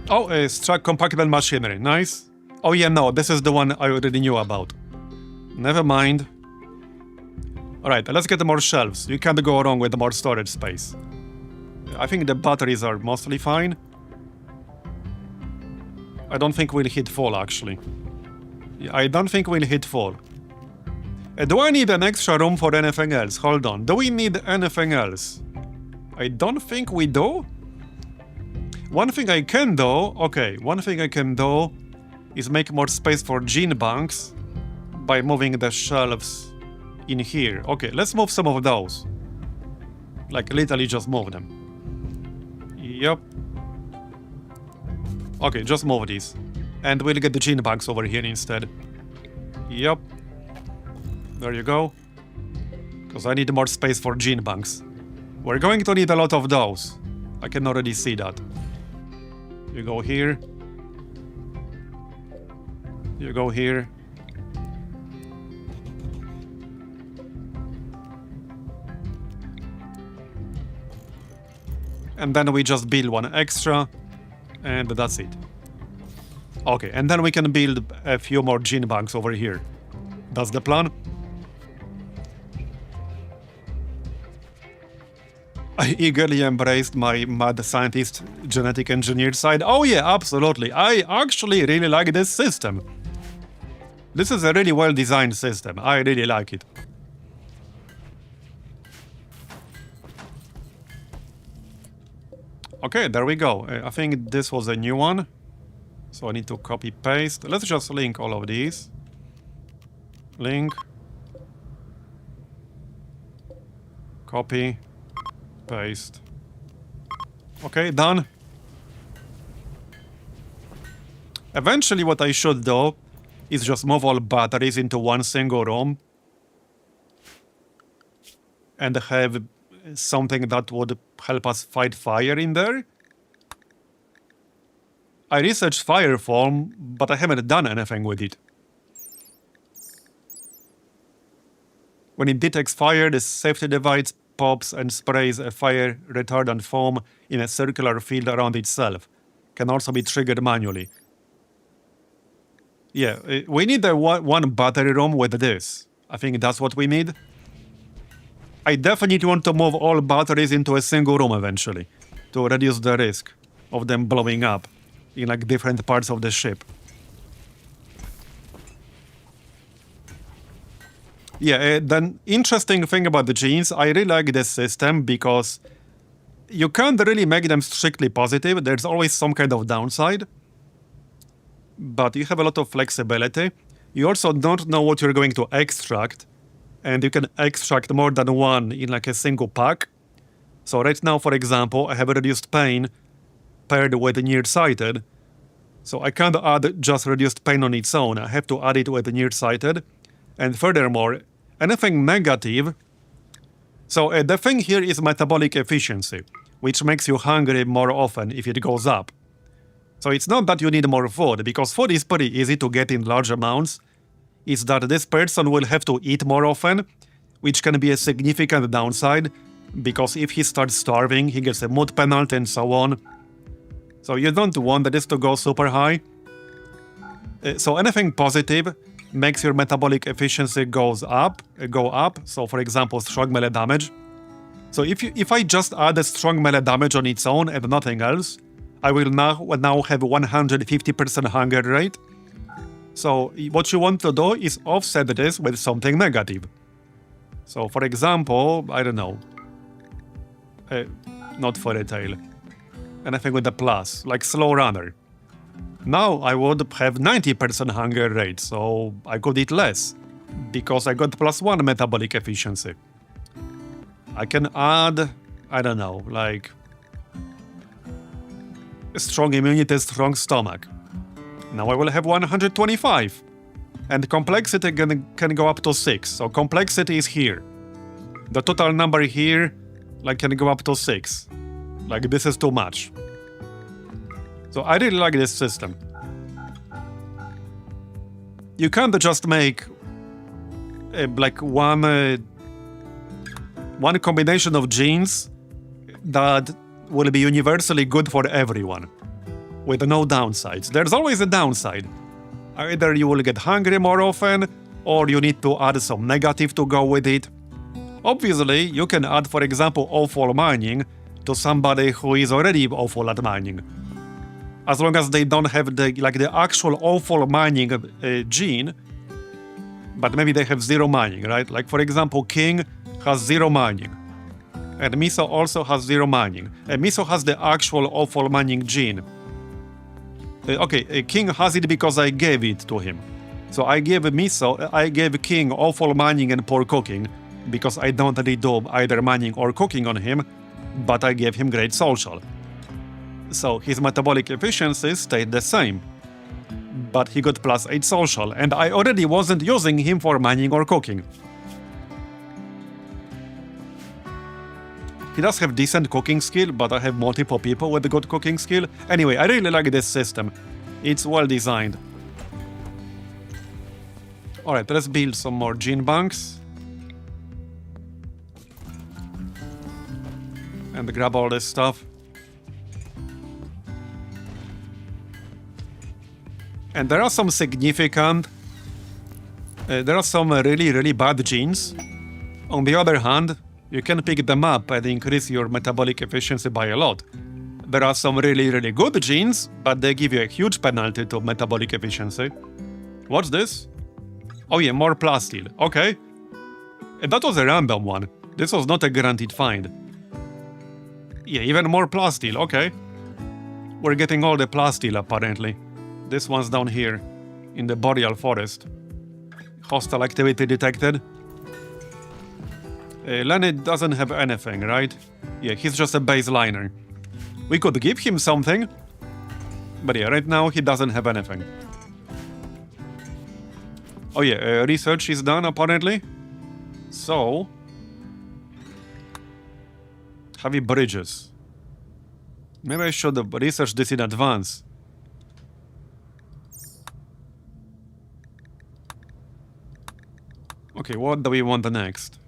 Oh, struck compactable machinery. Nice. Oh yeah, no, this is the one I already knew about. Never mind. Alright, let's get more shelves. You can't go wrong with more storage space. I think the batteries are mostly fine. I don't think we'll hit full, actually. I don't think we'll hit full. Do I need an extra room for anything else? Hold on. Do we need anything else? I don't think we do. One thing I can do... Okay, one thing I can do is make more space for gene banks by moving the shelves in here. Okay, let's move some of those. Like, literally just move them. Yep. Okay, just move these. And we'll get the gene banks over here instead. Yep. There you go. Because I need more space for gene banks. We're going to need a lot of those. I can already see that. You go here. You go here. And then we just build one extra. And that's it. Okay, and then we can build a few more gene banks over here. That's the plan. I eagerly embraced my mad scientist genetic engineer side. Oh yeah, absolutely. I actually really like this system. This is a really well-designed system. I really like it. Okay, there we go. I think this was a new one. So I need to copy paste. Let's just link all of these. Link. Copy. Paste. Okay, done. Eventually what I should do is just move all batteries into one single room and have something that would help us fight fire in there. I researched fire foam, but I haven't done anything with it. When it detects fire, the safety device pops and sprays a fire retardant foam in a circular field around itself. Can also be triggered manually. Yeah, we need one battery room with this. I think that's what we need. I definitely want to move all batteries into a single room eventually, to reduce the risk of them blowing up in like different parts of the ship. Yeah, the interesting thing about the genes, I really like this system because you can't really make them strictly positive. There's always some kind of downside. But you have a lot of flexibility. You also don't know what you're going to extract. And you can extract more than one in like a single pack. So right now, for example, I have a reduced pain paired with nearsighted. So I can't add just reduced pain on its own. I have to add it with nearsighted. And furthermore, anything negative... So the thing here is metabolic efficiency, which makes you hungry more often if it goes up. So it's not that you need more food, because food is pretty easy to get in large amounts. is that this person will have to eat more often, which can be a significant downside, because if he starts starving, he gets a mood penalty and so on. So you don't want this to go super high. So anything positive makes your metabolic efficiency go up. So for example, strong melee damage. So if I just add a strong melee damage on its own and nothing else, I will now have 150% hunger rate. So what you want to do is offset this with something negative. So for example, I don't know, not fairy tale, anything with a plus, like slow runner. Now I would have 90% hunger rate, so I could eat less, because I got +1 metabolic efficiency. I can add, I don't know, like strong immunity, strong stomach. Now I will have 125. And complexity can go up to 6, so complexity is here. The total number here can go up to 6. Like, this is too much. So I really like this system. You can't just make one combination of genes that will be universally good for everyone, with no downsides. There's always a downside. Either you will get hungry more often, or you need to add some negative to go with it. Obviously, you can add, for example, awful mining to somebody who is already awful at mining. As long as they don't have the actual awful mining gene, but maybe they have 0 mining, right? Like, for example, King has 0 mining. And Miso also has 0 mining. And Miso has the actual awful mining gene. King has it because I gave it to him. So I gave King awful mining and poor cooking, because I don't really do either mining or cooking on him, but I gave him great social. So his metabolic efficiency stayed the same, but he got +8 social, and I already wasn't using him for mining or cooking. He does have decent cooking skill, but I have multiple people with a good cooking skill. Anyway, I really like this system. It's well designed. Alright, let's build some more gene banks. And grab all this stuff. And there are some significant... there are some really, really bad genes. On the other hand, you can pick them up and increase your metabolic efficiency by a lot. There are some really, really good genes, but they give you a huge penalty to metabolic efficiency. What's this? Oh yeah, more plasteel. Okay. And that was a random one. This was not a guaranteed find. Yeah, even more plasteel. Okay. We're getting all the plasteel apparently. This one's down here, in the boreal forest. Hostile activity detected. Lenny doesn't have anything, right? Yeah, he's just a baseliner. We could give him something, but yeah, right now he doesn't have anything. Oh yeah, research is done apparently. So... heavy bridges. Maybe I should research this in advance. Okay, what do we want next?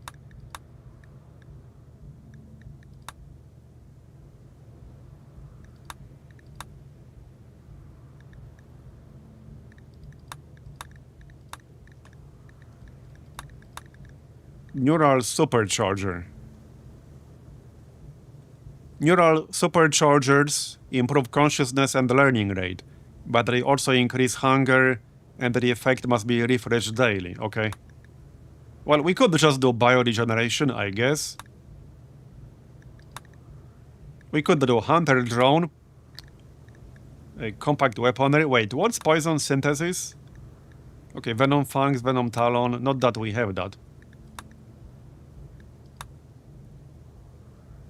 Neural supercharger. Neural superchargers improve consciousness and learning rate, but they also increase hunger, and the effect must be refreshed daily, okay? Well, we could just do bioregeneration, I guess. We could do hunter drone. A compact weaponry. Wait, what's poison synthesis? Okay, venom fangs, venom talon. Not that we have that.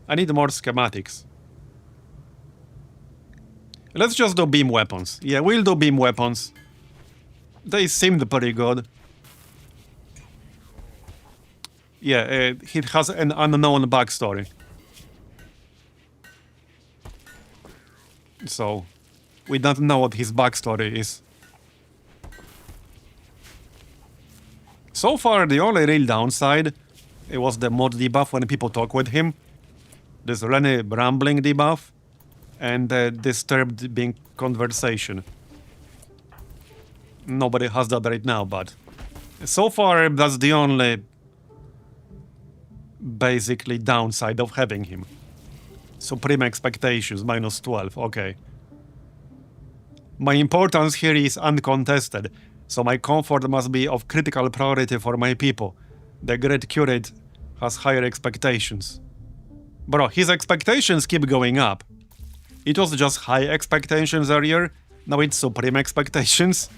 I need more schematics. Let's just do beam weapons. Yeah, we'll do beam weapons. They seemed pretty good. Yeah, it has an unknown backstory. So, we don't know what his backstory is. So far, the only real downside, it was the mod debuff when people talk with him. This really rambling debuff and disturbed being conversation. Nobody has that right now, but so far that's the only basically downside of having him. Supreme expectations, minus 12, okay. My importance here is uncontested, so my comfort must be of critical priority for my people. The great curate has higher expectations. Bro, his expectations keep going up. It was just high expectations earlier, now it's supreme expectations.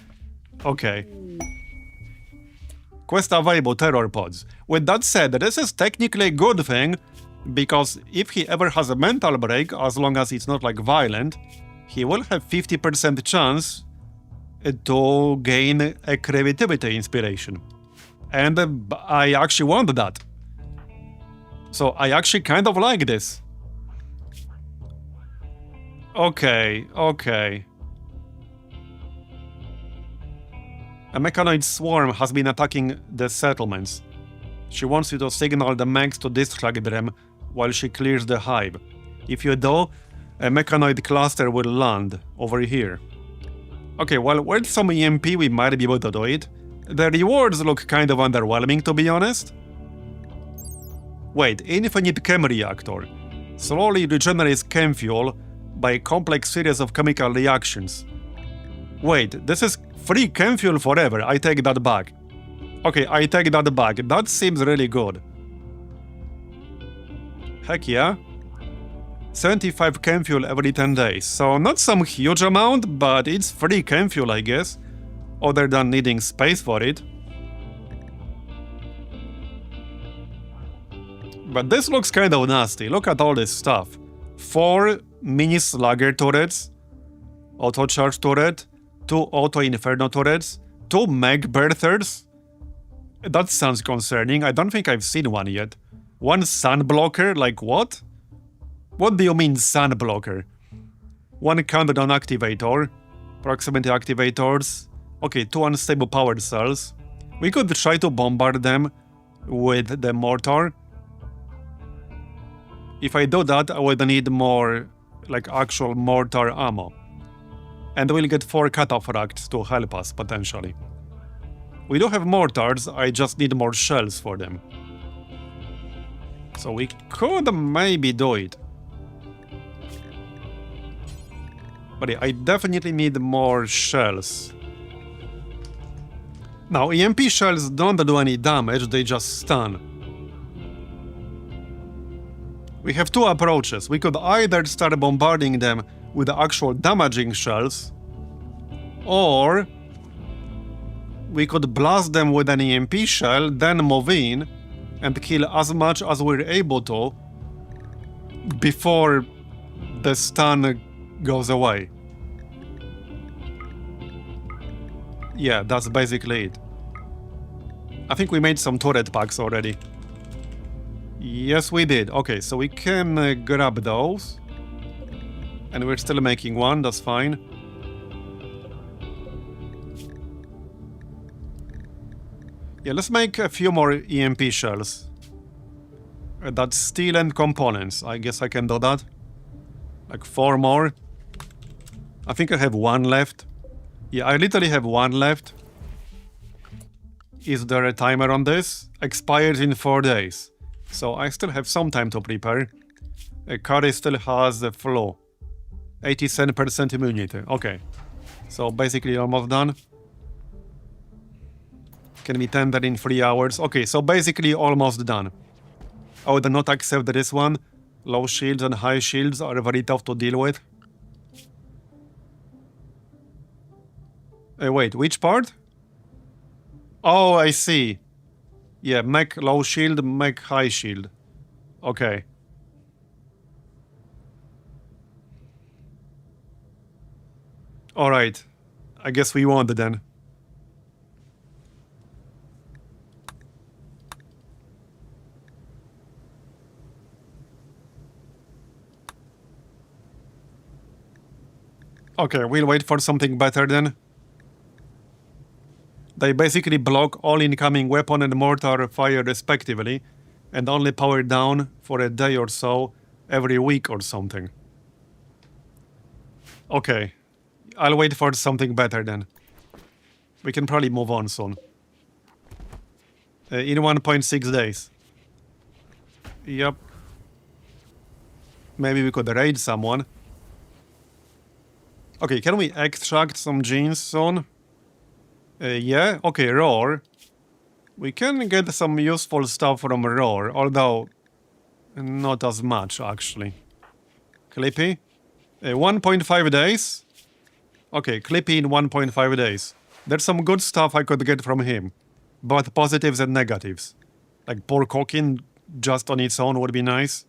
Okay. Quest available, terror pods. With that said, this is technically a good thing, because if he ever has a mental break, as long as it's not like violent, he will have 50% chance to gain a creativity inspiration. And I actually want that. So I actually kind of like this. Okay, okay. A mechanoid swarm has been attacking the settlements. She wants you to signal the mechs to distract them while she clears the hive. If you do, a mechanoid cluster will land over here. Okay, well, with some EMP we might be able to do it. The rewards look kind of underwhelming, to be honest. Wait, infinite chem reactor. Slowly regenerates chem fuel by a complex series of chemical reactions. Wait, this is free chem fuel forever. I take that back. Okay, I take that back. That seems really good. Heck yeah. 75 chem fuel every 10 days. So not some huge amount, but it's free chem fuel, I guess. Other than needing space for it. But this looks kind of nasty. Look at all this stuff. 4 mini slugger turrets. Auto charge turret. 2 auto inferno turrets. 2 mech birthers. That sounds concerning. I don't think I've seen one yet. 1 sun blocker? Like what? What do you mean sun blocker? 1 countdown activator. Proximity activators. Okay, 2 unstable powered cells. We could try to bombard them with the mortar. If I do that, I would need more, like, actual mortar ammo. And we'll get 4 cataphracts to help us, potentially. We do have mortars, I just need more shells for them. So we could maybe do it. But yeah, I definitely need more shells. Now, EMP shells don't do any damage, they just stun. We have 2 approaches. We could either start bombarding them with the actual damaging shells, or we could blast them with an EMP shell, then move in and kill as much as we're able to before the stun goes away. Yeah, that's basically it. I think we made some turret packs already. Yes, we did. Okay, so we can grab those. And we're still making 1, that's fine. Yeah, let's make a few more EMP shells. That's steel and components. I guess I can do that. Like 4 more. I think I have 1 left. Yeah, I literally have 1 left. Is there a timer on this? Expires in 4 days. So I still have some time to prepare. Curry still has the flow. 87% immunity. Okay. So basically almost done. Can be tendered in 3 hours. Okay, so basically almost done. I would not accept this one. Low shields and high shields are very tough to deal with. Wait, which part? Oh, I see. Yeah, mech low shield, mech high shield. Okay. Alright. I guess we won then. Okay, we'll wait for something better then. They basically block all incoming weapon and mortar fire respectively, and only power down for a day or so every week or something. Okay, I'll wait for something better then. We can probably move on soon. In 1.6 days. Yep. Maybe we could raid someone. Okay, can we extract some genes soon? Yeah, okay, roar. We can get some useful stuff from roar, although not as much actually. Clippy? 1.5 days? Okay, Clippy in 1.5 days. There's some good stuff I could get from him. Both positives and negatives. Like Porkokin just on its own would be nice.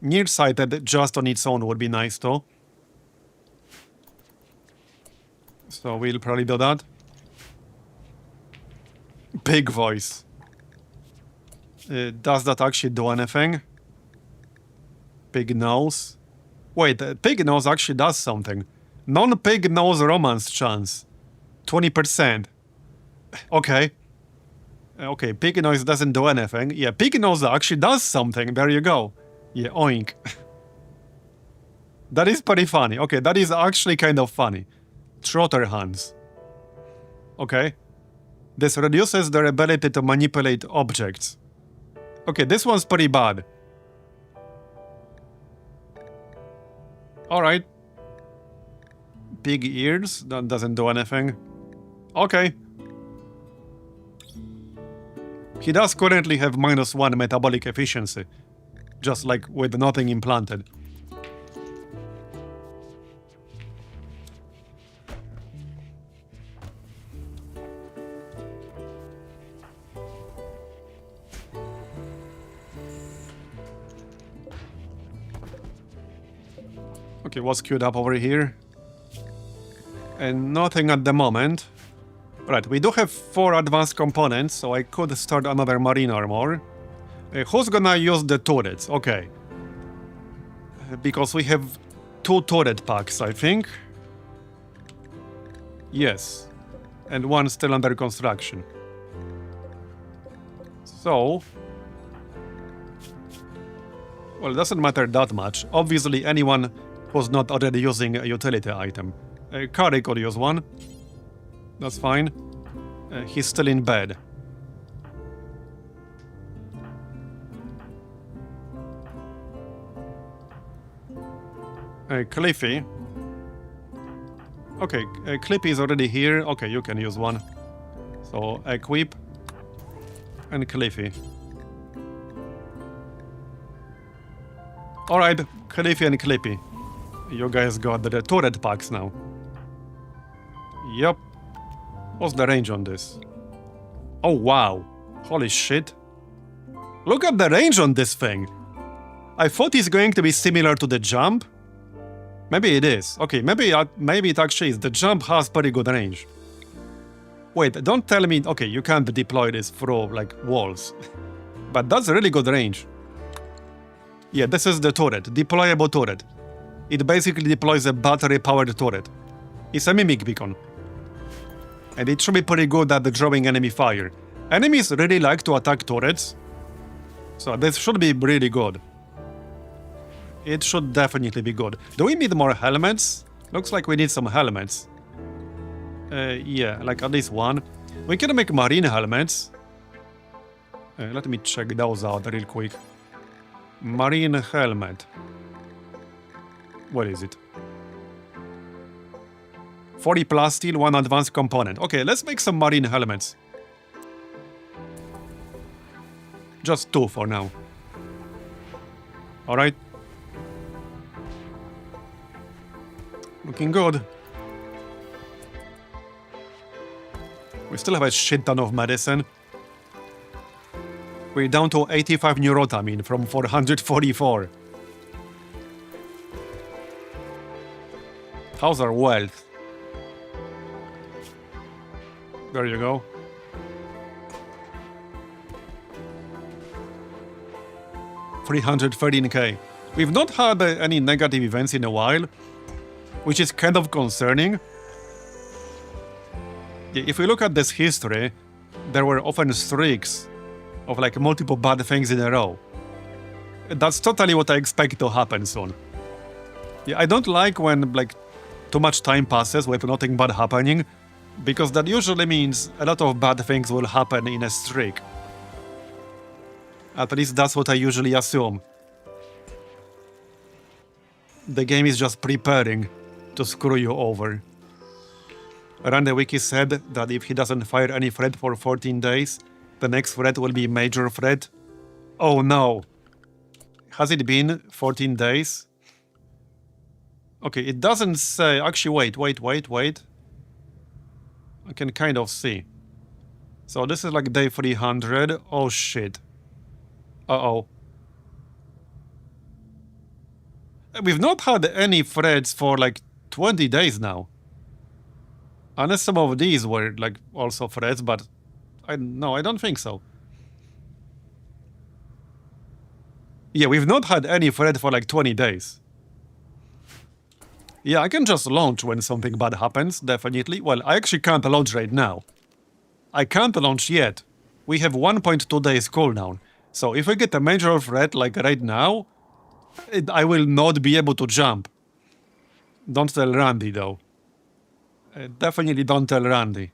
Nearsighted just on its own would be nice too. So we'll probably do that. Big voice. Does that actually do anything? Pig nose. Wait, pig nose actually does something. Non-pig nose romance chance. 20%. Okay. Okay, pig nose doesn't do anything. Yeah, pig nose actually does something. There you go. Yeah, oink. That is pretty funny. Okay, that is actually kind of funny. Trotter hands. Okay. This reduces their ability to manipulate objects. Okay, this one's pretty bad. Alright. Big ears? That doesn't do anything. Okay. He does currently have -1 metabolic efficiency. Just like with nothing implanted. Okay, what's queued up over here? And nothing at the moment. Right, we do have 4 advanced components, so I could start another marine armor. Who's gonna use the turrets? Okay. Because we have 2 turret packs, I think. Yes. And 1 still under construction. So... well, it doesn't matter that much. Obviously, anyone who's not already using a utility item. Kari could use one. That's fine. He's still in bed. Cliffy. Okay, Clippy is already here. Okay, you can use one. So, equip. And Cliffy. Alright, Cliffy and Clippy. You guys got the turret packs now. Yup. What's the range on this? Oh, wow. Holy shit. Look at the range on this thing. I thought it's going to be similar to the jump. Maybe it is. Okay, maybe it actually is. The jump has pretty good range. Wait, don't tell me... okay, you can't deploy this through, like, walls. But that's a really good range. Yeah, this is the turret. Deployable turret. It basically deploys a battery-powered turret. It's a mimic beacon. And it should be pretty good at drawing enemy fire. Enemies really like to attack turrets. So this should be really good. It should definitely be good. Do we need more helmets? Looks like we need some helmets. Yeah, like at least one. We can make marine helmets. Let me check those out real quick. Marine helmet. What is it? 40 plus steel, 1 advanced component. Okay, let's make some marine helmets. Just 2 for now. Alright. Looking good. We still have a shit ton of medicine. We're down to 85 neurotamine from 444. How's our wealth? There you go. $313k. We've not had any negative events in a while, which is kind of concerning. If we look at this history, there were often streaks of like multiple bad things in a row. That's totally what I expect to happen soon. Yeah, I don't like when like too much time passes with nothing bad happening, because that usually means a lot of bad things will happen in a streak. At least that's what I usually assume. The game is just preparing to screw you over. Randy Wiki said that if he doesn't fire any threat for 14 days, the next threat will be major threat. Oh no! Has it been 14 days? Okay, it doesn't say... Actually, wait. I can kind of see. So this is like day 300. Oh shit. Uh-oh. We've not had any threats for like 20 days now. Unless some of these were like also threats, but I don't think so. Yeah, we've not had any threat for like 20 days. Yeah, I can just launch when something bad happens, definitely. Well, I actually can't launch right now. I can't launch yet. We have 1.2 days cooldown. So if we get a major threat like right now, I will not be able to jump. Don't tell Randy though. Definitely don't tell Randy.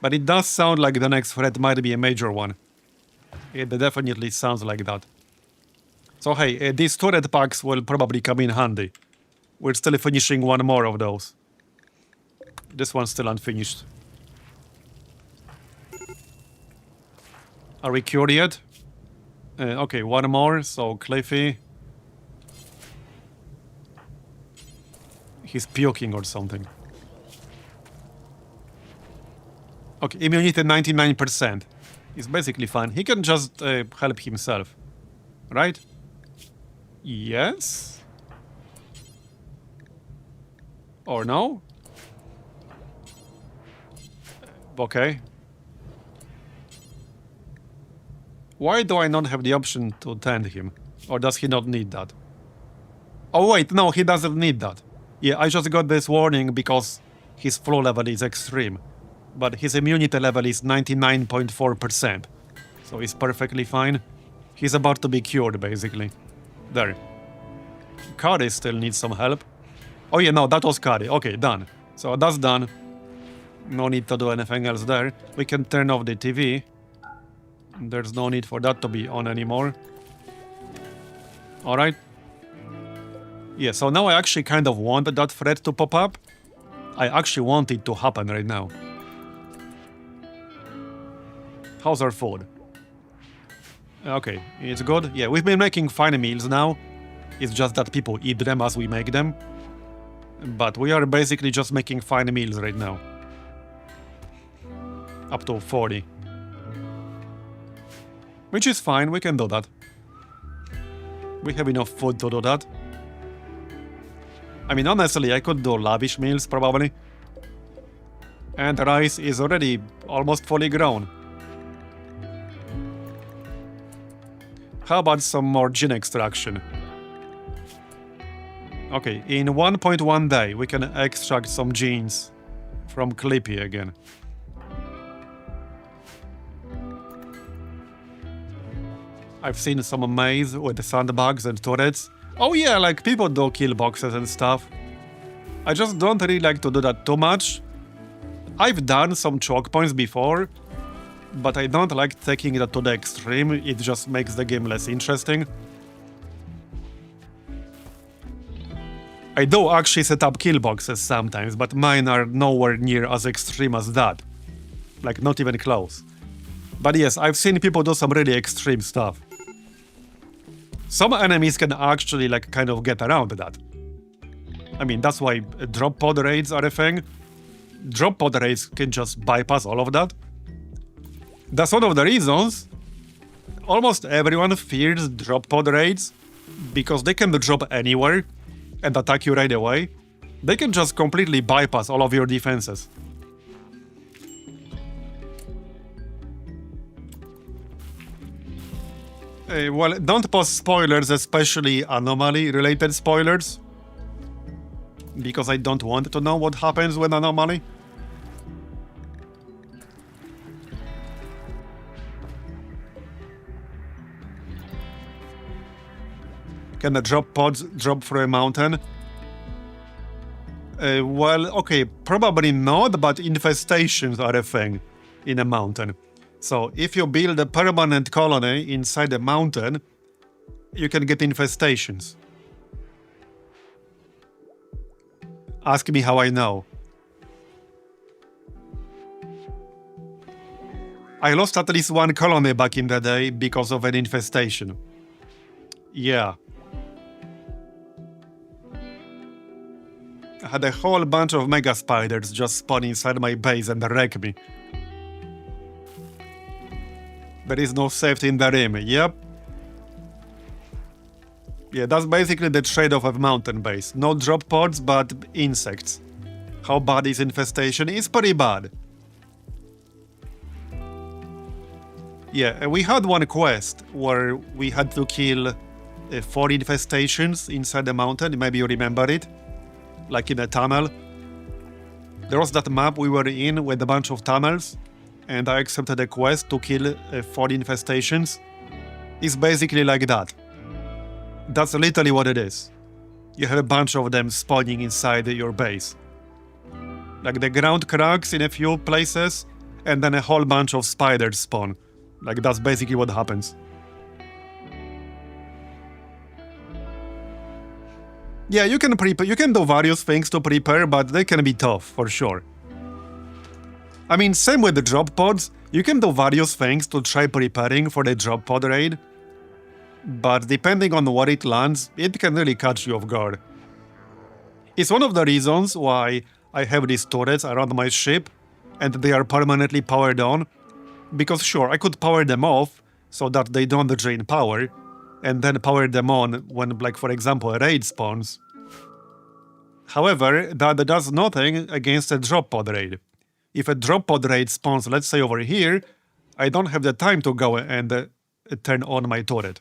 But it does sound like the next threat might be a major one. It definitely sounds like that. So hey, these turret packs will probably come in handy. We're still finishing one more of those. This one's still unfinished. Are we cured yet? Okay, one more, so Cliffy. He's puking or something. Okay, immunity 99%. He's basically fine. He can just help himself. Right? Yes? Or no? Okay. Why do I not have the option to tend him? Or does he not need that? Oh wait, no, he doesn't need that. Yeah, I just got this warning because his flow level is extreme. But his immunity level is 99.4%. So he's perfectly fine. He's about to be cured, basically. There. Kari still needs some help. Oh yeah, no, that was Kari. Okay, done. So that's done. No need to do anything else there. We can turn off the TV. There's no need for that to be on anymore. Alright. Yeah, so now I actually kind of want that threat to pop up. I actually want it to happen right now. How's our food? Okay, it's good. Yeah, we've been making fine meals now. It's just that people eat them as we make them. But we are basically just making fine meals right now. Up to 40. Which is fine, we can do that. We have enough food to do that. I mean, honestly, I could do lavish meals, probably. And the rice is already almost fully grown. How about some more gene extraction? Okay, in 1.1 day, we can extract some genes from Clippy again. I've seen some maze with sandbags and turrets. Oh yeah, like people do kill boxes and stuff. I just don't really like to do that too much. I've done some choke points before, but I don't like taking that to the extreme. It just makes the game less interesting. I do actually set up kill boxes sometimes, but mine are nowhere near as extreme as that. Like, not even close. But yes, I've seen people do some really extreme stuff. Some enemies can actually, like, kind of get around that. I mean, that's why drop pod raids are a thing. Drop pod raids can just bypass all of that. That's one of the reasons almost everyone fears drop pod raids, because they can drop anywhere and attack you right away. They can just completely bypass all of your defenses. Well, don't post spoilers, especially anomaly-related spoilers, because I don't want to know what happens with anomaly. Can the drop pods drop through a mountain? Well, okay, probably not, but infestations are a thing in a mountain. So if you build a permanent colony inside a mountain, you can get infestations. Ask me how I know. I lost at least one colony back in the day because of an infestation. Yeah. I had a whole bunch of mega spiders just spawn inside my base and wreck me. There is no safety in the rim, yep. Yeah, that's basically the trade-off of mountain base. No drop pods, but insects. How bad is infestation? It's pretty bad. Yeah, we had one quest where we had to kill 4 infestations inside the mountain. Maybe you remember it? Like in a tunnel. There was that map we were in with a bunch of tunnels, and I accepted a quest to kill 4 infestations. It's basically like that. That's literally what it is. You have a bunch of them spawning inside your base. Like the ground cracks in a few places, and then a whole bunch of spiders spawn. Like that's basically what happens. Yeah, you can prepare. You can do various things to prepare, but they can be tough for sure. I mean, same with the drop pods. You can do various things to try preparing for the drop pod raid, but depending on where it lands, it can really catch you off guard. It's one of the reasons why I have these turrets around my ship, and they are permanently powered on. Because sure, I could power them off so that they don't drain power, and then power them on when, like for example, a raid spawns. However, that does nothing against a drop pod raid. If a drop pod raid spawns, let's say over here, I don't have the time to go and turn on my turret.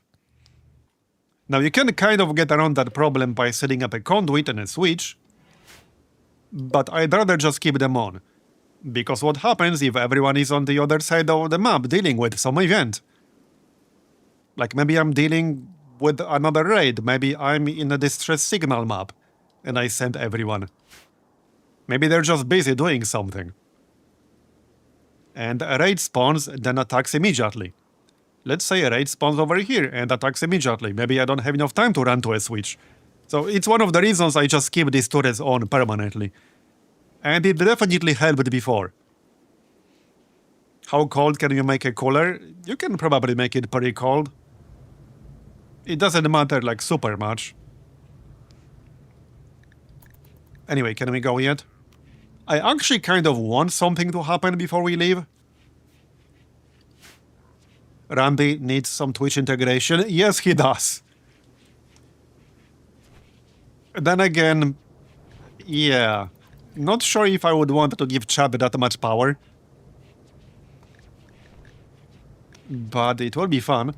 Now you can kind of get around that problem by setting up a conduit and a switch, but I'd rather just keep them on. Because what happens if everyone is on the other side of the map dealing with some event? Like maybe I'm dealing with another raid, maybe I'm in a distress signal map, and I send everyone. Maybe they're just busy doing something. And a raid spawns, then attacks immediately. Let's say a raid spawns over here and attacks immediately. Maybe I don't have enough time to run to a switch. So it's one of the reasons I just keep these turrets on permanently. And it definitely helped before. How cold can you make a cooler? You can probably make it pretty cold. It doesn't matter like super much. Anyway, can we go yet? I actually kind of want something to happen before we leave. Randy needs some Twitch integration. Yes, he does. Then again, yeah. Not sure if I would want to give Chad that much power. But it will be fun.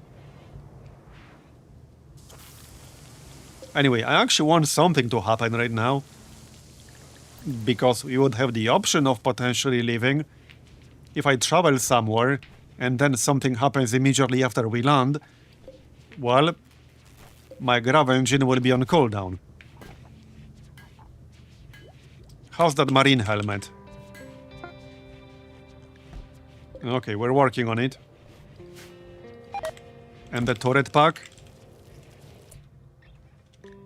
Anyway, I actually want something to happen right now. Because we would have the option of potentially leaving. If I travel somewhere, and then something happens immediately after we land, well, my grav engine will be on cooldown. How's that marine helmet? Okay, we're working on it. And the turret pack?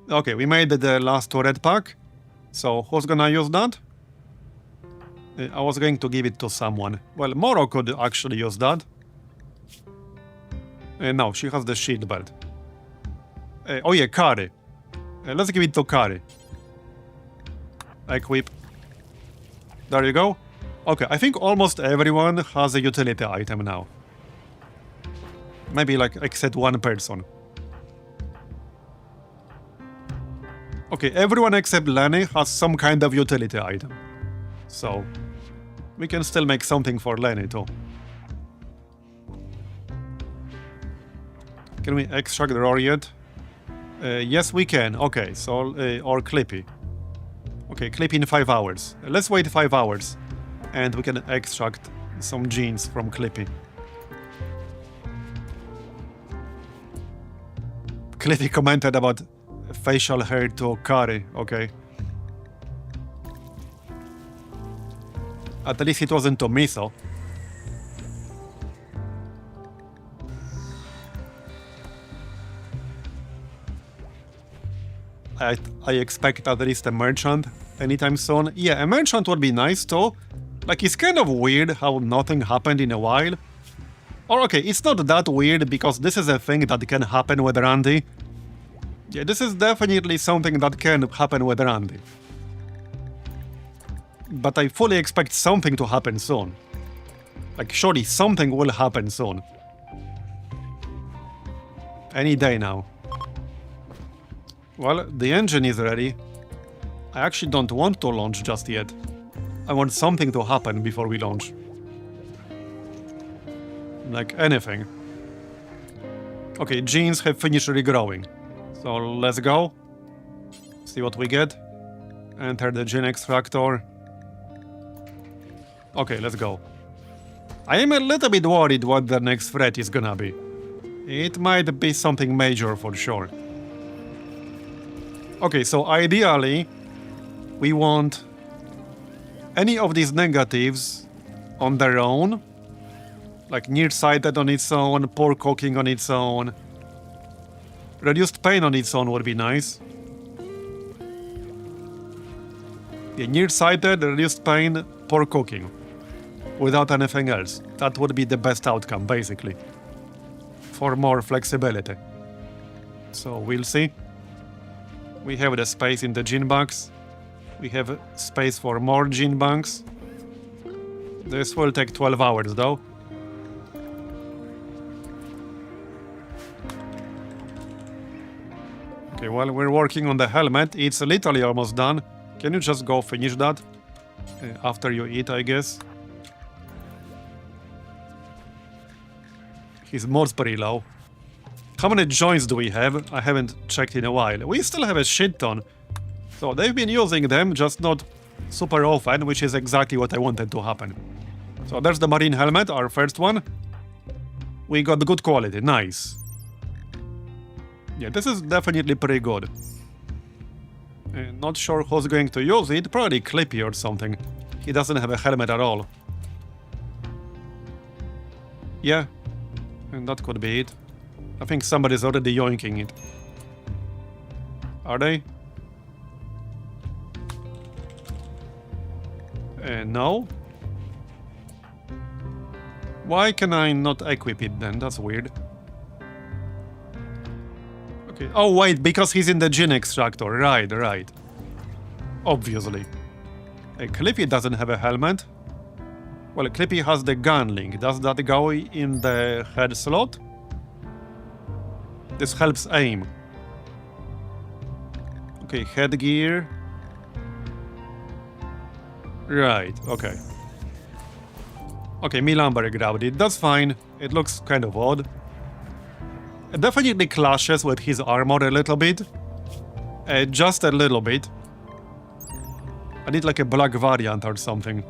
Okay, we made the last turret pack. So, who's gonna use that? I was going to give it to someone. Well, Moro could actually use that. No, she has the shield belt. Oh yeah, Kari. Let's give it to Kari. Equip. There you go. Okay, I think almost everyone has a utility item now. Maybe like except one person. Okay, everyone except Lenny has some kind of utility item. So, we can still make something for Lenny too. Can we extract the ore yet? Yes, we can. Okay, so, or Clippy. Okay, Clippy in 5 hours. Let's wait 5 hours. And we can extract some genes from Clippy. Cliffy commented about facial hair to carry, okay. At least it wasn't to miso. I expect at least a merchant anytime soon. Yeah, a merchant would be nice too. Like, it's kind of weird how nothing happened in a while. Or okay, it's not that weird because this is a thing that can happen with Randy. Yeah, this is definitely something that can happen with Randy. But I fully expect something to happen soon. Like, surely something will happen soon. Any day now. Well, the engine is ready. I actually don't want to launch just yet. I want something to happen before we launch. Like anything. Okay, genes have finished regrowing. So let's go. See what we get. Enter the gene extractor. Okay, let's go. I am a little bit worried what the next threat is gonna be. It might be something major for sure. Okay, so ideally, we want any of these negatives on their own. Like nearsighted on its own, poor cooking on its own. Reduced pain on its own would be nice. Yeah, nearsighted, reduced pain, poor cooking. Without anything else. That would be the best outcome, basically. For more flexibility. So we'll see. We have the space in the gene banks. We have space for more gene banks. This will take 12 hours though. Okay, while we're working on the helmet, it's literally almost done. Can you just go finish that? After you eat, I guess. His mod's pretty low. How many joints do we have? I haven't checked in a while. We still have a shit ton. So they've been using them, just not super often, which is exactly what I wanted to happen. So there's the marine helmet, our first one. We got good quality, nice. Yeah, this is definitely pretty good. Not sure who's going to use it, probably Clippy or something. He doesn't have a helmet at all. Yeah, and that could be it. I think somebody's already yoinking it. Are they? No? Why can I not equip it then? That's weird. Okay. Oh wait, because he's in the gene extractor. Right, right. Obviously. Clippy doesn't have a helmet. Well, Clippy has the gun link. Does that go in the head slot? This helps aim. Okay, headgear. Right, okay. Okay, Milamber grabbed it. That's fine. It looks kind of odd. It definitely clashes with his armor a little bit. Just a little bit. I need like a black variant or something.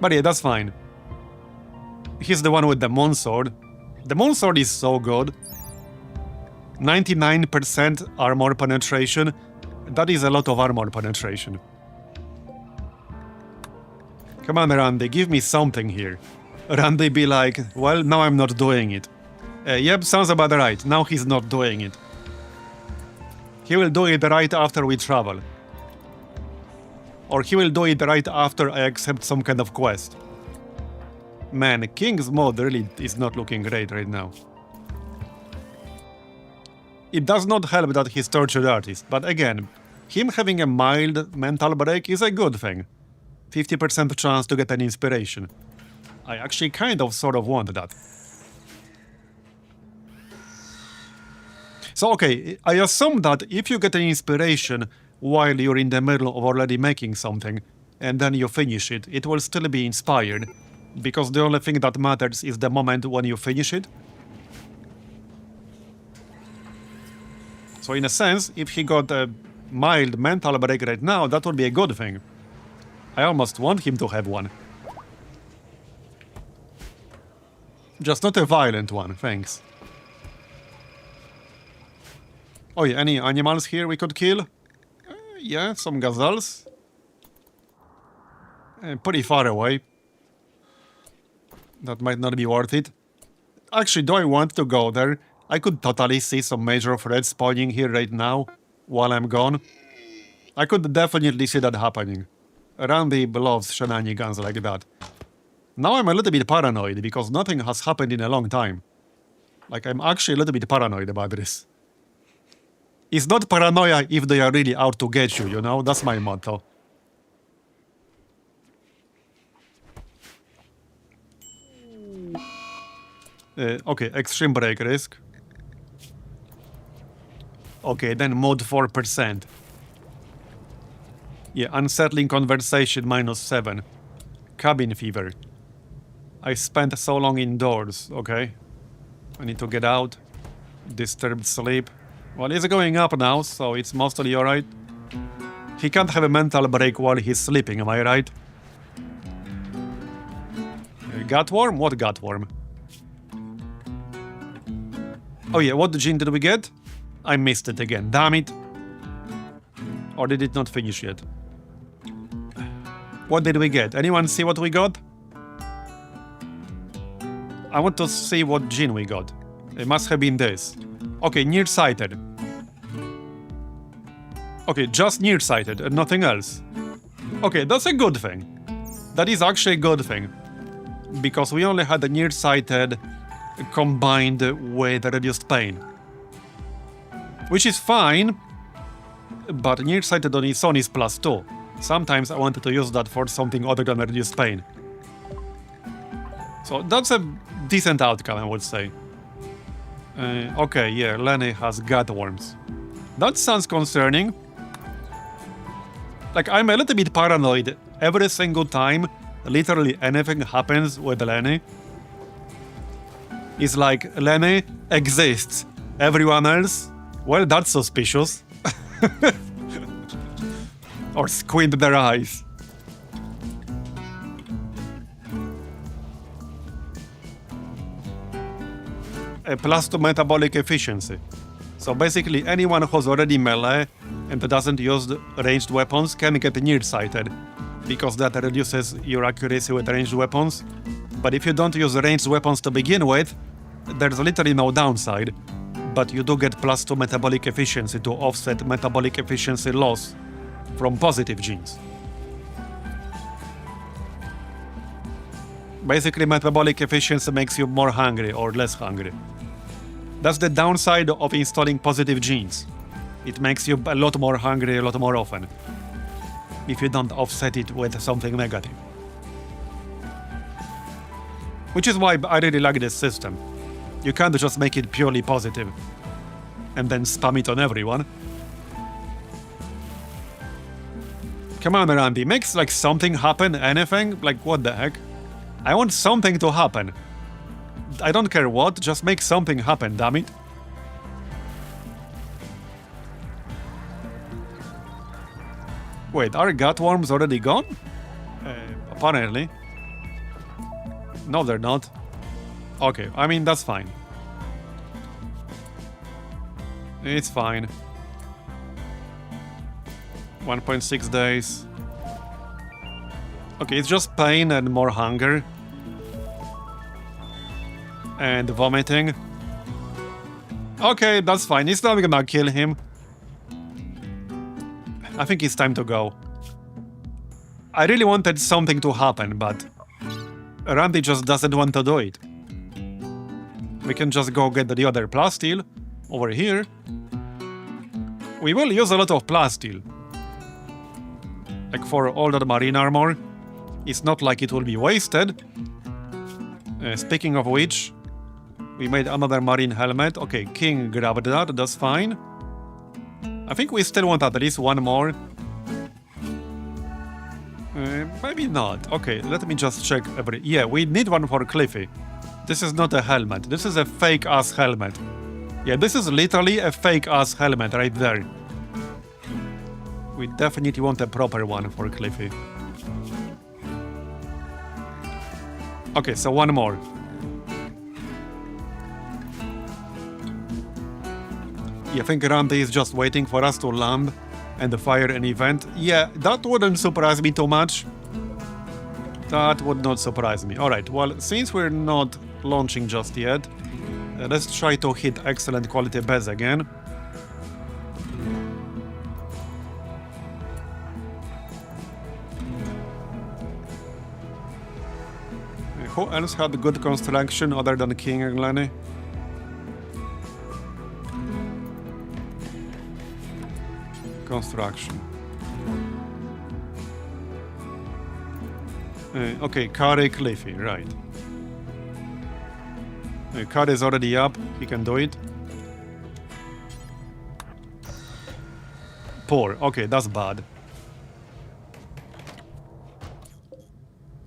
But yeah, that's fine. He's the one with the Monsword. The Monsword is so good. 99% armor penetration. That is a lot of armor penetration. Come on, Randy, give me something here. Randy be like, well, now I'm not doing it. Yep, sounds about right. Now he's not doing it. He will do it right after we travel. Or he will do it right after I accept some kind of quest. Man, King's mod really is not looking great right now. It does not help that he's tortured artist, but again, him having a mild mental break is a good thing. 50% chance to get an inspiration. I actually kind of sort of want that. So okay, I assume that if you get an inspiration while you're in the middle of already making something, and then you finish it, it will still be inspired, because the only thing that matters is the moment when you finish it. So in a sense, if he got a mild mental break right now, that would be a good thing. I almost want him to have one. Just not a violent one, thanks. Oh yeah, any animals here we could kill? Yeah, some gazelles. Pretty far away. That might not be worth it. Actually, do I want to go there? I could totally see some major threats spawning here right now, while I'm gone. I could definitely see that happening. Randy loves shenanigans like that. Now I'm a little bit paranoid, because nothing has happened in a long time. Like, I'm actually a little bit paranoid about this. It's not paranoia if they are really out to get you, you know? That's my motto. Okay, extreme break risk. Okay, then mod 4%. Yeah, unsettling conversation -7. Cabin fever. I spent so long indoors, okay? I need to get out. Disturbed sleep. Well, it's going up now, so it's mostly alright. He can't have a mental break while he's sleeping, am I right? Gutworm? What gutworm? Oh yeah, what gene did we get? I missed it again, damn it. Or did it not finish yet? What did we get? Anyone see what we got? I want to see what gene we got. It must have been this. Okay, nearsighted. Okay, just nearsighted and nothing else. Okay, that's a good thing. That is actually a good thing. Because we only had the nearsighted combined with reduced pain. Which is fine, but nearsighted on its own is +2. Sometimes I wanted to use that for something other than reduced pain. So that's a decent outcome, I would say. Okay, yeah, Lenny has gutworms. That sounds concerning. Like, I'm a little bit paranoid every single time literally anything happens with Lenny. It's like, Lenny exists. Everyone else, well, that's suspicious. Or squint their eyes. A +2 metabolic efficiency. So basically anyone who's already melee and doesn't use ranged weapons can get nearsighted, because that reduces your accuracy with ranged weapons. But if you don't use ranged weapons to begin with, there's literally no downside, but you do get +2 metabolic efficiency to offset metabolic efficiency loss from positive genes. Basically, metabolic efficiency makes you more hungry or less hungry. That's the downside of installing positive genes. It makes you a lot more hungry a lot more often, if you don't offset it with something negative. Which is why I really like this system. You can't just make it purely positive and then spam it on everyone. Come on, Randy, makes like something happen, anything? Like, what the heck? I want something to happen. I don't care what, just make something happen, damn it. Wait, are gutworms already gone? Apparently. No, they're not. Okay, I mean, that's fine. It's fine. 1.6 days. Okay, it's just pain and more hunger. And vomiting. Okay, that's fine. It's not gonna kill him. I think it's time to go. I really wanted something to happen, but Randy just doesn't want to do it. We can just go get the other plasteel over here. We will use a lot of plasteel. Like for all that marine armor. It's not like it will be wasted. Speaking of which, we made another marine helmet. Okay, King grabbed that, that's fine. I think we still want at least one more. Maybe not. Okay, let me just check every... Yeah, we need one for Cliffy. This is not a helmet. This is a fake-ass helmet. Yeah, this is literally a fake-ass helmet right there. We definitely want a proper one for Cliffy. Okay, so one more. Yeah, I think Randy is just waiting for us to land and fire an event. Yeah, that wouldn't surprise me too much. That would not surprise me. Alright, well, since we're not launching just yet, let's try to hit excellent quality beds again. Who else had good construction other than King and Lenny? Construction. Okay, Kari Cliffy, right. Kari is already up, he can do it. Poor, okay, that's bad.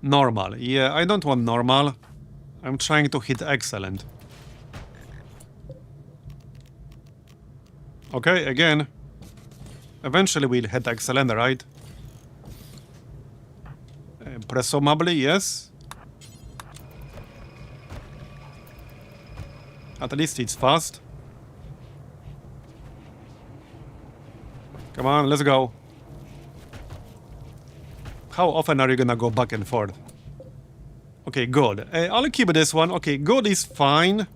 Normal, yeah, I don't want normal. I'm trying to hit excellent. Okay, again. Eventually we'll hit excellent, right? Presumably, yes. At least it's fast. Come on, let's go. How often are you gonna go back and forth? Okay, good. I'll keep this one. Okay, good is fine.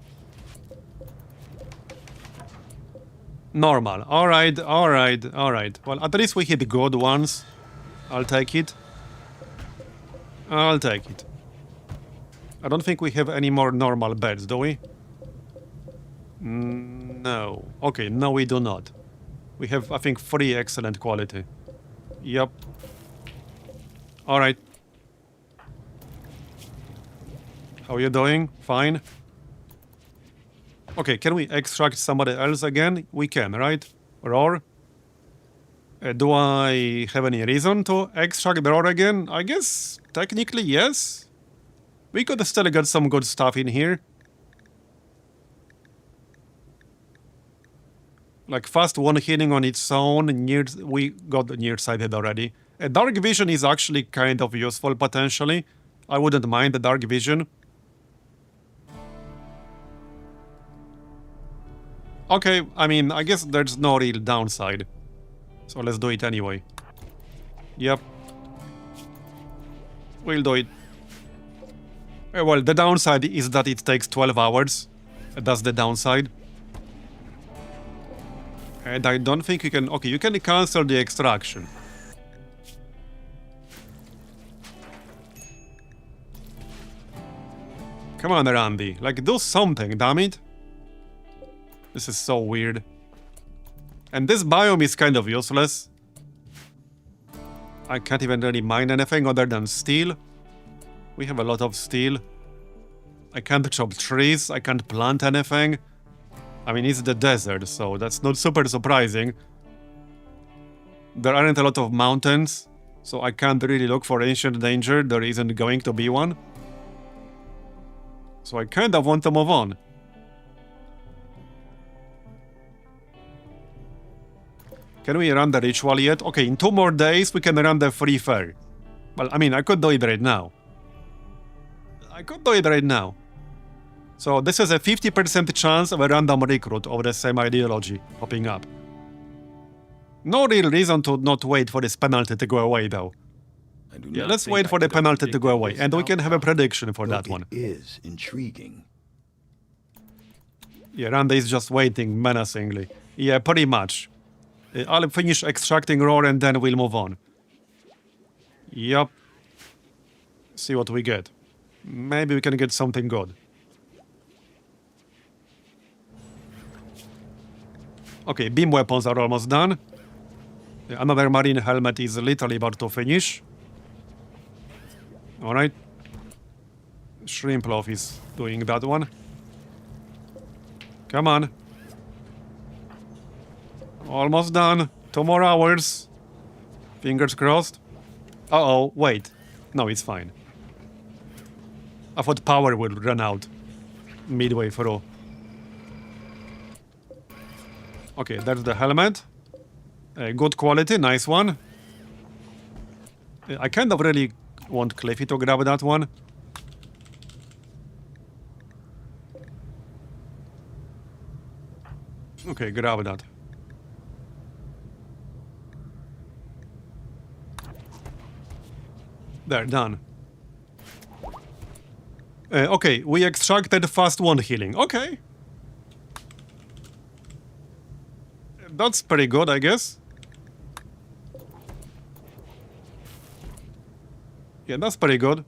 Normal. Alright, alright, alright. Well, at least we hit good once. I'll take it. I'll take it. I don't think we have any more normal beds, do we? No. Okay, no we do not. We have, I think, 3 excellent quality. Yep. Alright. How are you doing? Fine. Okay, can we extract somebody else again? We can, right? Roar? Do I have any reason to extract Roar again? I guess, technically, yes. We could still get some good stuff in here. Like fast one hitting on its own, we got nearsighted already. Dark vision is actually kind of useful potentially. I wouldn't mind the dark vision. Okay, I mean, I guess there's no real downside. So let's do it anyway. Yep. We'll do it. Well, the downside is that it takes 12 hours. That's the downside. And I don't think you can... Okay, you can cancel the extraction. Come on, Randy. Like, do something, damn it. This is so weird. And this biome is kind of useless. I can't even really mine anything other than steel. We have a lot of steel. I can't chop trees. I can't plant anything. I mean, it's the desert, so that's not super surprising. There aren't a lot of mountains, so I can't really look for ancient danger. There isn't going to be one. So I kind of want to move on. Can we run the ritual yet? Okay, in 2 more days we can run the free fair. Well, I mean, I could do it right now. So this is a 50% chance of a random recruit of the same ideology popping up. No real reason to not wait for this penalty to go away, though. Yeah, let's wait for the penalty to go away, and we can have a prediction for that one. It is intriguing. Yeah, Randy is just waiting menacingly. Yeah, pretty much. I'll finish extracting Roar and then we'll move on. Yup. See what we get. Maybe we can get something good. Okay, beam weapons are almost done. Another marine helmet is literally about to finish. Alright. Shrimp loaf is doing that one. Come on. Almost done. 2 more hours. Fingers crossed. Uh-oh, wait. No, it's fine. I thought power would run out midway through. Okay, that's the helmet. Good quality, nice one. I kind of really want Cliffy to grab that one. Okay, grab that. There, done. Okay, we extracted fast wound healing. Okay. That's pretty good, I guess. Yeah, that's pretty good.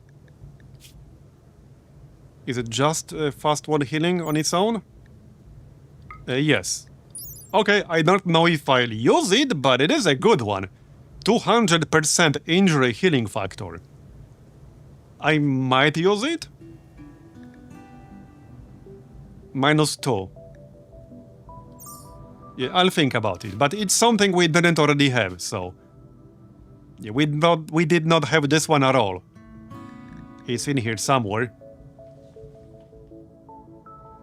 Is it just fast wound healing on its own? Yes. Okay, I don't know if I'll use it, but it is a good one. 200% injury healing factor. I might use it. -2. Yeah, I'll think about it, but it's something we didn't already have, so... Yeah, we did not have this one at all. He's in here somewhere.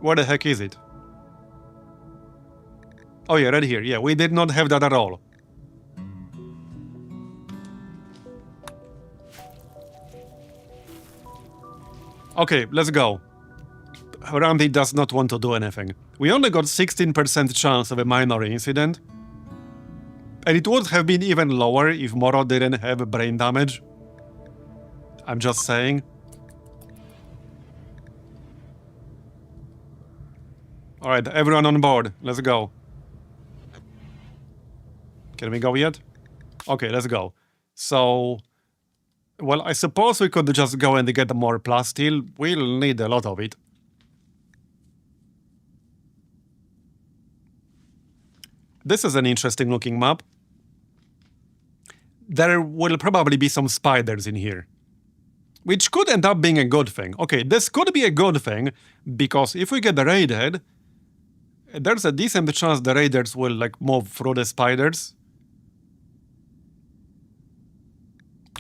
Where the heck is it? Oh yeah, right here. Yeah, we did not have that at all. Okay, let's go. Randy does not want to do anything. We only got 16% chance of a minor incident. And it would have been even lower if Moro didn't have brain damage. I'm just saying. Alright, everyone on board. Let's go. Can we go yet? Okay, let's go. So... Well, I suppose we could just go and get more plasteel. We'll need a lot of it. This is an interesting looking map. There will probably be some spiders in here. Which could end up being a good thing. Okay, this could be a good thing, because if we get raided, there's a decent chance the raiders will, like, move through the spiders.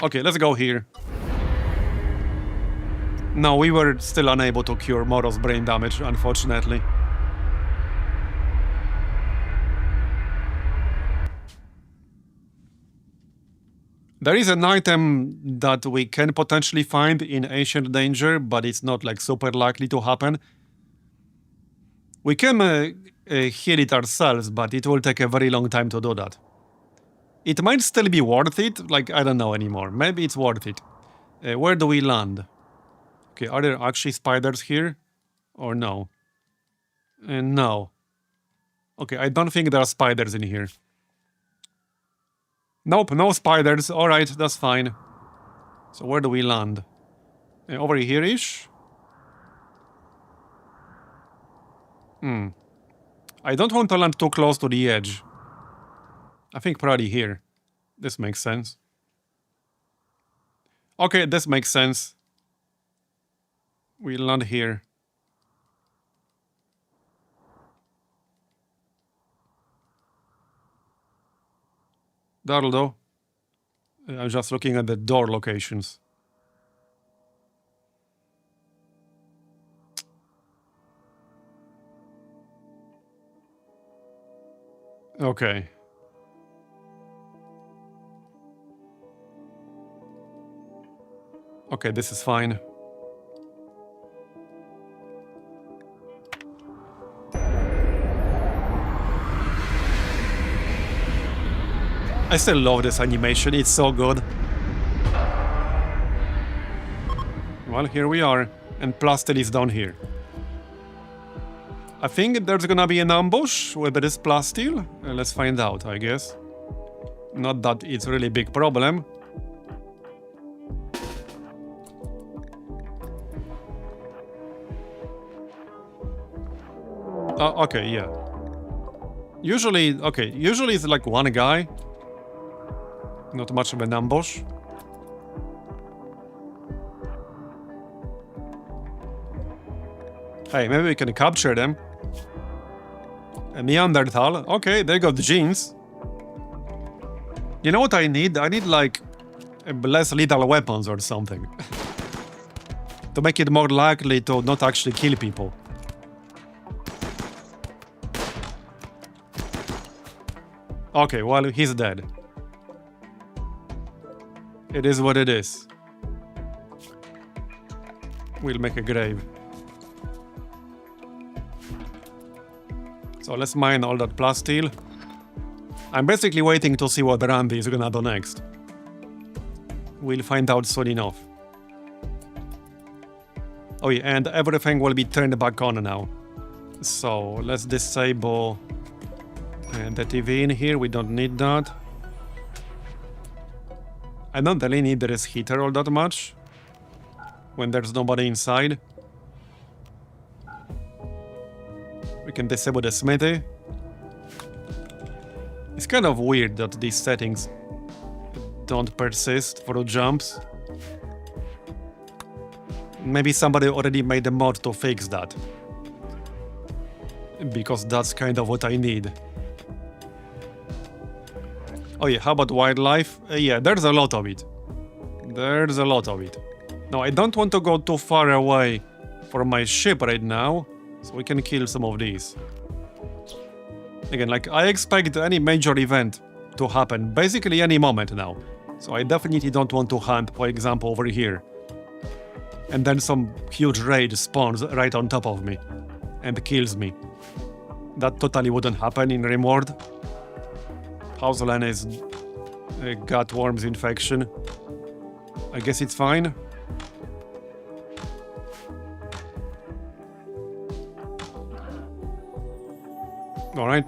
Okay, let's go here. No, we were still unable to cure Moro's brain damage, unfortunately. There is an item that we can potentially find in Ancient Danger, but it's not, like, super likely to happen. We can heal it ourselves, but it will take a very long time to do that. It might still be worth it, like, I don't know anymore. Maybe it's worth it. Where do we land? Okay, are there actually spiders here? Or no? No. Okay, I don't think there are spiders in here. Nope, no spiders. Alright, that's fine. So where do we land? Over here-ish? I don't want to land too close to the edge. I think probably here. This makes sense. Okay, this makes sense. We land here. That'll do. I'm just looking at the door locations. Okay. Okay, this is fine. I still love this animation, it's so good. Well, here we are, and Plastil is down here. I think there's gonna be an ambush with this Plastil. Let's find out, I guess. Not that it's really big problem. Okay, yeah. Usually it's like one guy. Not much of an ambush. Hey, maybe we can capture them. A Neanderthal. Okay, they got the genes. You know what I need? I need, like, less lethal weapons or something. To make it more likely to not actually kill people. Okay, well, he's dead. It is what it is. We'll make a grave. So let's mine all that plasteel. I'm basically waiting to see what Randy is gonna do next. We'll find out soon enough. Oh yeah, and everything will be turned back on now. So let's disable the TV in here, we don't need that. I don't really need this heater all that much when there's nobody inside. We can disable the smithy. It's kind of weird that these settings don't persist for jumps. Maybe somebody already made a mod to fix that. Because that's kind of what I need. Oh yeah, how about wildlife? Yeah, there's a lot of it. There's a lot of it. No, I don't want to go too far away from my ship right now, so we can kill some of these. Again, like, I expect any major event to happen basically any moment now. So I definitely don't want to hunt, for example, over here. And then some huge raid spawns right on top of me and kills me. That totally wouldn't happen in RimWorld. Houseland is got worms infection. I guess it's fine. All right.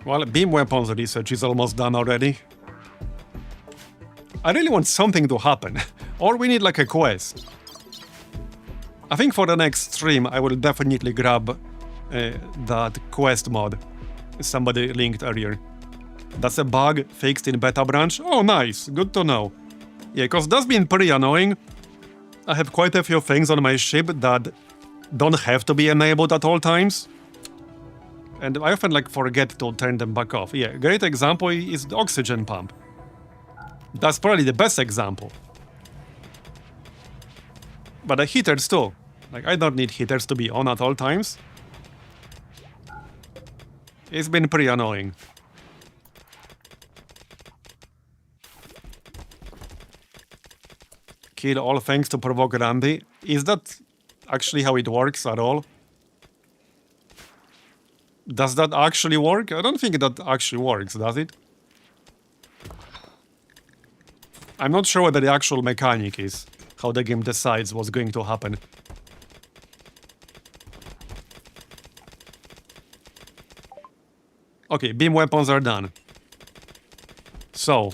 Well, beam weapons research is almost done already. I really want something to happen. Or we need like a quest. I think for the next stream I will definitely grab that quest mod somebody linked earlier. That's a bug fixed in beta branch. Oh, nice. Good to know. Yeah, because that's been pretty annoying. I have quite a few things on my ship that don't have to be enabled at all times. And I often like forget to turn them back off. Yeah, great example is the oxygen pump. That's probably the best example. But the heaters too. Like, I don't need heaters to be on at all times. It's been pretty annoying. Kill all things to provoke Randy. Is that actually how it works at all? Does that actually work? I don't think that actually works, does it? I'm not sure what the actual mechanic is, how the game decides what's going to happen. Okay, beam weapons are done. So,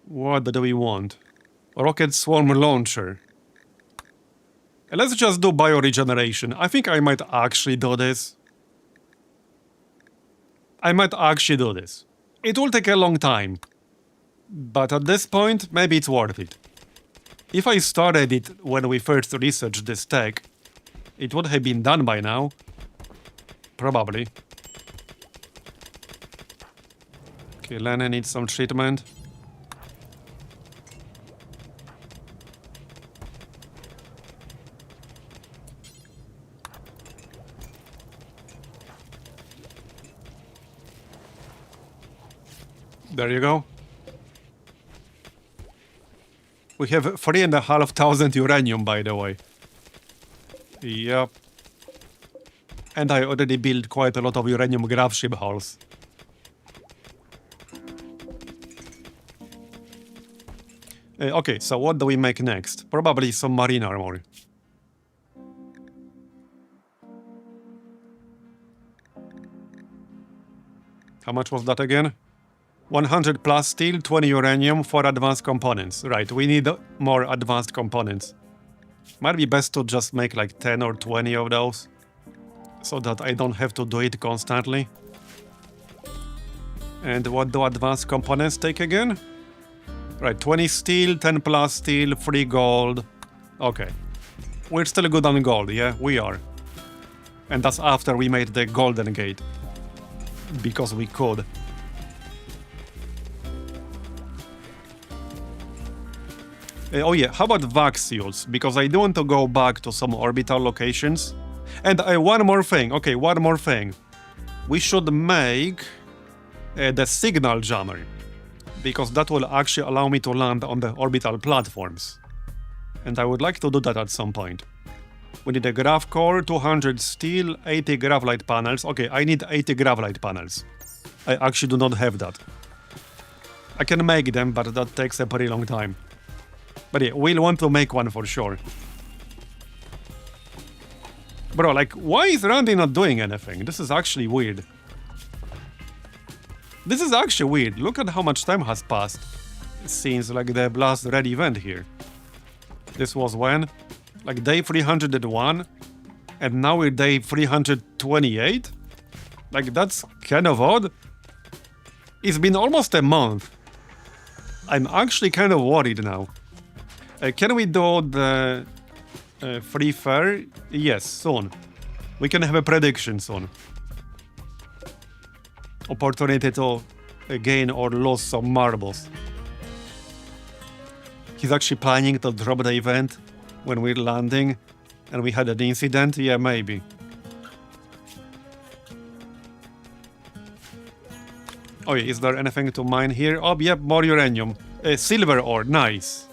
what do we want? Rocket swarm launcher. Let's just do bioregeneration. I think I might actually do this. It will take a long time. But at this point, maybe it's worth it. If I started it when we first researched this tech, it would have been done by now. Probably. Okay, Lena needs some treatment. There you go. We have 3,500 uranium, by the way. Yep. And I already built quite a lot of uranium grav ship hulls. Okay, so what do we make next? Probably some marine armor. How much was that again? 100 plus steel, 20 uranium, 4 advanced components. Right, we need more advanced components. Might be best to just make like 10 or 20 of those, so that I don't have to do it constantly. And what do advanced components take again? Right, 20 steel, 10 plus steel, 3 gold. Okay. We're still good on gold, yeah? We are. And that's after we made the golden gate. Because we could. Oh yeah, how about vacuoles? Because I do want to go back to some orbital locations. And one more thing. Okay, one more thing. We should make the signal jammer, because that will actually allow me to land on the orbital platforms. And I would like to do that at some point. We need a grav core, 200 steel, 80 graphite panels. Okay, I need 80 graphite panels. I actually do not have that. I can make them, but that takes a pretty long time. But yeah, we'll want to make one for sure. Bro, like, why is Randy not doing anything? This is actually weird. This is actually weird. Look at how much time has passed since, like, the last red event here. This was when? Like, day 301? And now we're day 328? Like, that's kind of odd. It's been almost a month. I'm actually kind of worried now. Can we do the free fair? Yes, soon. We can have a prediction soon. Opportunity to gain or lose some marbles. He's actually planning to drop the event when we're landing and we had an incident? Yeah, maybe. Oh yeah, is there anything to mine here? Oh, yep, more uranium. Silver ore, nice.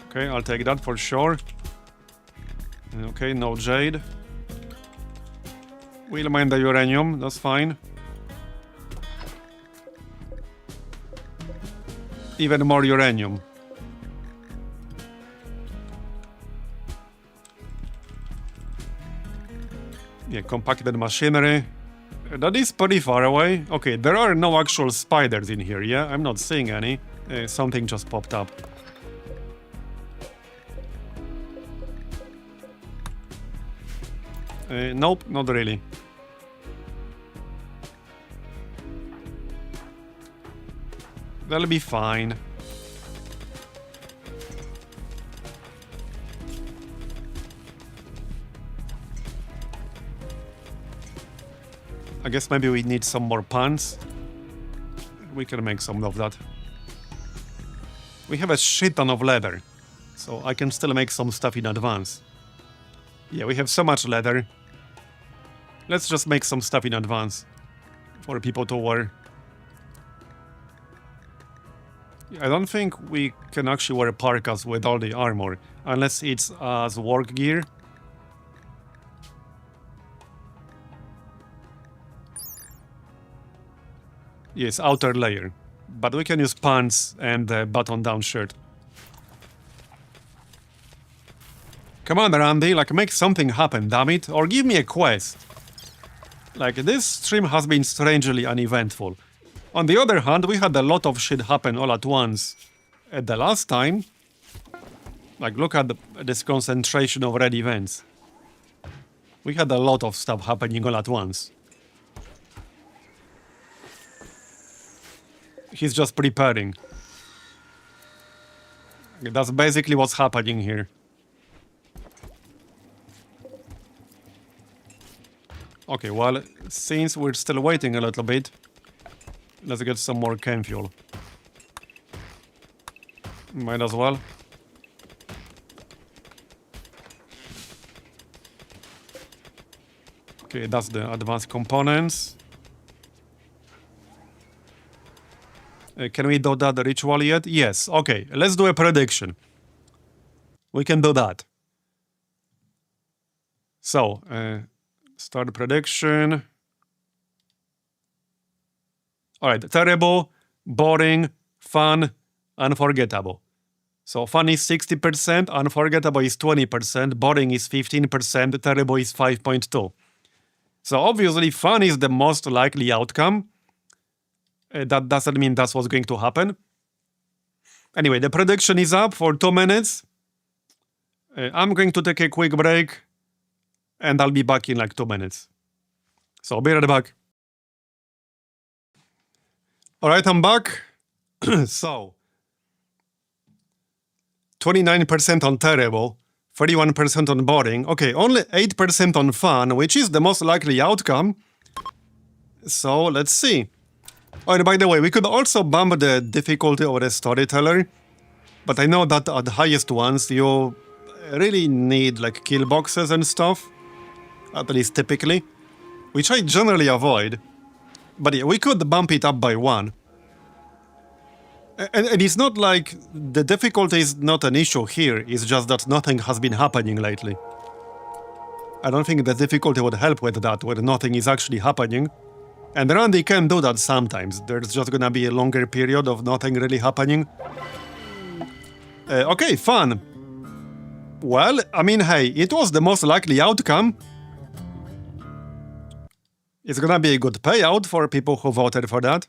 Okay, I'll take that for sure. Okay, no jade. We'll mine the uranium, that's fine. Even more uranium. Yeah, compacted machinery. That is pretty far away. Okay, there are no actual spiders in here, yeah? I'm not seeing any. Something just popped up. Nope, not really. That'll be fine. I guess maybe we need some more pants. We can make some of that. We have a shit ton of leather, so I can still make some stuff in advance. Yeah, we have so much leather. Let's just make some stuff in advance for people to wear. I don't think we can actually wear parkas with all the armor, unless it's as work gear. Yes, outer layer. But we can use pants and a button-down shirt. Come on, Randy, like, make something happen, damn it. Or give me a quest. Like, this stream has been strangely uneventful. On the other hand, we had a lot of shit happen all at once. At the last time... Like, look at this concentration of red events. We had a lot of stuff happening all at once. He's just preparing. That's basically what's happening here. Okay, well, since we're still waiting a little bit, let's get some more chem fuel. Might as well. Okay, that's the advanced components. Can we do that ritual yet? Yes. Okay, let's do a prediction. We can do that. So, start prediction. Alright, terrible, boring, fun, unforgettable. So fun is 60%, unforgettable is 20%, boring is 15%, terrible is 5.2%. So obviously fun is the most likely outcome. That doesn't mean that's what's going to happen. Anyway, the prediction is up for 2 minutes. I'm going to take a quick break. And I'll be back in like 2 minutes. So I'll be right back. Alright, I'm back. So, 29% on terrible, 31% on boring. Okay, only 8% on fun, which is the most likely outcome. So, let's see. Oh, and by the way, we could also bump the difficulty of the storyteller. But I know that at the highest ones, you really need like kill boxes and stuff. At least typically. Which I generally avoid. But yeah, we could bump it up by 1. And it's not like the difficulty is not an issue here, it's just that nothing has been happening lately. I don't think the difficulty would help with that, where nothing is actually happening. And Randy can do that sometimes. There's just gonna be a longer period of nothing really happening. Okay, fun. Well, I mean, hey, it was the most likely outcome. It's gonna be a good payout for people who voted for that.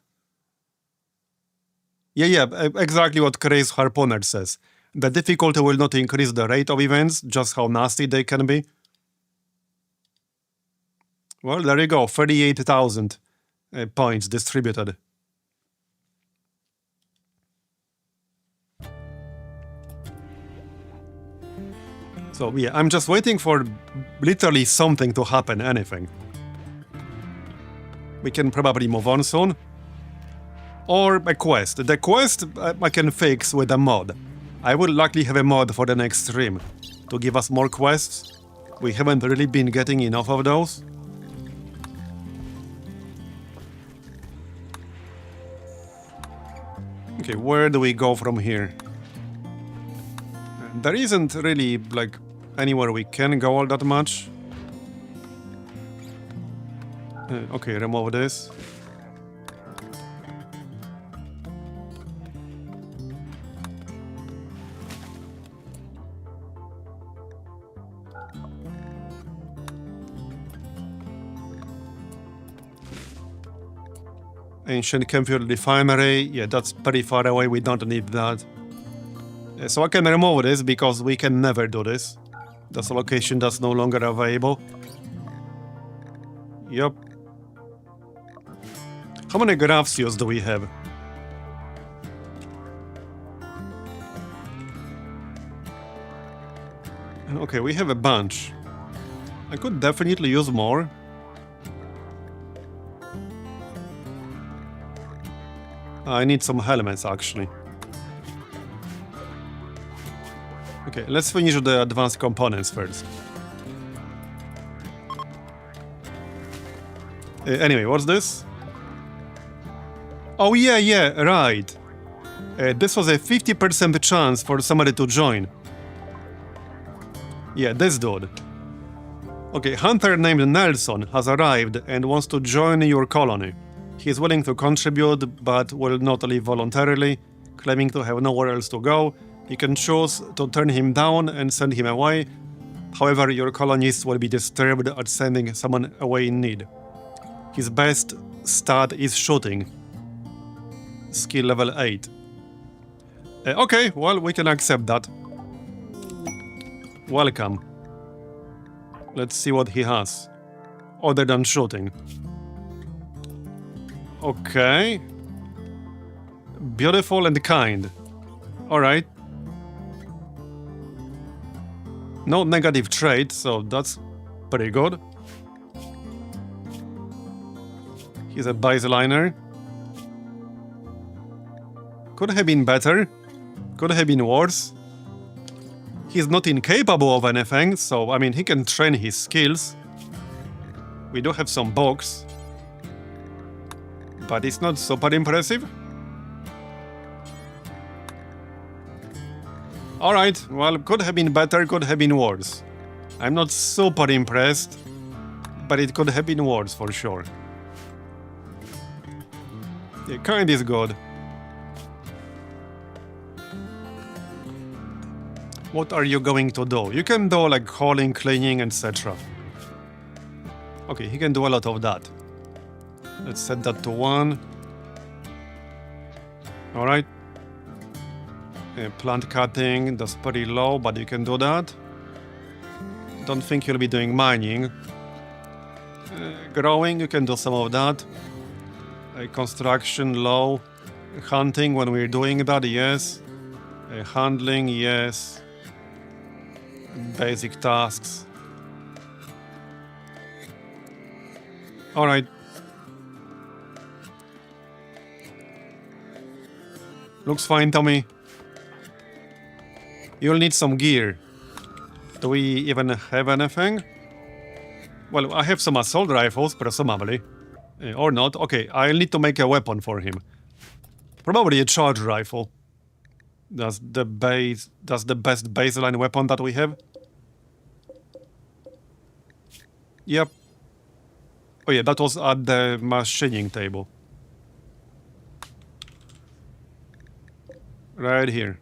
Yeah, exactly what Craze Harpooner says. The difficulty will not increase the rate of events, just how nasty they can be. Well, there you go, 38,000 points distributed. So yeah, I'm just waiting for literally something to happen, anything. We can probably move on soon. Or a quest. The quest I can fix with a mod. I will likely have a mod for the next stream to give us more quests. We haven't really been getting enough of those. Okay, where do we go from here? There isn't really, like, anywhere we can go all that much. Okay, remove this. Ancient Campfuel Refinery, yeah, that's pretty far away, we don't need that. So I can remove this because we can never do this. That's a location that's no longer available. Yup. How many Grafsios do we have? Okay, we have a bunch. I could definitely use more. I need some helmets, actually. Okay, let's finish the advanced components first. Anyway, what's this? Oh yeah, right. This was a 50% chance for somebody to join. Yeah, this dude. Okay, hunter named Nelson has arrived and wants to join your colony. He is willing to contribute, but will not leave voluntarily, claiming to have nowhere else to go. You can choose to turn him down and send him away. However, your colonists will be disturbed at sending someone away in need. His best stat is shooting. Skill level 8. Okay, well, we can accept that. Welcome. Let's see what he has, other than shooting. Okay. Beautiful and kind. Alright. No negative trait, so that's pretty good. He's a baseliner. Could have been better. Could have been worse. He's not incapable of anything, so I mean he can train his skills. We do have some books. But it's not super impressive. Alright, well, could have been better, could have been worse. I'm not super impressed, but it could have been worse for sure. Yeah, kind is good. What are you going to do? You can do like hauling, cleaning, etc. Okay, he can do a lot of that. Let's set that to 1. Alright. Plant cutting, that's pretty low, but you can do that. Don't think you'll be doing mining. Growing, you can do some of that. Construction, low. Hunting, when we're doing that, yes. Handling, yes. Basic tasks. Alright. Looks fine, Tommy. You'll need some gear. Do we even have anything? Well, I have some assault rifles, presumably. Or not. Okay, I'll need to make a weapon for him. Probably a charge rifle. That's the best baseline weapon that we have. Yep. Oh yeah, that was at the machining table. Right here.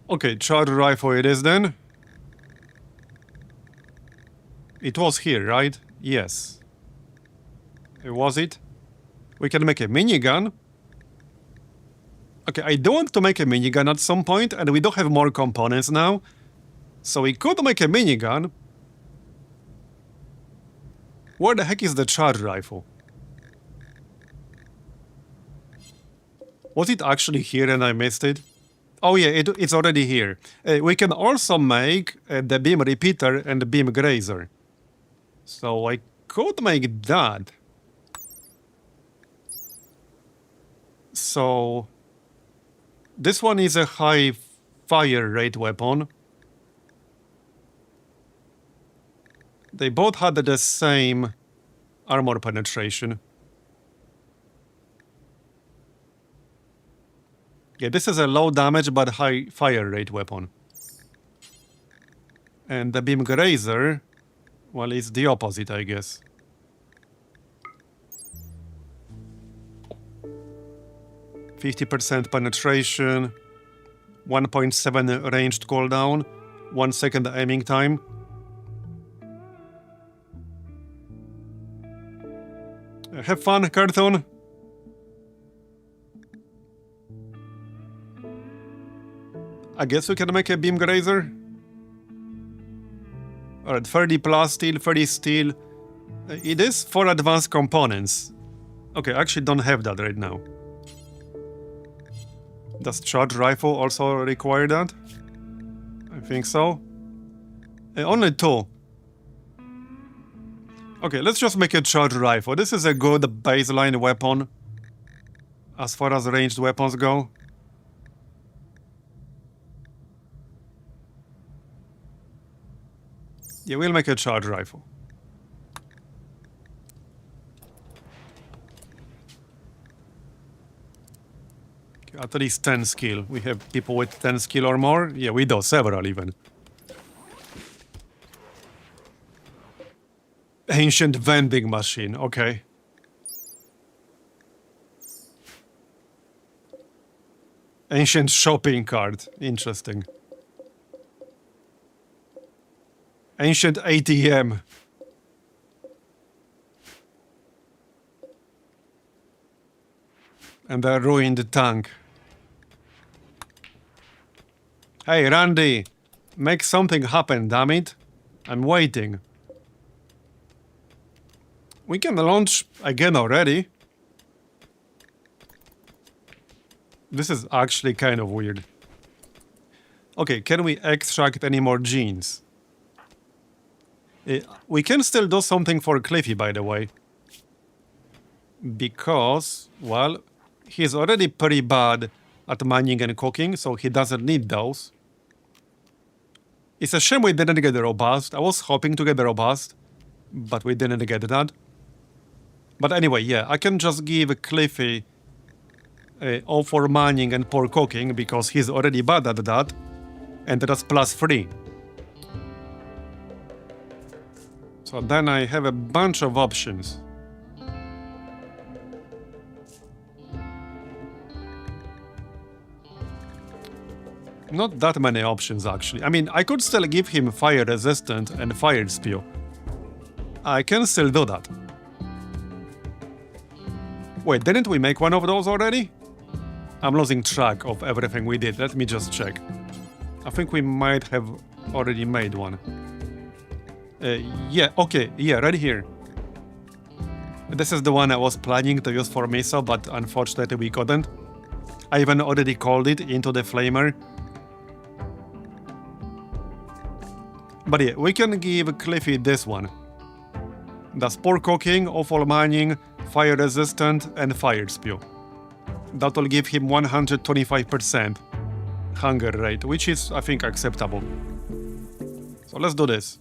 Okay, charge rifle it is then. It was here, right? Yes. Was it? We can make a minigun. Okay, I do want to make a minigun at some point, and we do have more components now. So we could make a minigun. Where the heck is the charge rifle? Was it actually here and I missed it? Oh yeah, it's already here. We can also make the beam repeater and the beam grazer. So I could make that. So this one is a high fire rate weapon. They both had the same armor penetration. Yeah, this is a low damage but high fire rate weapon. And the beam grazer, well, it's the opposite, I guess. %50 penetration, 1.7 ranged cooldown, 1 second aiming time. Have fun, cartoon. I guess we can make a beam grazer. Alright, 30 plus steel, 30 steel. It is for advanced components. Okay, I actually don't have that right now. Does charge rifle also require that? I think so. Only 2. Okay, let's just make a charge rifle. This is a good baseline weapon as far as ranged weapons go. Yeah, we'll make a charge rifle. Okay, at least 10 skill. We have people with 10 skill or more? Yeah, we do, several even. Ancient vending machine, okay. Ancient shopping cart, interesting. Ancient ATM. And a ruined tank. Hey, Randy, make something happen, damn it. I'm waiting. We can launch again already. This is actually kind of weird. Okay, can we extract any more genes? We can still do something for Cliffy, by the way. Because, well, he's already pretty bad at mining and cooking, so he doesn't need those. It's a shame we didn't get the robust. I was hoping to get the robust, but we didn't get that. But anyway, yeah, I can just give Cliffy all for mining and poor cooking because he's already bad at that, and that's +3. So then I have a bunch of options. Not that many options, actually. I mean, I could still give him fire resistant and fire spew. I can still do that. Wait, didn't we make one of those already? I'm losing track of everything we did. Let me just check. I think we might have already made one. Yeah, okay, yeah, right here. This is the one I was planning to use for Miso, but unfortunately we couldn't. I even already called it into the flamer. But yeah, we can give Cliffy this one. That's poor cooking, awful mining, fire resistant, and fire spew. That will give him 125% hunger rate, which is, I think, acceptable. So let's do this.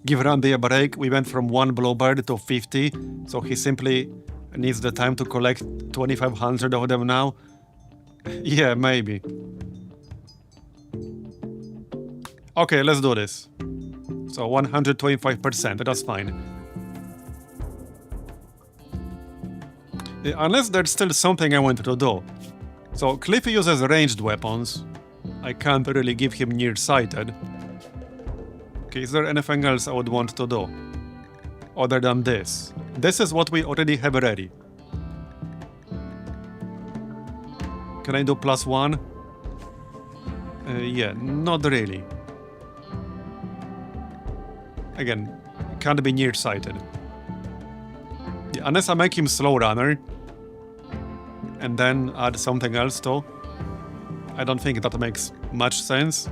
give Randy a break. We went from 1 bluebird to 50, so he simply needs the time to collect 2,500 of them now. Yeah, maybe. Okay, let's do this. So 125%, that's fine. Unless there's still something I want to do. So Cliffy uses ranged weapons. I can't really give him nearsighted. Okay, is there anything else I would want to do? Other than this. This is what we already have ready. Can I do +1? Yeah, not really. Again, can't be nearsighted. Yeah, unless I make him slow runner. And then add something else too. I don't think that makes much sense.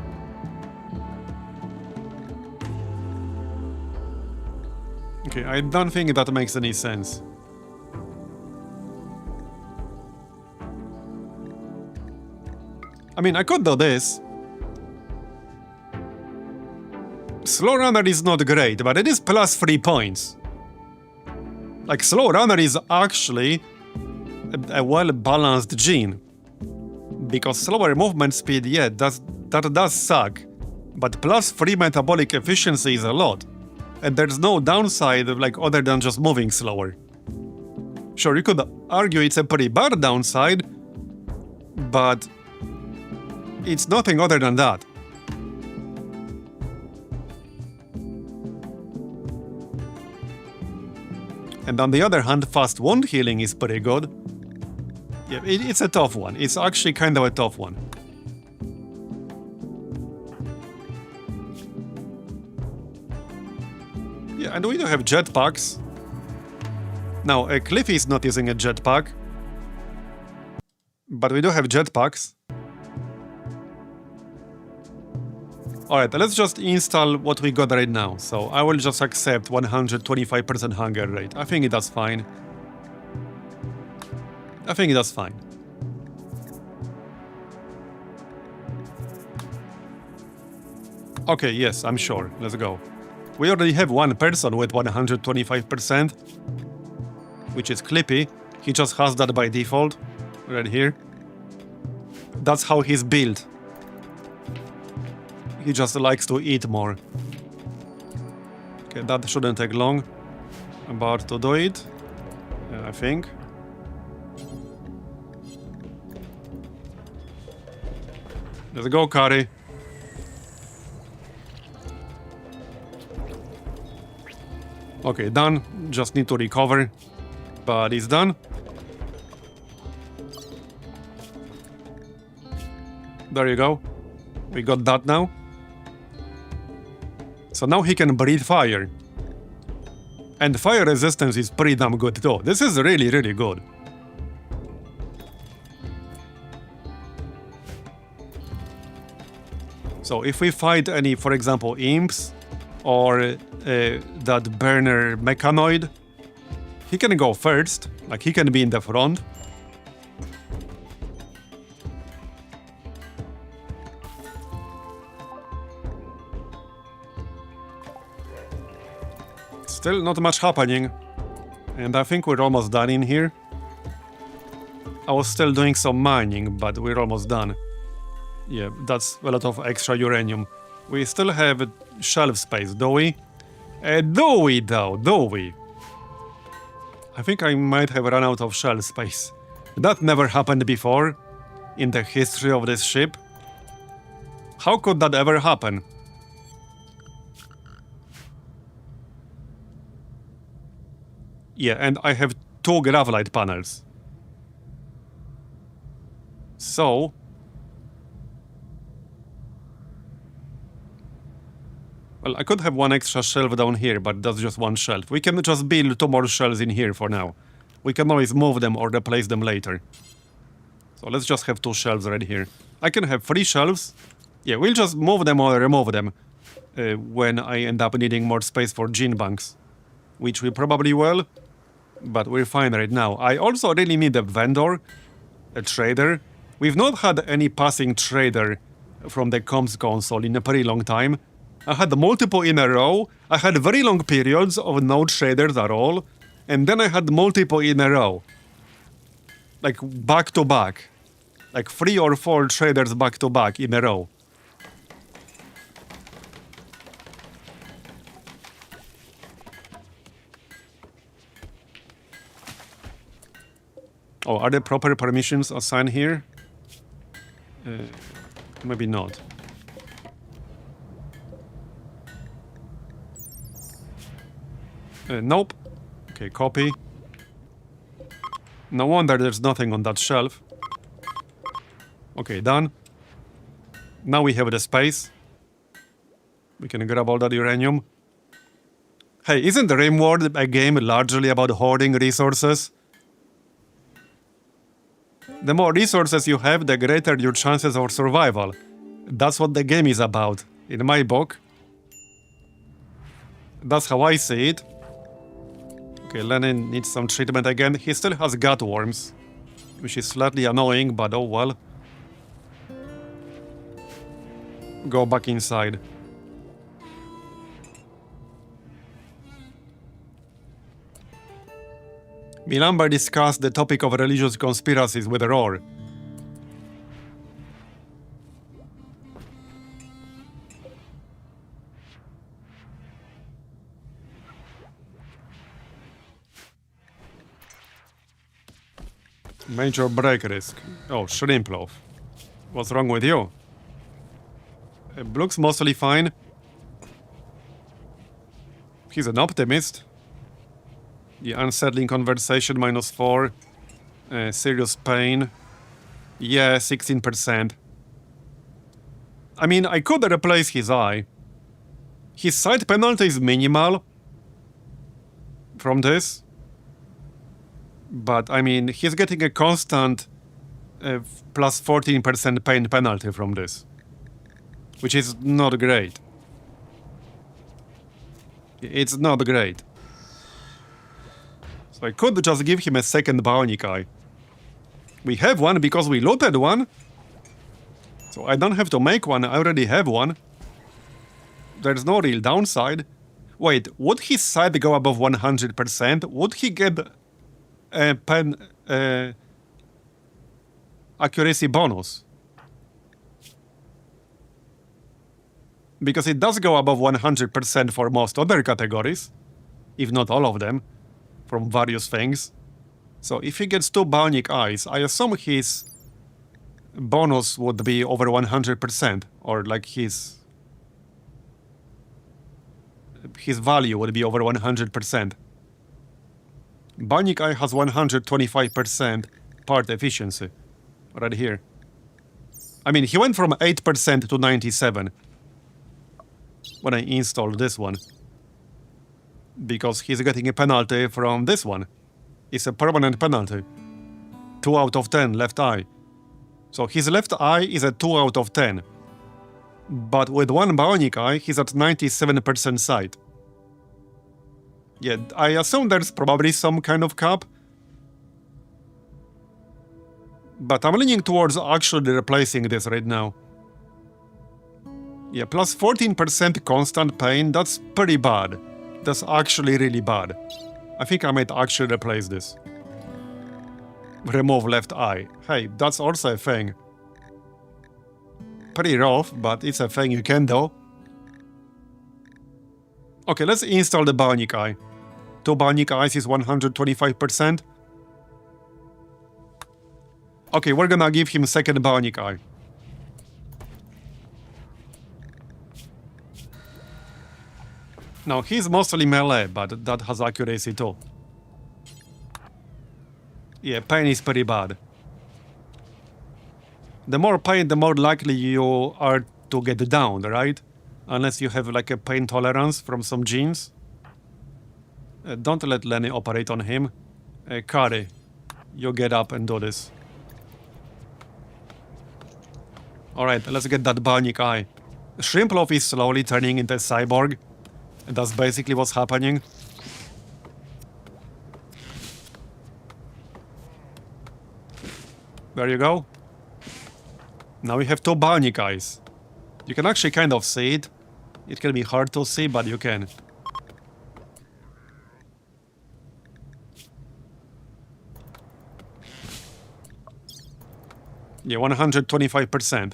Okay, I don't think that makes any sense. I mean, I could do this. Slow runner is not great, but it is +3 points. Like, slow runner is actually a well-balanced gene. Because slower movement speed, yeah, that does suck. But +3 metabolic efficiency is a lot. And there's no downside, like, other than just moving slower. Sure, you could argue it's a pretty bad downside, but it's nothing other than that. And on the other hand, fast wound healing is pretty good. Yeah, it's a tough one. It's actually kind of a tough one. Yeah, and we do have jetpacks. Now, Cliffy is not using a jetpack. But we do have jetpacks. Alright, let's just install what we got right now. So I will just accept 125% hunger rate. I think that's fine. I think that's fine. Okay, yes, I'm sure. Let's go. We already have one person with 125%, which is Clippy. He just has that by default, right here. That's how he's built. He just likes to eat more. Okay, that shouldn't take long. I'm about to do it, I think. Let's go, Kari. Okay, done. Just need to recover. But it's done. There you go. We got that now. So now he can breathe fire. And fire resistance is pretty damn good too. This is really, really good. So if we fight any, for example, imps or that burner mechanoid, he can go first, like he can be in the front. Still not much happening, and I think we're almost done in here. I was still doing some mining, but we're almost done. Yeah, that's a lot of extra uranium. We still have shelf space, do we? Do we though, do we? I think I might have run out of shelf space. That never happened before in the history of this ship. How could that ever happen? Yeah, and I have 2 graphite panels. So... well, I could have 1 extra shelf down here, but that's just 1 shelf. We can just build 2 more shelves in here for now. We can always move them or replace them later. So let's just have 2 shelves right here. I can have 3 shelves. Yeah, we'll just move them or remove them when I end up needing more space for gene banks. Which we probably will, but we're fine right now. I also really need a vendor, a trader. We've not had any passing trader from the comms console in a pretty long time. I had multiple in a row. I had very long periods of no traders at all. And then I had multiple in a row. Like back to back. Like 3 or 4 traders back to back in a row. Oh, are there proper permissions assigned here? Maybe not. Nope. Okay, copy. No wonder there's nothing on that shelf. Okay, done. Now we have the space. We can grab all that uranium. Hey, isn't RimWorld a game largely about hoarding resources? The more resources you have, the greater your chances of survival. That's what the game is about, in my book. That's how I see it. Okay, Lenin needs some treatment again. He still has gut worms, which is slightly annoying, but oh well. Go back inside. Milamber discussed the topic of religious conspiracies with Roar. Major break risk. Oh, shrimp loaf. What's wrong with you? It looks mostly fine. He's an optimist. The unsettling conversation -4. Serious pain. Yeah, 16%. I mean, I could replace his eye. His side penalty is minimal from this. But, I mean, he's getting a constant plus 14% pain penalty from this. Which is not great. It's not great. So I could just give him a second bionic eye. We have one because we looted one. So I don't have to make one, I already have one. There's no real downside. Wait, would his sight go above 100%? Would he get a pen accuracy bonus? Because it does go above 100% for most other categories, if not all of them, from various things. So if he gets 2 bionic eyes, I assume his bonus would be over 100%, or like his value would be over 100%. Bionic eye has 125% part efficiency, right here. I mean, he went from 8% to 97% when I installed this one. Because he's getting a penalty from this one. It's a permanent penalty. 2 out of 10 left eye. So his left eye is a 2 out of 10. But with 1 bionic eye, he's at 97% sight. Yeah, I assume there's probably some kind of cap. But I'm leaning towards actually replacing this right now. Yeah, plus 14% constant pain, that's pretty bad. That's actually really bad. I think I might actually replace this. Remove left eye. Hey, that's also a thing. Pretty rough, but it's a thing you can do. Okay, let's install the bionic eye. 2 bionic eyes is 125%. Okay, we're gonna give him second bionic eye. Now, he's mostly melee, but that has accuracy too. Yeah, pain is pretty bad. The more pain, the more likely you are to get down, right? Unless you have like a pain tolerance from some genes. Don't let Lenny operate on him. Kari, you get up and do this. Alright, let's get that bionic eye. Shrimploaf is slowly turning into a cyborg. And that's basically what's happening. There you go. Now we have 2 bionic eyes. You can actually kind of see it. It can be hard to see, but you can. Yeah, 125%.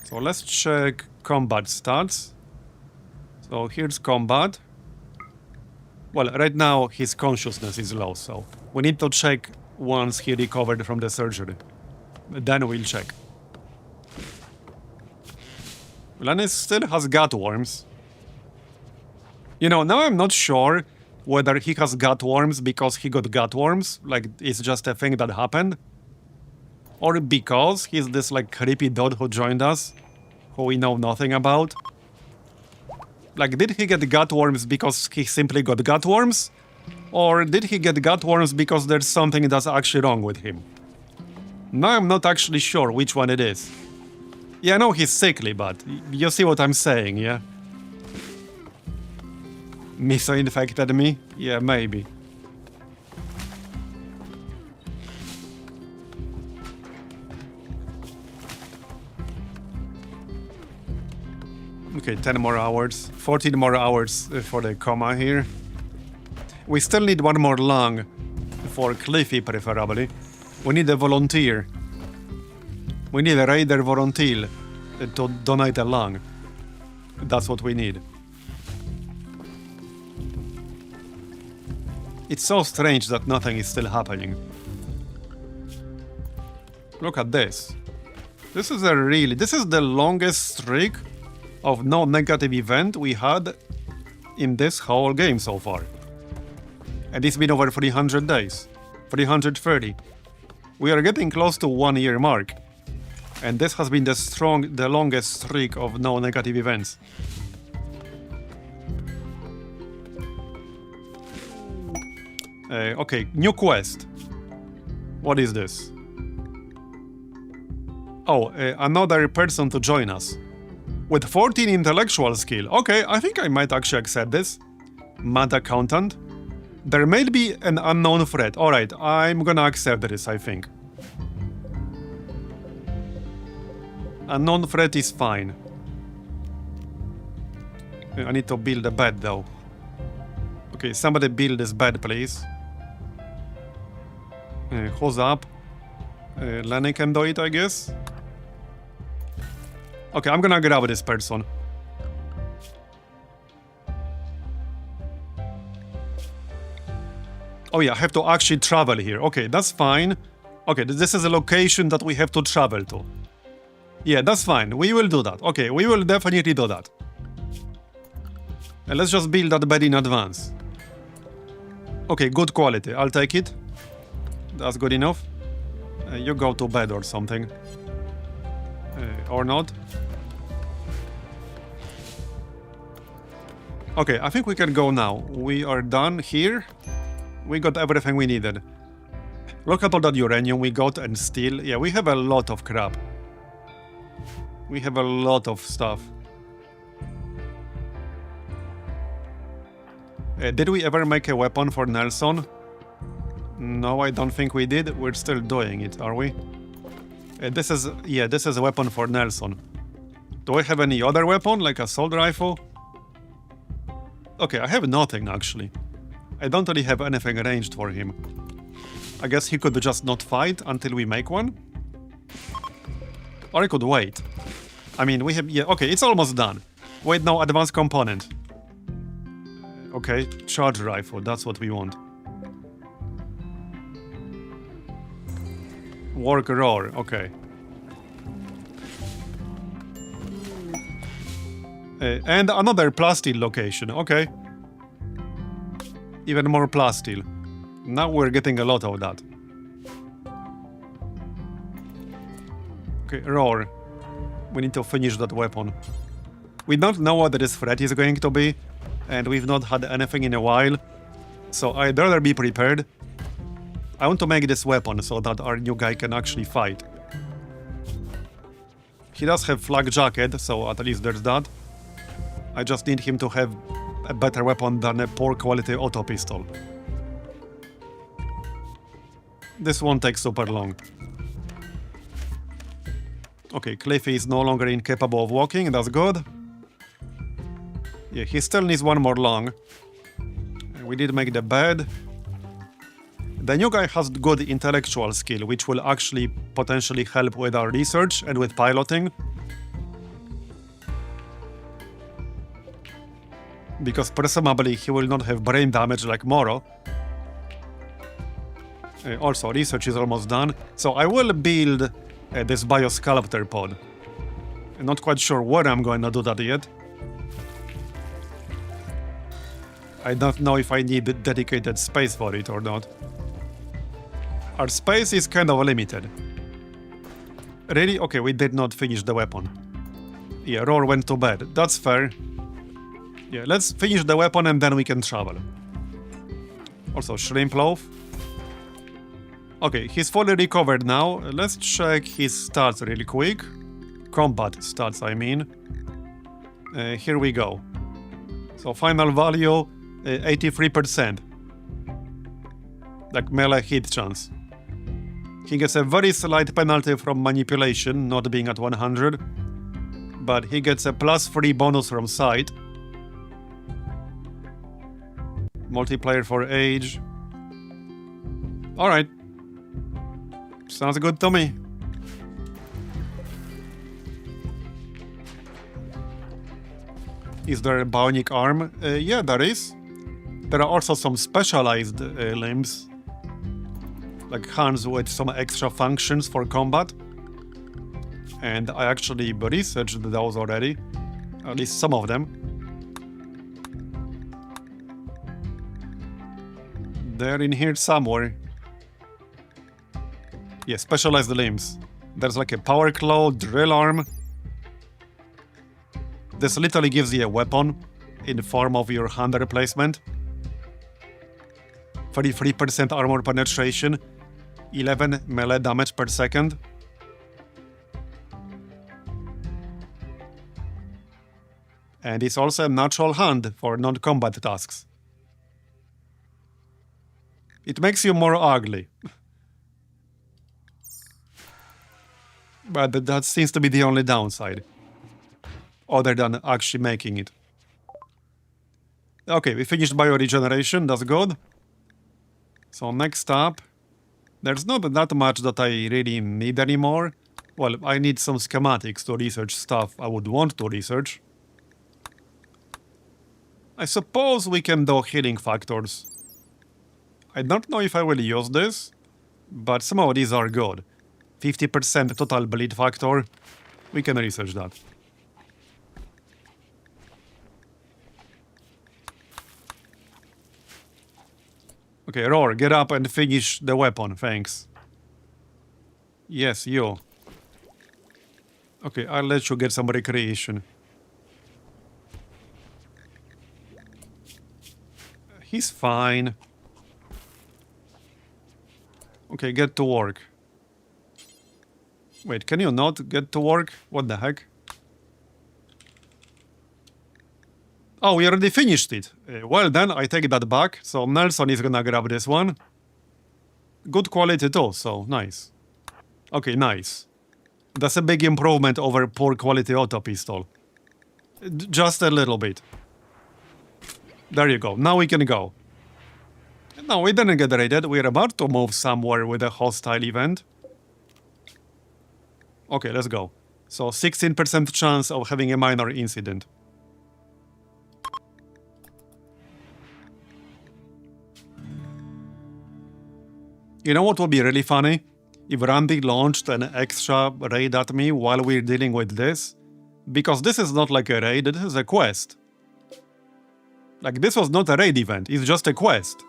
So let's check combat stats. So here's combat. Well, right now his consciousness is low, so we need to check once he recovered from the surgery. Then we'll check. Lannis still has gut worms. You know, now I'm not sure whether he has gut worms because he got gut worms, like it's just a thing that happened, or because he's this like creepy dude who joined us, who we know nothing about. Like, did he get gut worms because he simply got gut worms? Or did he get gut worms because there's something that's actually wrong with him? Now I'm not actually sure which one it is. Yeah, I know he's sickly, but you see what I'm saying, yeah? Miso infected me? Yeah, maybe. Okay, 10 more hours. 14 more hours for the coma here. We still need one more lung. For Cliffy, preferably. We need a volunteer. We need a raider volunteer to donate a lung. That's what we need. It's so strange that nothing is still happening. Look at this. This is the longest streak of no negative event we had in this whole game so far. And it's been over 300 days. 330. We are getting close to 1 year mark. And this has been the longest streak of no negative events. Okay, new quest. What is this? Oh, another person to join us. With 14 intellectual skill. Okay, I think I might actually accept this. Mad accountant. There may be an unknown threat. Alright, I'm gonna accept this, I think. Unknown threat is fine. I need to build a bed though. Okay, somebody build this bed, please. Who's up? Lenny can do it, I guess. Okay, I'm gonna grab this person. Oh yeah, I have to actually travel here. Okay, that's fine. Okay, this is a location that we have to travel to. Yeah, that's fine. We will do that. Okay, we will definitely do that. And let's just build that bed in advance. Okay, good quality. I'll take it. That's good enough. You go to bed or something. Or not. Okay, I think we can go now. We are done here. We got everything we needed. Look at all that uranium we got and steel. Yeah, we have a lot of crap. We have a lot of stuff. Did we ever make a weapon for Nelson? No, I don't think we did. We're still doing it, are we? This is a weapon for Nelson. Do I have any other weapon, like assault rifle? Okay, I have nothing, actually. I don't really have anything arranged for him. I guess he could just not fight until we make one? Or I could wait. I mean, we have... Yeah, okay, it's almost done. Wait, no, advanced component. Okay, charge rifle, that's what we want. Work roar, okay. And another plasteel location, okay. Even more plasteel. Now we're getting a lot of that. Okay, roar. We need to finish that weapon. We don't know what this threat is going to be, and we've not had anything in a while, so I'd rather be prepared. I want to make this weapon so that our new guy can actually fight. He does have flak jacket, so at least there's that. I just need him to have a better weapon than a poor quality auto pistol. This won't take super long. Okay, Cliffy is no longer incapable of walking, that's good. Yeah, he still needs one more lung. We did make the bed. The new guy has good intellectual skill, which will actually potentially help with our research and with piloting. Because presumably he will not have brain damage like Moro. Also, research is almost done. So I will build this biosculptor pod. I'm not quite sure where I'm going to do that yet. I don't know if I need dedicated space for it or not. Our space is kind of limited. Really? Okay, we did not finish the weapon. Yeah, Roar went to bed. That's fair. Yeah, let's finish the weapon and then we can travel. Also, shrimp loaf. Okay, he's fully recovered now. Let's check his stats really quick. Combat stats, I mean. Here we go. So final value, 83%. Like melee hit chance. He gets a very slight penalty from manipulation, not being at 100. But he gets a +3 bonus from sight. Multiplayer for age. Alright. Sounds good to me. Is there a bionic arm? Yeah, there is. There are also some specialized limbs. Like hands with some extra functions for combat. And I actually researched those already. At least some of them. They're in here somewhere. Yeah, specialized limbs. There's like a power claw, drill arm. This literally gives you a weapon in the form of your hand replacement. 33% armor penetration, 11 melee damage per second. And it's also a natural hand for non-combat tasks. It makes you more ugly. But that seems to be the only downside. Other than actually making it. Okay, we finished bioregeneration, that's good. So next up, there's not that much that I really need anymore. Well, I need some schematics to research stuff I would want to research. I suppose we can do healing factors. I don't know if I will use this, but some of these are good. 50% total bleed factor. We can research that. Okay, Roar, get up and finish the weapon, thanks. Yes, you. Okay, I'll let you get some recreation. He's fine. Okay, get to work. Wait, can you not get to work? What the heck? Oh, we already finished it. Well then, I take that back. So Nelson is gonna grab this one. Good quality too, so nice. Okay, nice. That's a big improvement over poor quality auto pistol. Just a little bit. There you go. Now we can go. No, we didn't get raided. We're about to move somewhere with a hostile event. Okay, let's go. So 16% chance of having a minor incident. You know what would be really funny? If Randy launched an extra raid at me while we're dealing with this? Because this is not like a raid, this is a quest. Like, this was not a raid event, it's just a quest.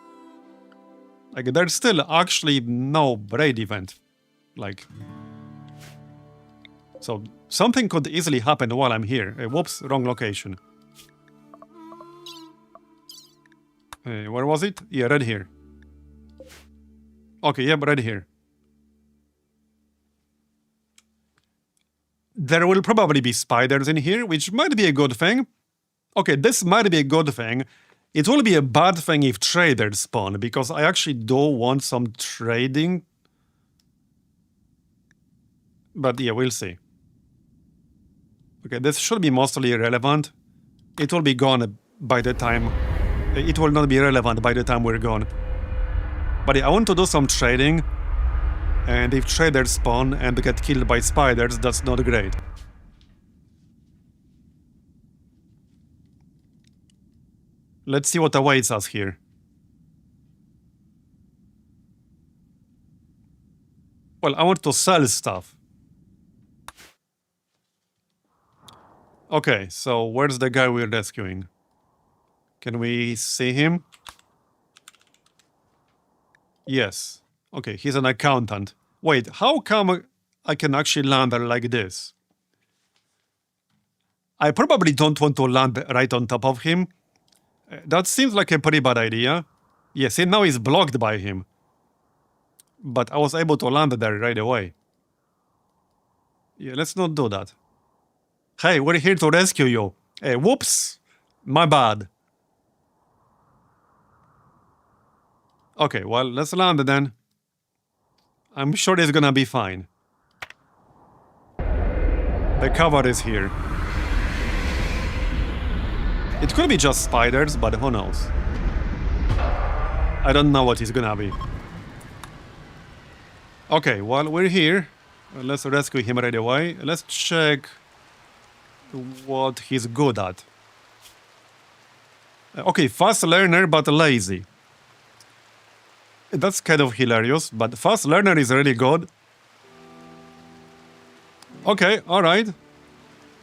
Like, there's still actually no raid event. Like... So, something could easily happen while I'm here. Whoops, wrong location. Where was it? Yeah, right here. Okay, yeah, right here. There will probably be spiders in here, which might be a good thing. Okay, this might be a good thing. It will be a bad thing if traders spawn, because I actually do want some trading. But yeah, we'll see. Okay, this should be mostly irrelevant. It will be gone by the time... It will not be relevant by the time we're gone. But I want to do some trading. And if traders spawn and get killed by spiders, that's not great. Let's see what awaits us here. Well, I want to sell stuff. Okay, so where's the guy we're rescuing? Can we see him? Yes. Okay, he's an accountant. Wait, how come I can actually land like this? I probably don't want to land right on top of him. That seems like a pretty bad idea. Yes, see, now he's blocked by him. But I was able to land there right away. Yeah, let's not do that. Hey, we're here to rescue you. Hey, whoops! My bad. Okay, well, let's land then. I'm sure it's gonna be fine. The cover is here. It could be just spiders, but who knows? I don't know what it's gonna be. Okay, well, we're here. Let's rescue him right away. Let's check what he's good at. Okay, fast learner, but lazy. That's kind of hilarious, but fast learner is really good. Okay, alright.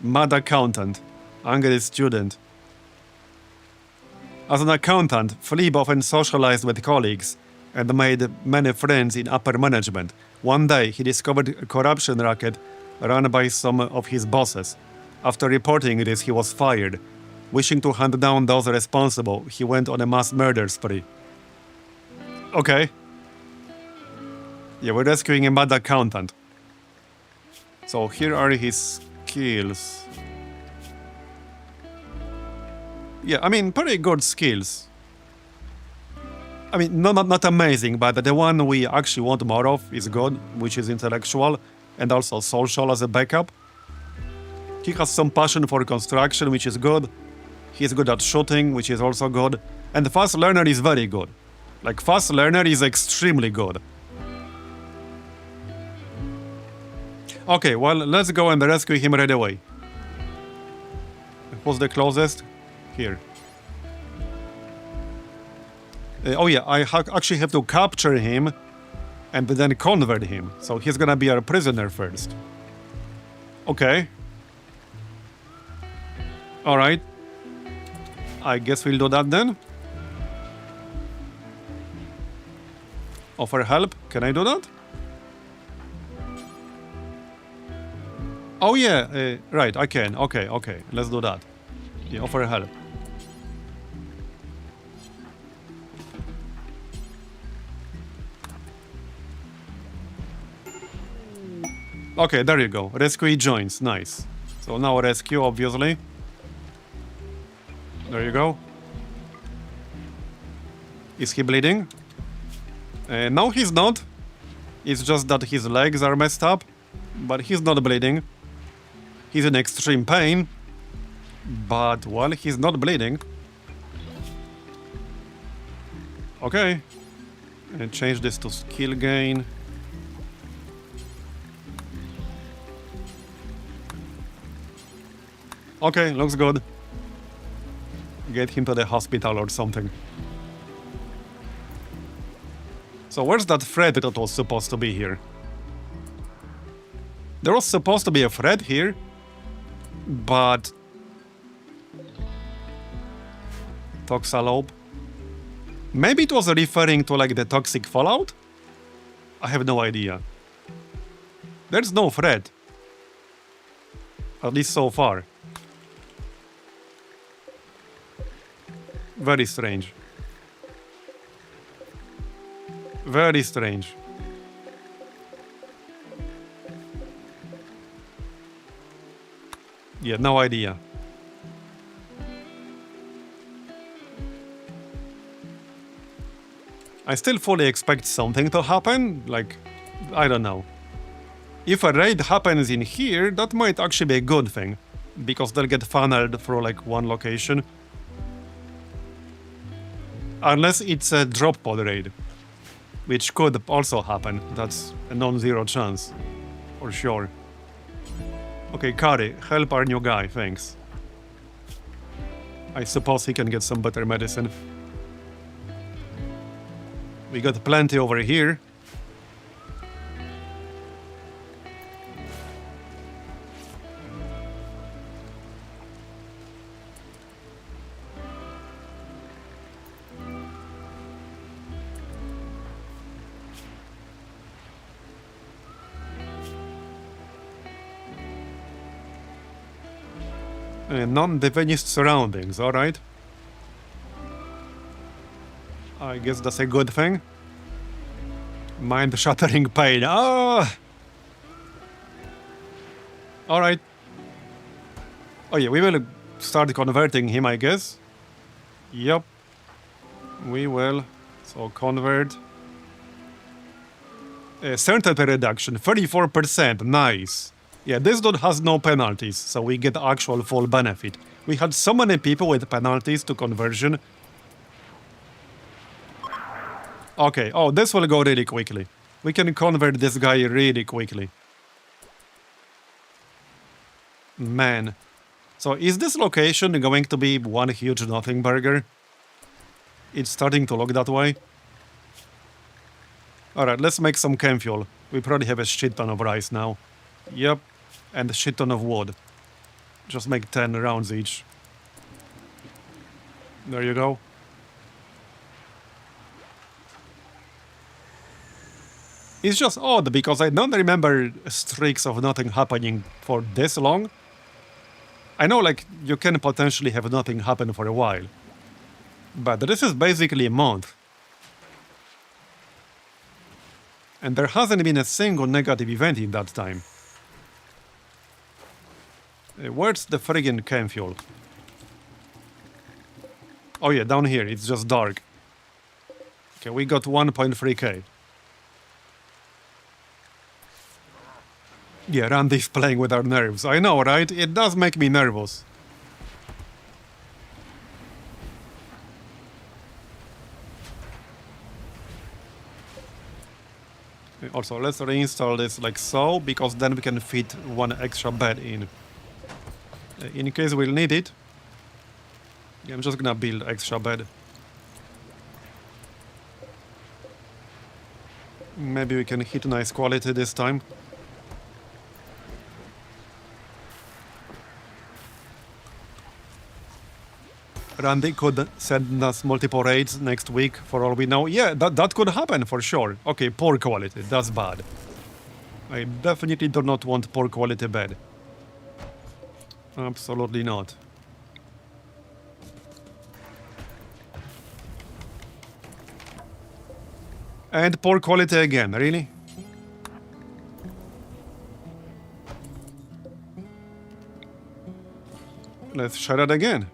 Mad accountant. Angry student. As an accountant, Flip often socialized with colleagues and made many friends in upper management. One day, he discovered a corruption racket run by some of his bosses. After reporting this, he was fired. Wishing to hunt down those responsible, he went on a mass murder spree. Okay. Yeah, we're rescuing a mad accountant. So here are his skills. Yeah, I mean, pretty good skills. I mean, not amazing, but the one we actually want more of is good, which is intellectual and also social as a backup. He has some passion for construction, which is good. He's good at shooting, which is also good. And the fast learner is very good. Like, fast learner is extremely good. Okay, well, let's go and rescue him right away. Who's the closest? Here. Oh yeah, I actually have to capture him and then convert him. So he's gonna be our prisoner first. Okay. Alright. I guess we'll do that then. Offer help? Can I do that? Oh yeah, right, I can. Okay, let's do that. Yeah, offer help. Okay, there you go. Rescue joins, nice. So now rescue, obviously. There you go. Is he bleeding? No, he's not. It's just that his legs are messed up. But he's not bleeding. He's in extreme pain. But, well, he's not bleeding. Okay. And change this to skill gain. Okay, looks good. Get him to the hospital or something. So where's that thread that was supposed to be here? There was supposed to be a thread here, but... Toxalope? Maybe it was referring to like the toxic fallout? I have no idea. There's no thread. At least so far. Very strange. Very strange. Yeah, no idea. I still fully expect something to happen, like, I don't know. If a raid happens in here, that might actually be a good thing. because they'll get funneled through like one location. Unless it's a drop pod raid, which could also happen. That's a non-zero chance, for sure. Okay, Kari, help our new guy, thanks. I suppose he can get some better medicine. We got plenty over here. Non-divinist surroundings, alright. I guess that's a good thing. Mind-shattering pain. Ah! Alright. Oh yeah, we will start converting him, I guess. Yup. We will. So convert. Certainty reduction, 34%. Nice. Yeah, this dude has no penalties, so we get actual full benefit. We had so many people with penalties to conversion. Okay, oh, this will go really quickly. We can convert this guy really quickly. Man. So is this location going to be one huge nothing burger? It's starting to look that way. Alright, let's make some chem fuel. We probably have a shit ton of rice now. Yep. And a shit ton of wood. Just make 10 rounds each. There you go. It's just odd because I don't remember streaks of nothing happening for this long. I know, like, you can potentially have nothing happen for a while. But this is basically a month. And there hasn't been a single negative event in that time. Where's the friggin' chem fuel? Oh yeah, down here, it's just dark. Okay, we got 1.3k. Yeah, Randy's playing with our nerves. I know, right? It does make me nervous. Also, let's reinstall this like so, because then we can fit one extra bed in case we'll need it. Yeah, I'm just gonna build extra bed. Maybe we can hit nice quality this time. Randy could send us multiple raids next week for all we know. Yeah, that could happen for sure. Okay, poor quality, that's bad. I definitely do not want poor quality bed. Absolutely not. And poor quality again, really? Let's share it again.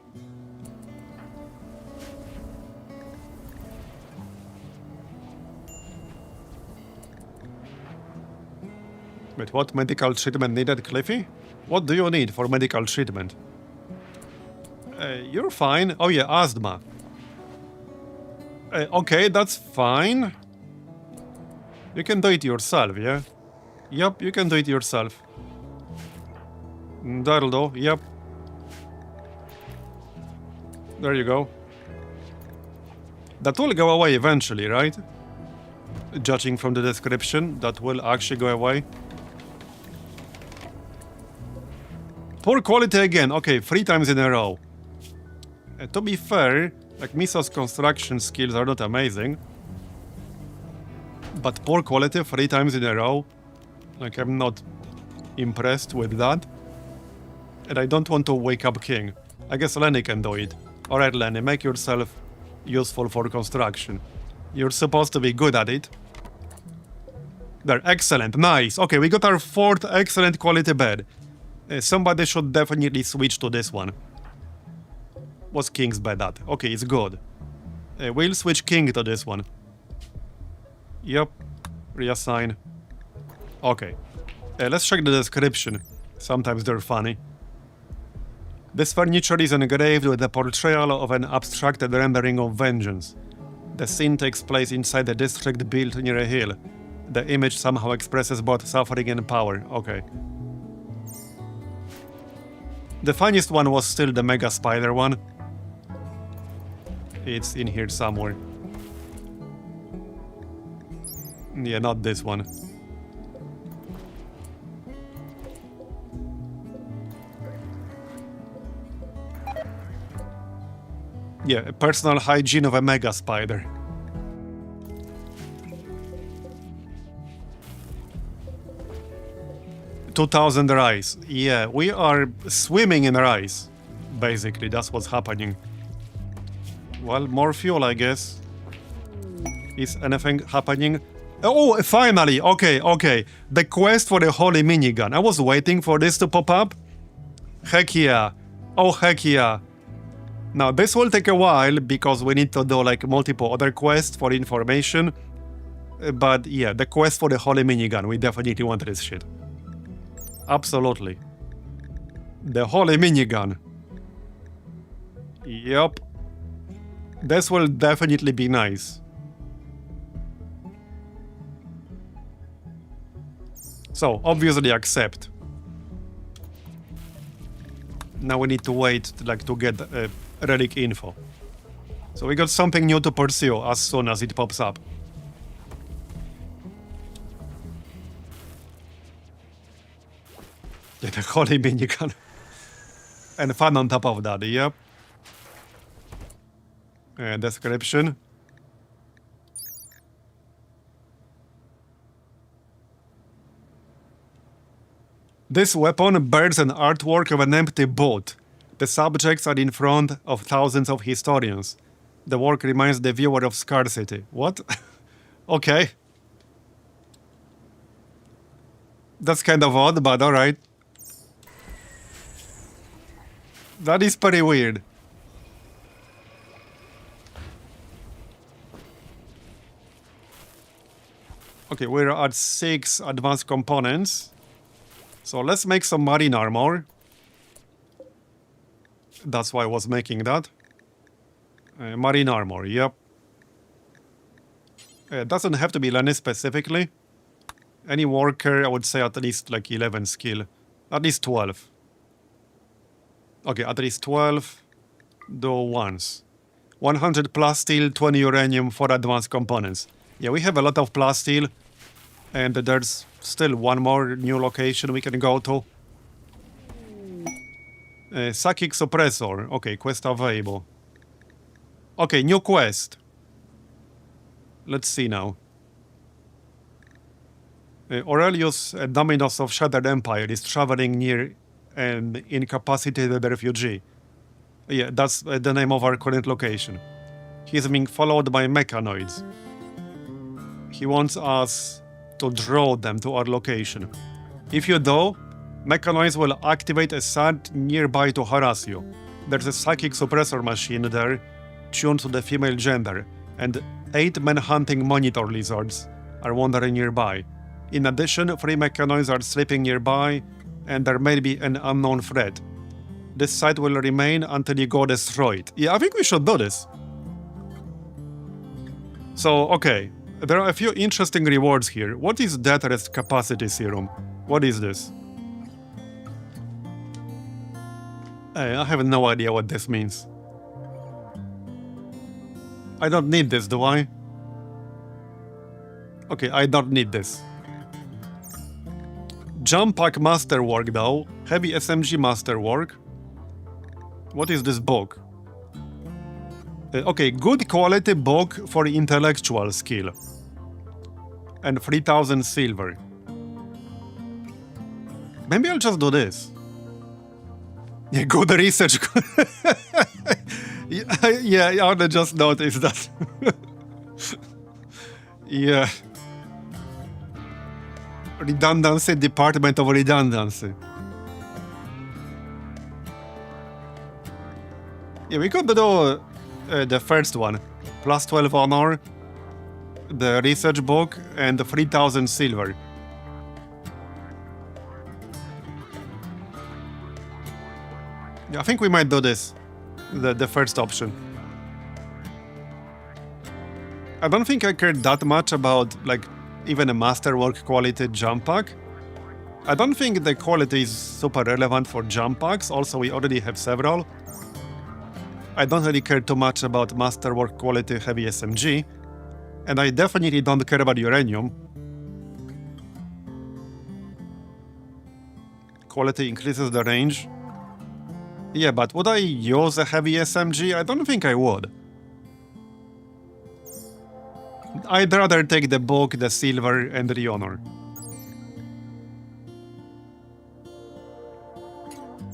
Wait, what medical treatment needed, Cliffy? What do you need for medical treatment? You're fine. Oh yeah, asthma. Okay, that's fine. You can do it yourself, yeah? Yup, you can do it yourself. That'll do, yep. There you go. That will go away eventually, right? Judging from the description, that will actually go away. Poor quality again. Okay, 3 times in a row. To be fair, like Misa's construction skills are not amazing. But poor quality 3 times in a row. Like, I'm not impressed with that. And I don't want to wake up King. I guess Lenny can do it. Alright, Lenny, make yourself useful for construction. You're supposed to be good at it. There, excellent, nice. Okay, we got our 4th excellent quality bed. Somebody should definitely switch to this one. What's King's bed at? Okay, it's good. We'll switch King to this one. Yep. Reassign. Okay. Let's check the description. Sometimes they're funny. This furniture is engraved with a portrayal of an abstracted rendering of vengeance. The scene takes place inside a district built near a hill. The image somehow expresses both suffering and power. Okay. The funniest one was still the Mega Spider one. It's in here somewhere. Yeah, not this one. Yeah, personal hygiene of a Mega Spider. $2,000 rice. Yeah, we are swimming in rice. Basically, that's what's happening. Well, more fuel, I guess. Is anything happening? Oh, finally! Okay, okay. The quest for the holy minigun. I was waiting for this to pop up. Heck yeah. Oh, heck yeah. Now, this will take a while because we need to do like multiple other quests for information. But yeah, the quest for the holy minigun. We definitely want this shit. Absolutely. The holy minigun. Yup. This will definitely be nice. So, obviously accept. Now we need to wait to get relic info. So we got something new to pursue as soon as it pops up. Yeah, the holy minigun. And fun on top of that, yep. Description. This weapon bears an artwork of an empty boat. The subjects are in front of thousands of historians. The work reminds the viewer of scarcity. What? Okay. That's kind of odd, but alright. That is pretty weird. Okay, we're at 6 advanced components. So let's make some marine armor. That's why I was making that. Marine armor, yep. It doesn't have to be Lenny specifically. Any worker, I would say at least like 11 skill. At least 12. Okay, at least 12. Do once. 100 plus steel, 20 uranium for advanced components. Yeah, we have a lot of plus steel. And there's still one more new location we can go to. Psychic Suppressor. Okay, quest available. Okay, new quest. Let's see now. Aurelius Dominus of Shattered Empire is traveling near an incapacitated refugee. Yeah, that's the name of our current location. He's being followed by mechanoids. He wants us to draw them to our location. If you do, mechanoids will activate a sand nearby to harass you. There's a psychic suppressor machine there, tuned to the female gender, and 8 man-hunting monitor lizards are wandering nearby. In addition, 3 mechanoids are sleeping nearby, and there may be an unknown threat. This site will remain until you go destroyed. Yeah, I think we should do this. So, okay. There are a few interesting rewards here. What is Death Rest Capacity Serum? What is this? I have no idea what this means. I don't need this, do I? Okay, I don't need this. Jump Pack Masterwork though. Heavy SMG Masterwork. What is this book? Okay, good quality book for intellectual skill. And 3000 silver. Maybe I'll just do this. Yeah, good research. Yeah, I just noticed that. Yeah. Redundancy, Department of Redundancy. Yeah, we could do the first one. Plus 12 honor, the research book, and the 3000 silver. Yeah, I think we might do this. The first option. I don't think I care that much about, like, even a masterwork quality jump pack. I don't think the quality is super relevant for jump packs. Also, we already have several. I don't really care too much about masterwork quality heavy SMG. And I definitely don't care about uranium. Quality increases the range. Yeah, but would I use a heavy SMG? I don't think I would. I'd rather take the book, the silver, and the honor.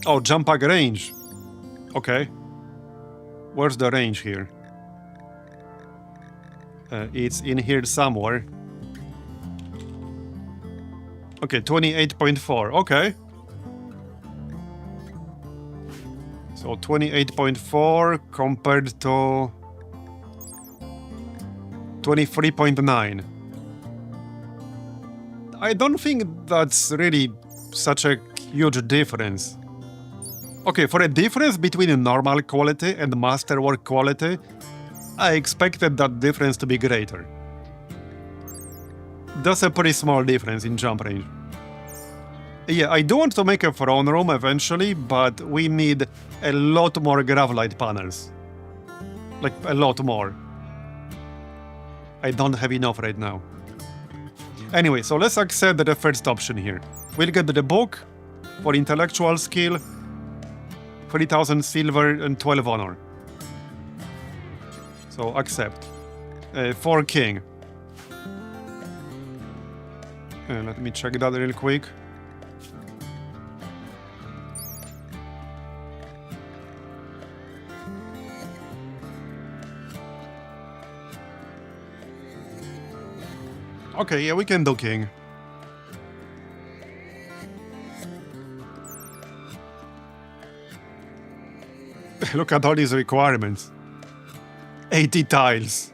Oh, jump pack range. Okay. Where's the range here? It's in here somewhere. Okay, 28.4. Okay. So 28.4 compared to 23.9. I don't think that's really such a huge difference. Okay, for a difference between a normal quality and masterwork quality, I expected that difference to be greater. That's a pretty small difference in jump range. Yeah, I do want to make a throne room eventually, but we need a lot more Gravlight panels. Like, a lot more. I don't have enough right now. Anyway, so let's accept the first option here. We'll get the book for intellectual skill, 3000 silver and 12 honor. So accept. For king. Let me check that real quick. Okay, yeah, we can do king. Look at all these requirements. 80 tiles.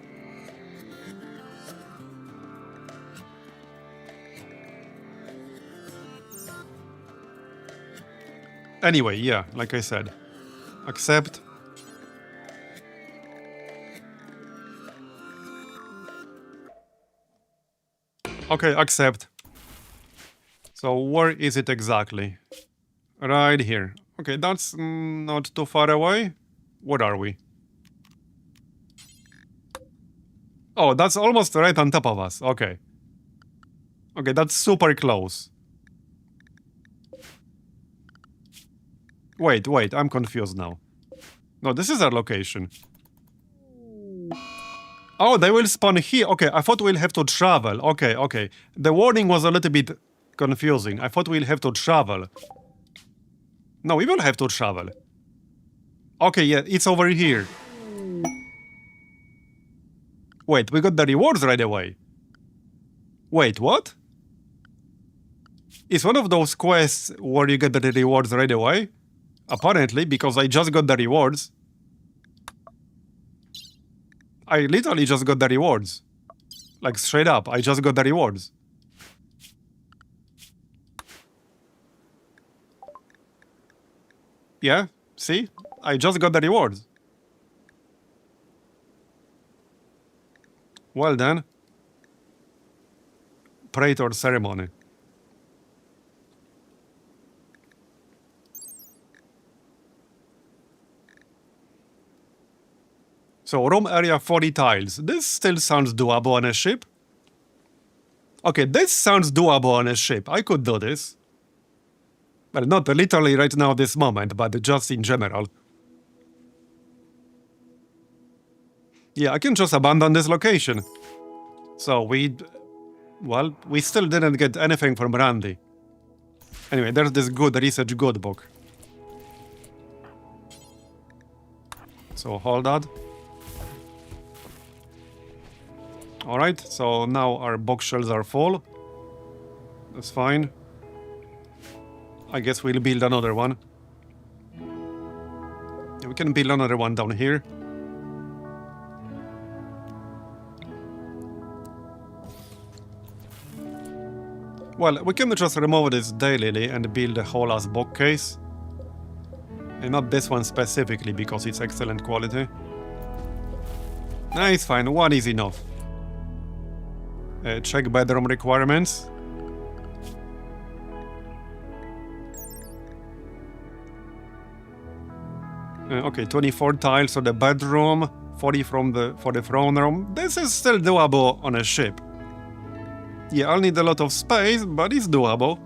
Anyway, yeah, like I said. Accept. Okay, accept. So where is it exactly? Right here. Okay, that's not too far away. Where are we? Oh, that's almost right on top of us. Okay. Okay, that's super close. Wait, I'm confused now. No, this is our location. Oh, they will spawn here. Okay, I thought we'll have to travel. Okay. The warning was a little bit confusing. I thought we'll have to travel. No, we will have to travel. Okay, yeah, it's over here. Wait, we got the rewards right away. Wait, what? It's one of those quests where you get the rewards right away? Apparently, because I just got the rewards. I literally just got the rewards. Like, straight up, I just got the rewards. Yeah, see? I just got the rewards. Well then. Praetor ceremony. So, room area 40 tiles. This still sounds doable on a ship. Okay, this sounds doable on a ship. I could do this. Well, not literally right now this moment, but just in general. Yeah, I can just abandon this location. So well, we still didn't get anything from Randy. Anyway, there's this good research good book. So hold that. Alright, so now our bookshelves are full. That's fine. I guess we'll build another one. Yeah, we can build another one down here. Well, we can just remove this daily and build a whole ass bookcase. And not this one specifically because it's excellent quality. Nah, it's fine, one is enough. Check bedroom requirements. Okay, 24 tiles for the bedroom, 40 for the throne room. This is still doable on a ship. Yeah, I'll need a lot of space, but it's doable.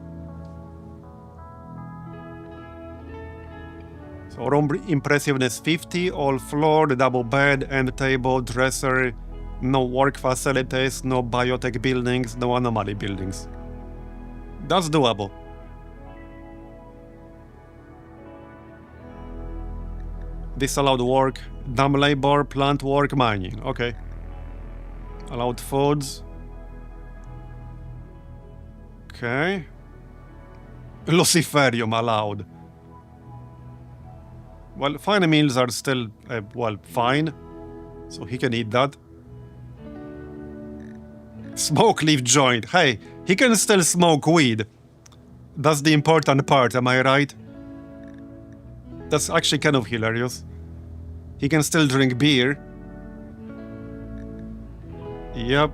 So room impressiveness 50, all floor, the double bed, end table, dresser, no work facilities, no biotech buildings, no anomaly buildings. That's doable. Disallowed work, dumb labor, plant work, mining. Okay. Allowed foods. Okay. Luciferium allowed. Well, fine meals are still, well, fine. So he can eat that. Smoke leaf joint. Hey, he can still smoke weed. That's the important part, am I right? That's actually kind of hilarious. He can still drink beer. Yep.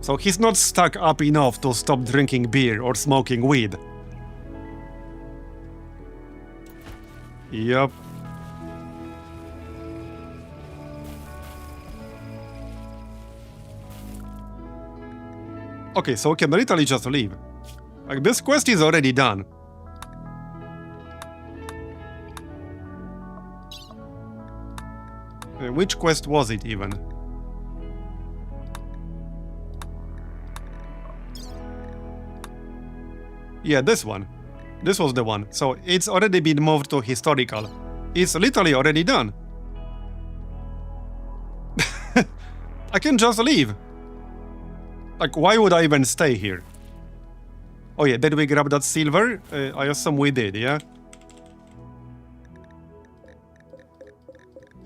So he's not stuck up enough to stop drinking beer or smoking weed. Yep. Okay, so we can literally just leave. Like, this quest is already done. Which quest was it even? Yeah, this one. This was the one. So it's already been moved to historical. It's literally already done. I can just leave. Like, why would I even stay here? Oh yeah, did we grab that silver? I assume we did, yeah?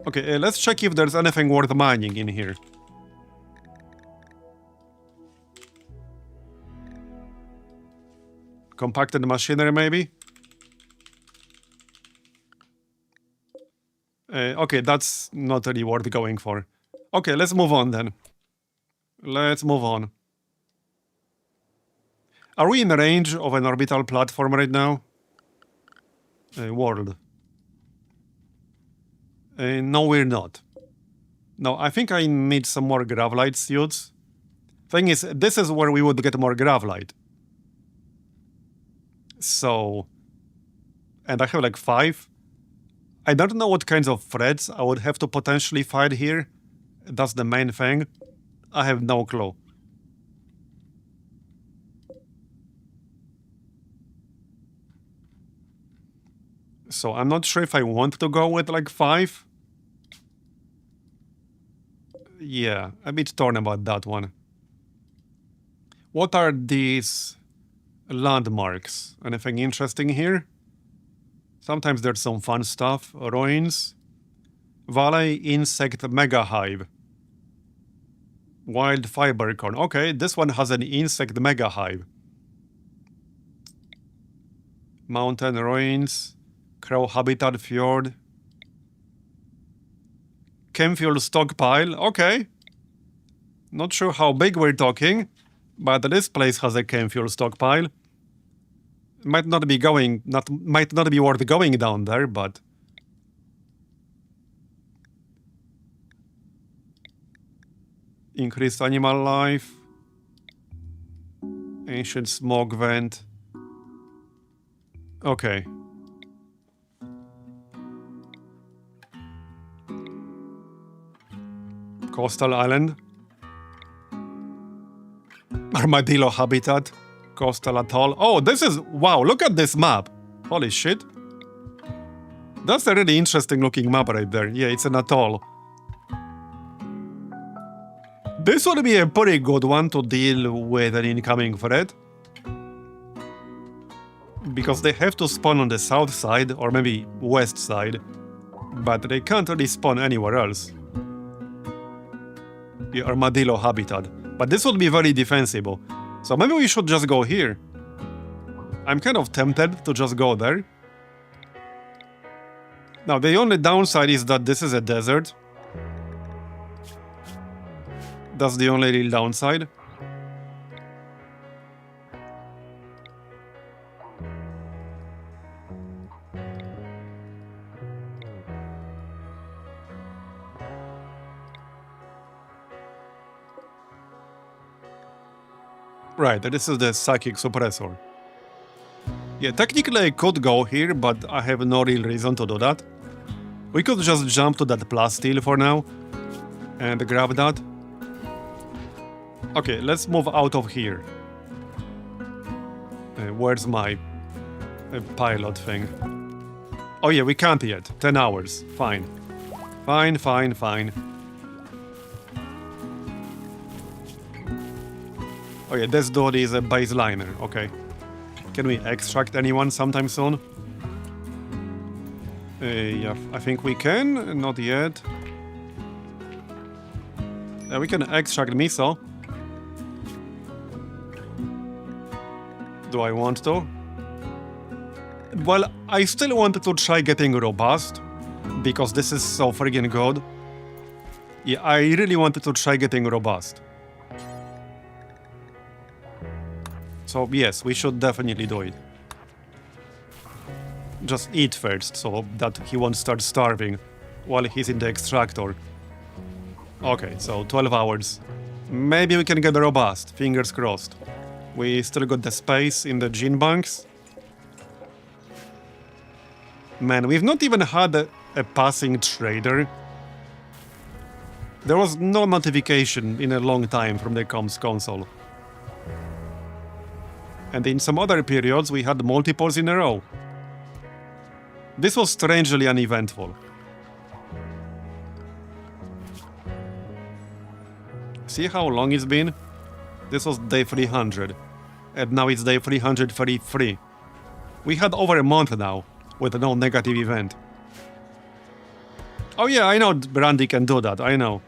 Okay, let's check if there's anything worth mining in here. Compacted machinery, maybe? Okay, that's not really worth going for. Okay, let's move on then. Let's move on. Are we in range of an orbital platform right now? World. No, we're not. No, I think I need some more Gravlight suits. Thing is, this is where we would get more Gravlight. So... And I have like 5. I don't know what kinds of threats I would have to potentially fight here. That's the main thing. I have no clue. So I'm not sure if I want to go with like 5. Yeah, a bit torn about that one. What are these landmarks? Anything interesting here? Sometimes there's some fun stuff. Ruins. Valley Insect Mega Hive. Wild Fiber Corn. Okay, this one has an Insect Mega Hive. Mountain Ruins. Crow Habitat Fjord. Chem fuel stockpile. Okay. Not sure how big we're talking, but this place has a chem fuel stockpile. Might not be worth going down there, but increased animal life. Ancient smoke vent. Okay. Coastal Island. Armadillo Habitat. Coastal Atoll. Oh, this is... Wow, look at this map. Holy shit. That's a really interesting looking map right there. Yeah, it's an atoll. This would be a pretty good one to deal with an incoming threat. Because they have to spawn on the south side, or maybe west side. But they can't really spawn anywhere else. The Armadillo Habitat. But this would be very defensible. So maybe we should just go here. I'm kind of tempted to just go there. Now, the only downside is that this is a desert. That's the only real downside. Right, this is the psychic suppressor. Yeah, technically I could go here, but I have no real reason to do that. We could just jump to that plasteel for now and grab that. Okay, let's move out of here. Where's my pilot thing? Oh yeah, we can't yet. 10 hours. Fine. Fine, fine, fine. Oh yeah, this dude is a baseliner. Okay. Can we extract anyone sometime soon? Yeah, I think we can. Not yet. We can extract miso. Do I want to? Well, I still wanted to try getting robust, because this is so friggin' good. Yeah, I really wanted to try getting robust. So yes, we should definitely do it. Just eat first, so that he won't start starving while he's in the extractor. Okay, so 12 hours. Maybe we can get robust, fingers crossed. We still got the space in the gene banks. Man, we've not even had a passing trader. There was no notification in a long time from the comms console. And in some other periods, we had multiples in a row. This was strangely uneventful. See how long it's been? This was day 300. And now it's day 333. We had over a month now, with no negative event. Oh yeah, I know Brandy can do that, I know.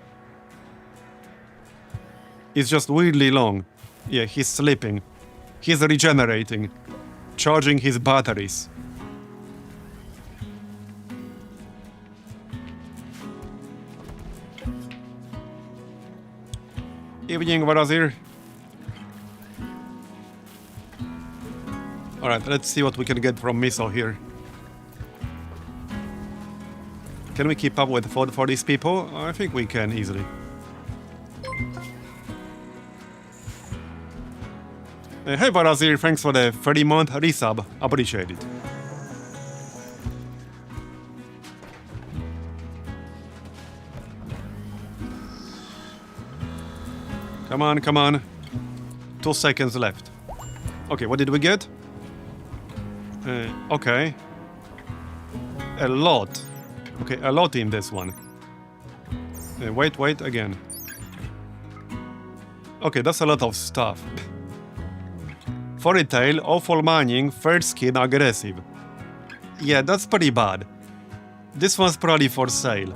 It's just weirdly long. Yeah, he's sleeping. He's regenerating, charging his batteries. Evening, Marbozir. Alright, let's see what we can get from miso here. Can we keep up with food for these people? I think we can easily. Hey Marbozir, thanks for the 30-month resub. Appreciate it. Come on, come on. 2 seconds left. Okay, what did we get? Okay. A lot. Okay, a lot in this one. Wait, again. Okay, that's a lot of stuff. Furry tail, awful mining, third skin, aggressive. Yeah, that's pretty bad. This one's probably for sale.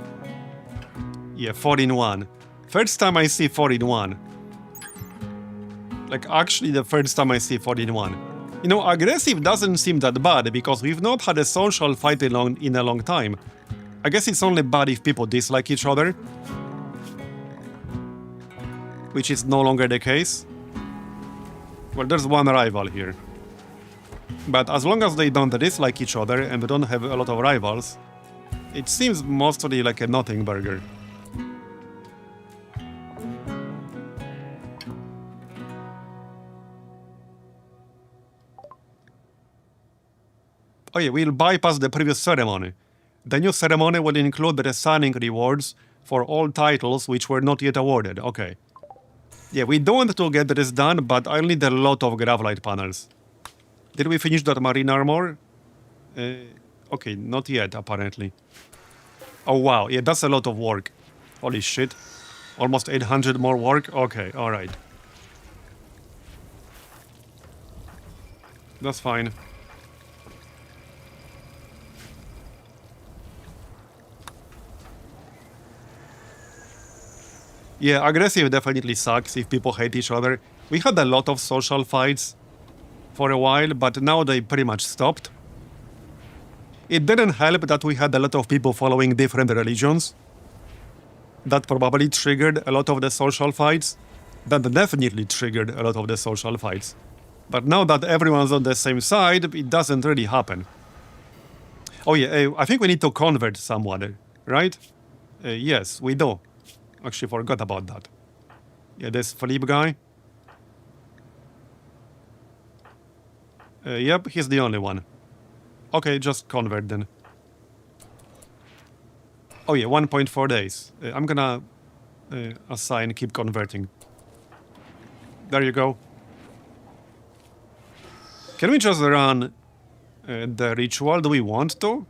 Yeah, 4-in-1. First time I see 4-in-1. Like, actually the first time I see 4-in-1. You know, aggressive doesn't seem that bad, because we've not had a social fight in a long time. I guess it's only bad if people dislike each other. Which is no longer the case. Well, there's one rival here. But as long as they don't dislike each other and we don't have a lot of rivals, it seems mostly like a nothing burger. Oh yeah, we'll bypass the previous ceremony. The new ceremony will include the signing rewards for all titles which were not yet awarded. Okay. Yeah, we don't want to get this done, but I'll need a lot of Gravlight panels. Did we finish that marine armor? Okay, not yet, apparently. Oh wow, yeah, that's a lot of work. Holy shit. Almost 800 more work? Okay, alright. That's fine. Yeah, aggressive definitely sucks if people hate each other. We had a lot of social fights for a while, but now they pretty much stopped. It didn't help that we had a lot of people following different religions. That probably triggered a lot of the social fights. That definitely triggered a lot of the social fights. But now that everyone's on the same side, it doesn't really happen. Oh yeah, I think we need to convert someone, right? Yes, we do. Actually forgot about that. Yeah, this Philippe guy. Yep, he's the only one. Okay, just convert then. Oh yeah, 1.4 days. I'm gonna assign keep converting. There you go. Can we just run the ritual? Do we want to?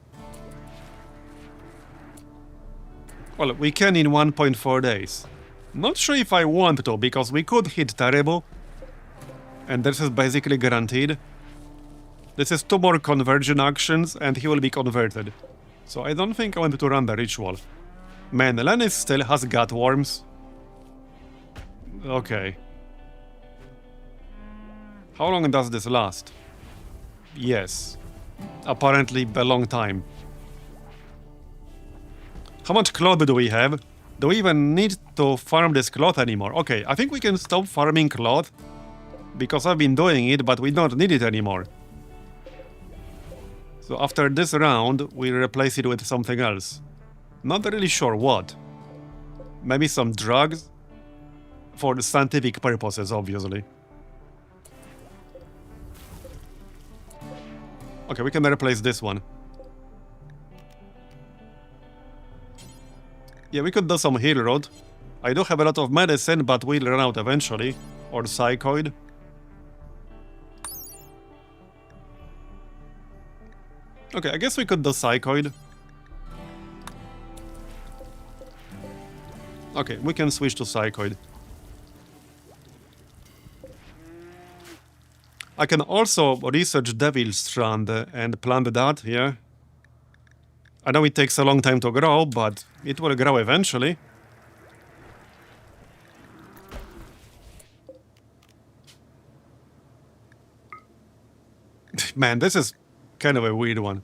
Well, we can in 1.4 days. Not sure if I want to, because we could hit terrible. And this is basically guaranteed. This is 2 more conversion actions and he will be converted. So I don't think I want to run the ritual. Man, Lennis still has gut worms. Okay. How long does this last? Yes. Apparently a long time. How much cloth do we have? Do we even need to farm this cloth anymore? Okay, I think we can stop farming cloth. Because I've been doing it, but we don't need it anymore. So after this round, we replace it with something else. Not really sure what. Maybe some drugs? For the scientific purposes, obviously. Okay, we can replace this one. Yeah, we could do some heal rod. I do have a lot of medicine, but we'll run out eventually. Or psychoid. Okay, I guess we could do psychoid. Okay, we can switch to psychoid. I can also research Devil's Strand and plant that, yeah. I know it takes a long time to grow, but it will grow eventually. Man, this is kind of a weird one.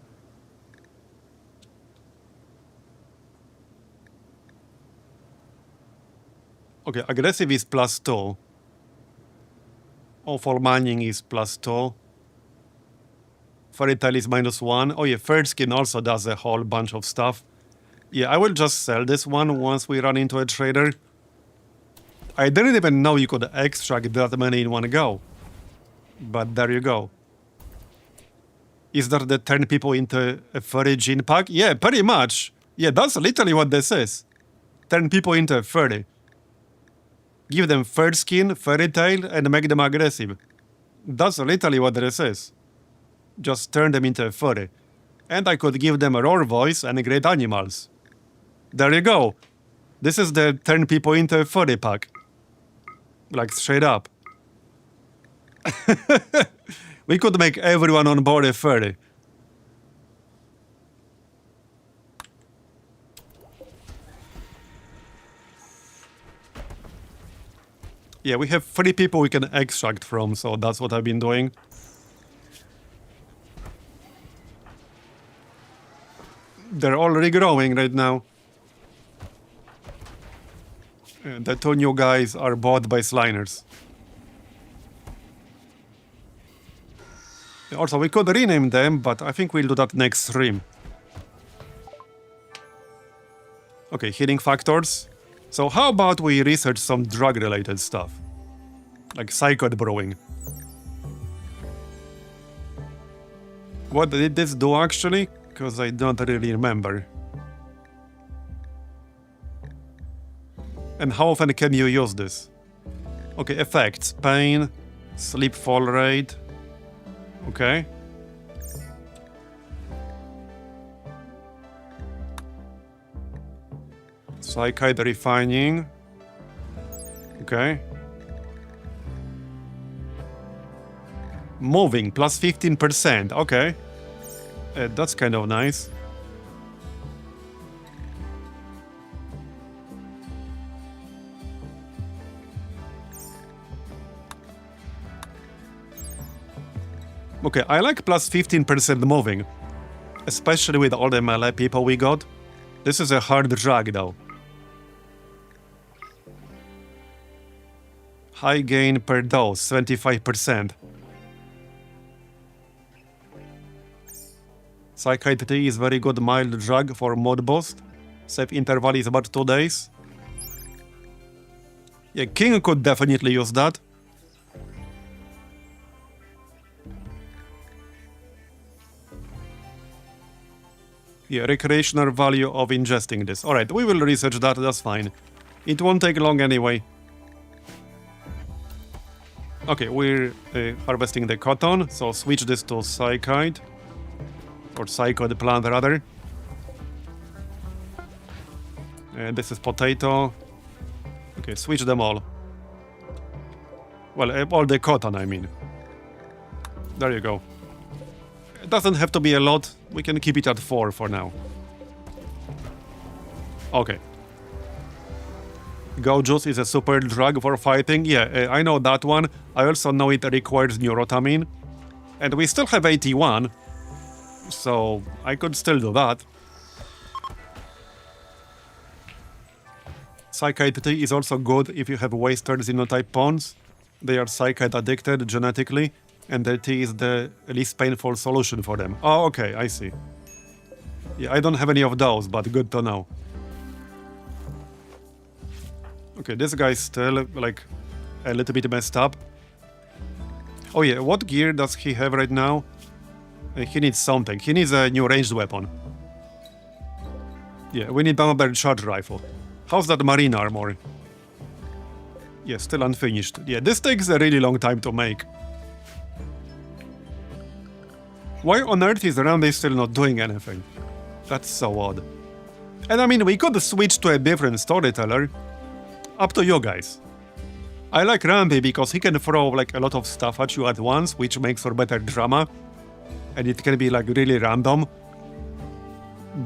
Okay, aggressive is +2. Awful mining is +2. Fairy Tail is -1. Oh yeah, Third Skin also does a whole bunch of stuff. Yeah, I will just sell this one once we run into a trader. I didn't even know you could extract that many in one go. But there you go. Is that the turn people into a furry gene pack? Yeah, pretty much. Yeah, that's literally what this is. Turn people into a furry. Give them Third Skin, Fairy Tail, and make them aggressive. That's literally what this is. Just turn them into a furry. And I could give them a roar voice and great animals. There you go. This is the turn people into a furry pack. Like straight up. We could make everyone on board a furry. Yeah, we have 3 people we can extract from, so that's what I've been doing. They're all regrowing right now. And the 2 new guys are bought by Sliners. Also, we could rename them, but I think we'll do that next stream. Okay, healing factors. So how about we research some drug-related stuff? Like psychoid brewing. What did this do actually? Because I don't really remember. And how often can you use this? Okay, effects. Pain, sleep fall rate. Okay. Psychide refining. Okay. Moving, plus 15%. Okay. That's kind of nice. Okay, I like plus 15% moving. Especially with all the melee people we got. This is a hard drag though. High gain per dose, 75%. Psychiatry is very good mild drug for mod boost. Save interval is about 2 days. Yeah, King could definitely use that. Yeah, recreational value of ingesting this. Alright, we will research that, that's fine. It won't take long anyway. Okay, we're harvesting the cotton, so switch this to psychite. Or psychoid plant rather. This is potato. Okay, switch them all. Well, all the cotton, I mean. There you go. It doesn't have to be a lot. We can keep it at 4 for now. Okay. Go juice is a super drug for fighting. Yeah, I know that one. I also know it requires neurotamine. And we still have 81. So I could still do that. Psychiatry is also good if you have wasted xenotype pawns. They are psychite addicted genetically, and the tea is the least painful solution for them. Oh, okay, I see. Yeah, I don't have any of those, but good to know. Okay, this guy's still, like, a little bit messed up. Oh yeah, what gear does he have right now? He needs something. He needs a new ranged weapon. Yeah, we need another charge rifle. How's that marine armor? Yeah, still unfinished. Yeah, this takes a really long time to make. Why on earth is Randy still not doing anything? That's so odd. And I mean, we could switch to a different storyteller. Up to you guys. I like Randy because he can throw like a lot of stuff at you at once, which makes for better drama. And it can be like really random.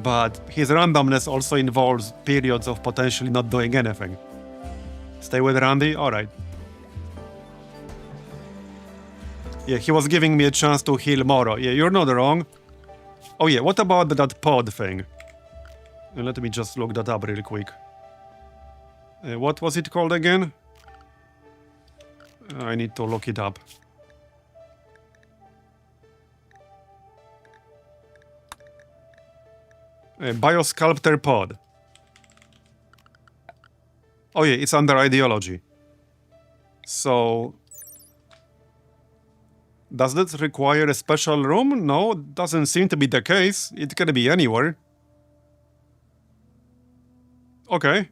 But his randomness also involves periods of potentially not doing anything. Stay with Randy? Alright. Yeah, he was giving me a chance to heal Moro. Yeah, you're not wrong. Oh yeah, what about that pod thing? Let me just look that up real quick. What was it called again? I need to look it up. Biosculptor pod. Oh yeah, it's under ideology. So... does this require a special room? No, doesn't seem to be the case. It can be anywhere. Okay.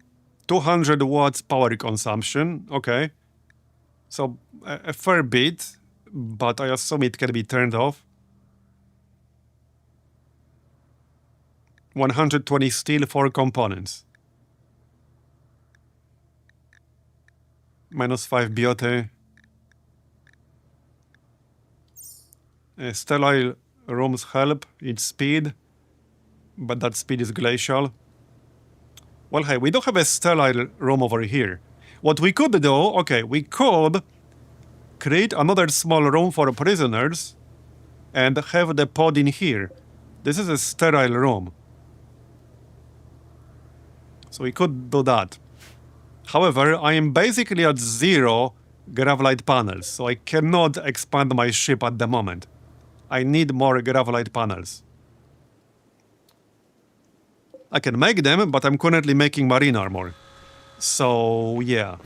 200 watts power consumption. Okay. So, a fair bit, but I assume it can be turned off. 120 steel, 4 components. -5 beauty. Sterile rooms help its speed, but that speed is glacial. Well, hey, we don't have a sterile room over here. What we could do, okay, we could create another small room for prisoners and have the pod in here. This is a sterile room. So we could do that. However, I am basically at 0 Gravlight panels, so I cannot expand my ship at the moment. I need more Gravlight panels. I can make them, but I'm currently making marine armor. So, yeah.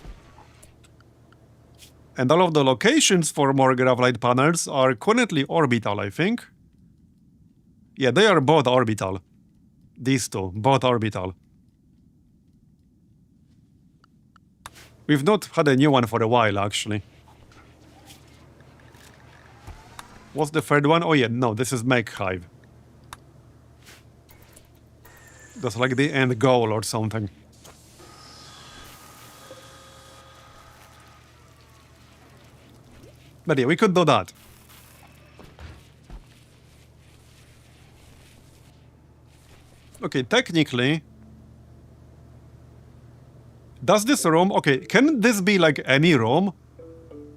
And all of the locations for more Gravlight panels are currently orbital, I think. Yeah, they are both orbital. These two, both orbital. We've not had a new one for a while, actually. What's the third one? Oh yeah, no, this is Make Hive. That's like the end goal or something. But yeah, we could do that. Okay, technically... does this room... okay, can this be like any room?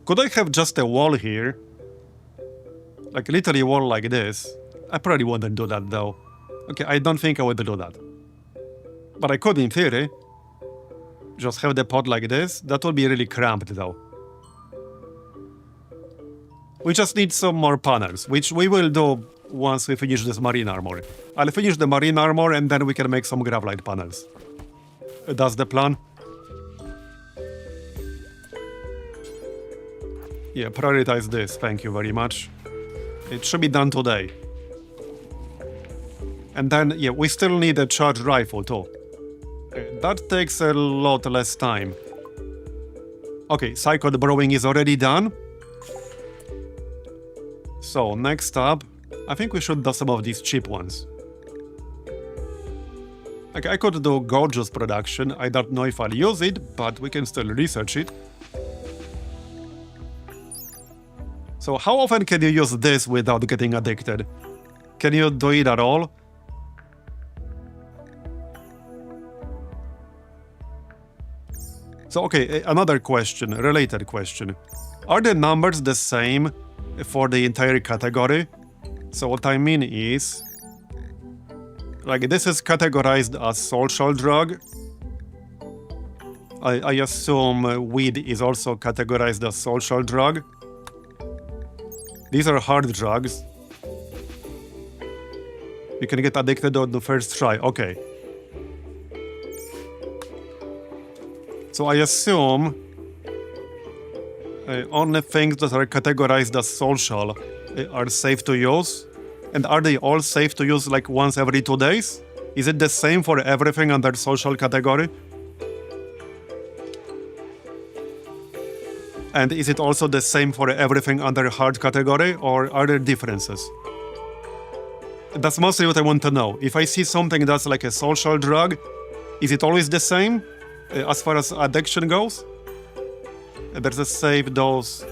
Could I have just a wall here? Like literally wall like this. I probably wouldn't do that though. Okay, I don't think I would do that. But I could in theory. Just have the pot like this. That would be really cramped though. We just need some more panels, which we will do once we finish this marine armor. I'll finish the marine armor and then we can make some gravlite panels. That's the plan. Yeah, prioritize this, thank you very much. It should be done today. And then, yeah, we still need a charged rifle too. That takes a lot less time. Okay, cycled brewing is already done. So, next up, I think we should do some of these cheap ones. Okay, I could do gorgeous production. I don't know if I'll use it, but we can still research it. So how often can you use this without getting addicted? Can you do it at all? So okay, another question, related question. Are the numbers the same for the entire category? So what I mean is, like this is categorized as social drug. I assume weed is also categorized as social drug. These are hard drugs. You can get addicted on the first try. Okay. So I assume only things that are categorized as social are safe to use. And are they all safe to use like once every 2 days? Is it the same for everything under social category? And is it also the same for everything under hard category, or are there differences? That's mostly what I want to know. If I see something that's like a social drug, is it always the same as far as addiction goes? There's a save dose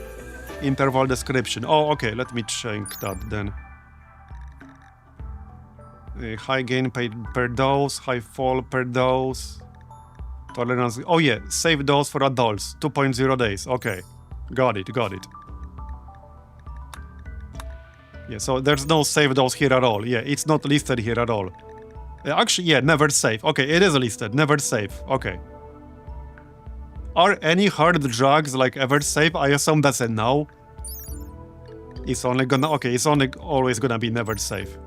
interval description. Oh, okay, let me check that then. High gain per dose, high fall per dose. Tolerance. Oh yeah, save dose for adults, 2.0 days. Okay, got it. Yeah, so there's no save dose here at all. Yeah, it's not listed here at all. Actually, yeah, never save. Okay, it is listed, never save. Okay. Are any hard drugs like ever safe? I assume that's a no. It's only gonna... Okay, it's only always gonna be never safe.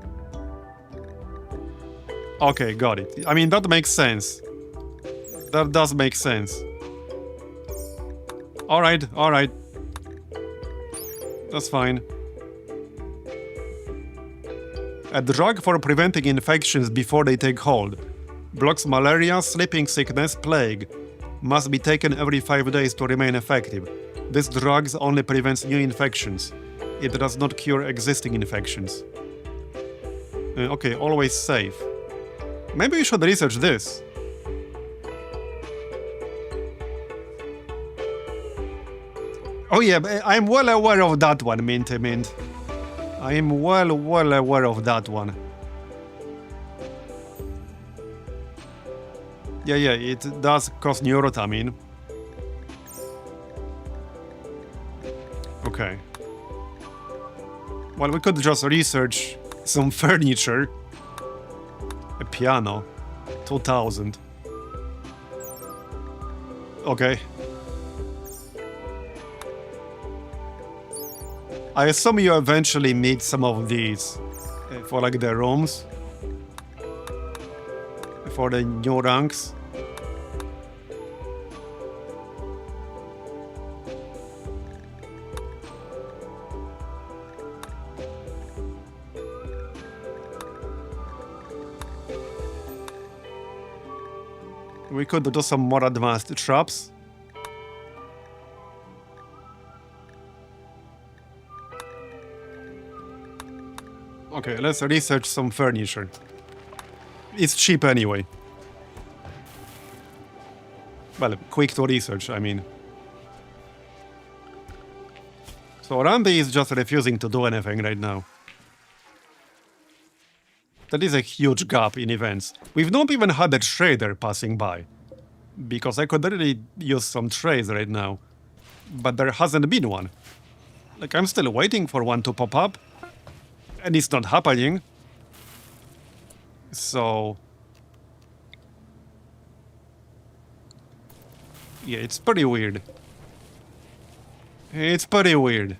Okay, got it. I mean, that makes sense. That does make sense. Alright. That's fine. A drug for preventing infections before they take hold. Blocks malaria, sleeping sickness, plague. Must be taken every 5 days to remain effective. This drug only prevents new infections. It does not cure existing infections. Okay, always safe. Maybe we should research this. Oh yeah, I'm well aware of that one, Mint. I am well aware of that one. Yeah, it does cost neurotamine. Okay. Well, we could just research some furniture. A piano. 2000. Okay. I assume you eventually need some of these for like the rooms. For the new ranks. We could do some more advanced traps. Okay, let's research some furniture. It's cheap anyway. Well, quick to research, I mean. So Randy is just refusing to do anything right now. That is a huge gap in events. We've not even had a trader passing by. Because I could really use some trades right now. But there hasn't been one. Like, I'm still waiting for one to pop up. And it's not happening. So... yeah, it's pretty weird. It's pretty weird.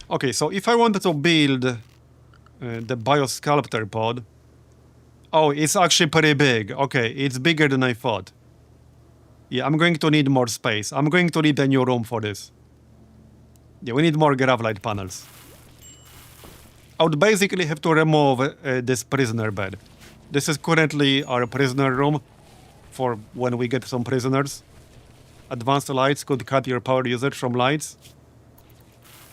Okay, so if I wanted to build the biosculptor pod... oh, it's actually pretty big. Okay, it's bigger than I thought. Yeah, I'm going to need more space. I'm going to need a new room for this. Yeah, we need more graphite panels. I would basically have to remove this prisoner bed. This is currently our prisoner room for when we get some prisoners. Advanced lights could cut your power usage from lights.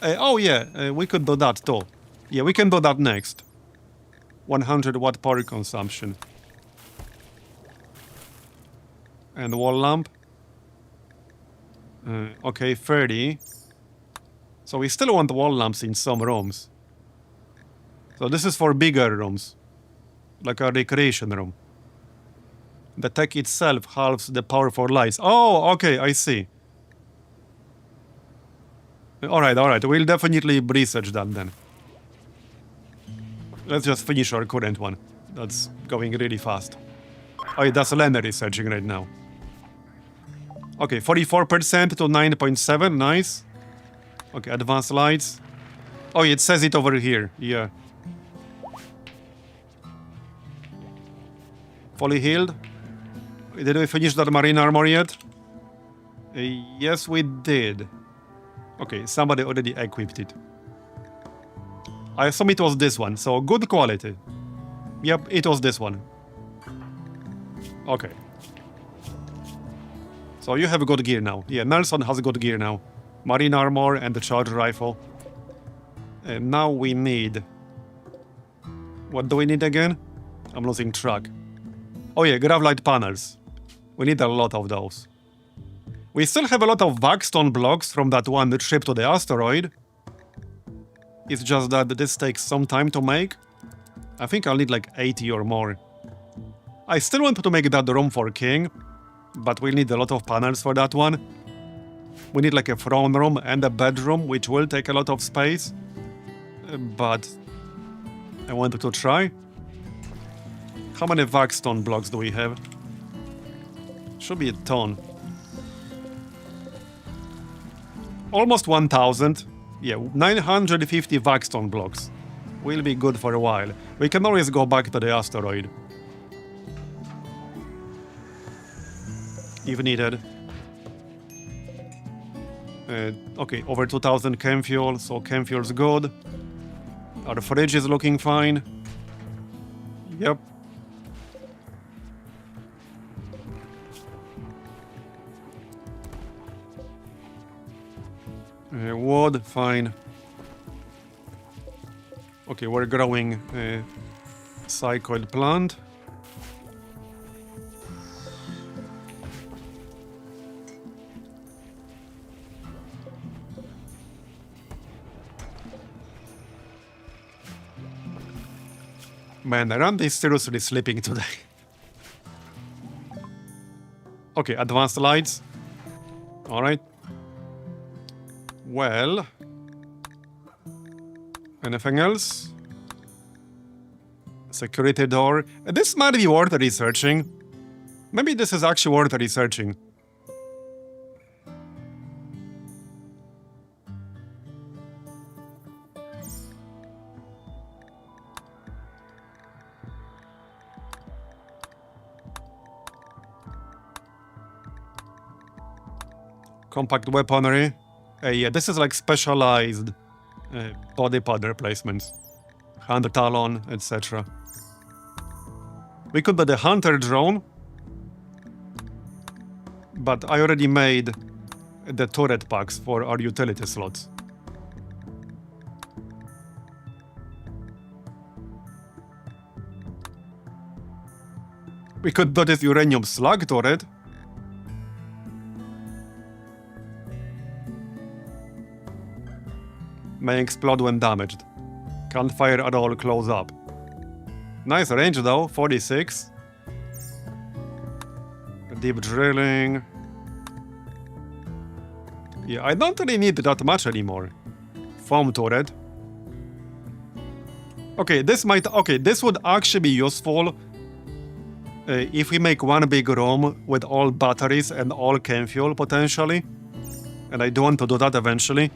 Oh yeah, we could do that too. Yeah, we can do that next. 100 watt power consumption. And wall lamp. Okay, 30. So we still want wall lamps in some rooms. So this is for bigger rooms. Like a recreation room. The tech itself halves the power for lights. Oh, okay, I see. Alright, we'll definitely research that then. Let's just finish our current one. That's going really fast. Oh, that's Lena researching right now. Okay, 44% to 9.7, nice. Okay, advanced lights. Oh, it says it over here, yeah. Fully healed. Did we finish that marine armor yet? Yes, we did. Okay, somebody already equipped it. I assume it was this one, so good quality. Yep, it was this one. Okay. So you have good gear now. Yeah, Nelson has good gear now. Marine armor and the charge rifle. And now we need... what do we need again? I'm losing track. Oh yeah, graphite panels. We need a lot of those. We still have a lot of Vaxstone blocks from that one trip to the asteroid. It's just that this takes some time to make. I think I'll need like 80 or more. I still want to make that room for King, but we'll need a lot of panels for that one. We need like a throne room and a bedroom, which will take a lot of space. But I wanted to try. How many Vaxstone blocks do we have? Should be a ton. Almost 1,000. Yeah, 950 Vaxstone blocks. Will be good for a while. We can always go back to the asteroid. If needed. Okay, over 2,000 chem fuel, so chem fuel's good. Our fridge is looking fine. Yep. Wood, fine. Okay, we're growing a cycloid plant. Man, aren't they seriously sleeping today? Okay, advanced lights. Alright. Well... anything else? Security door. This might be worth researching. Maybe this is actually worth researching. Compact weaponry. Yeah, this is like specialized body part replacements. Hand talon, etc. We could do the hunter drone. But I already made the turret packs for our utility slots. We could do this uranium slug turret. May explode when damaged. Can't fire at all close up. Nice range though, 46. Deep drilling. Yeah, I don't really need that much anymore. Foam turret. Okay, this would actually be useful if we make one big room with all batteries and all chem fuel potentially. And I do want to do that eventually.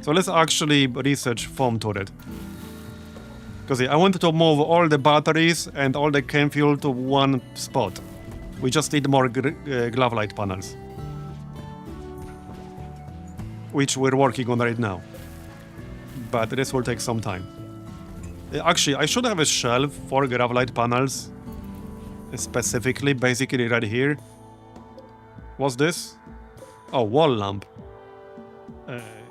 So let's actually research foam turret. Because I wanted to move all the batteries and all the chem fuel to one spot. We just need more glove light panels. Which we're working on right now. But this will take some time. Actually, I should have a shelf for glove light panels. Specifically, basically right here. What's this? Oh, wall lamp.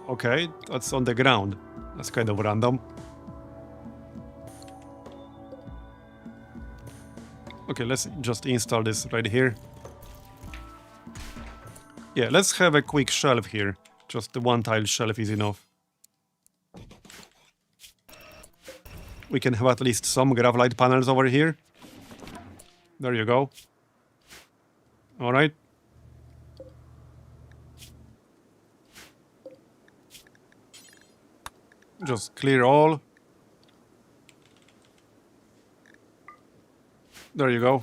Okay, that's on the ground. That's kind of random. Okay, let's just install this right here. Yeah, let's have a quick shelf here. Just the one tile shelf is enough. We can have at least some graphite panels over here. There you go. Alright. Just clear all. There you go.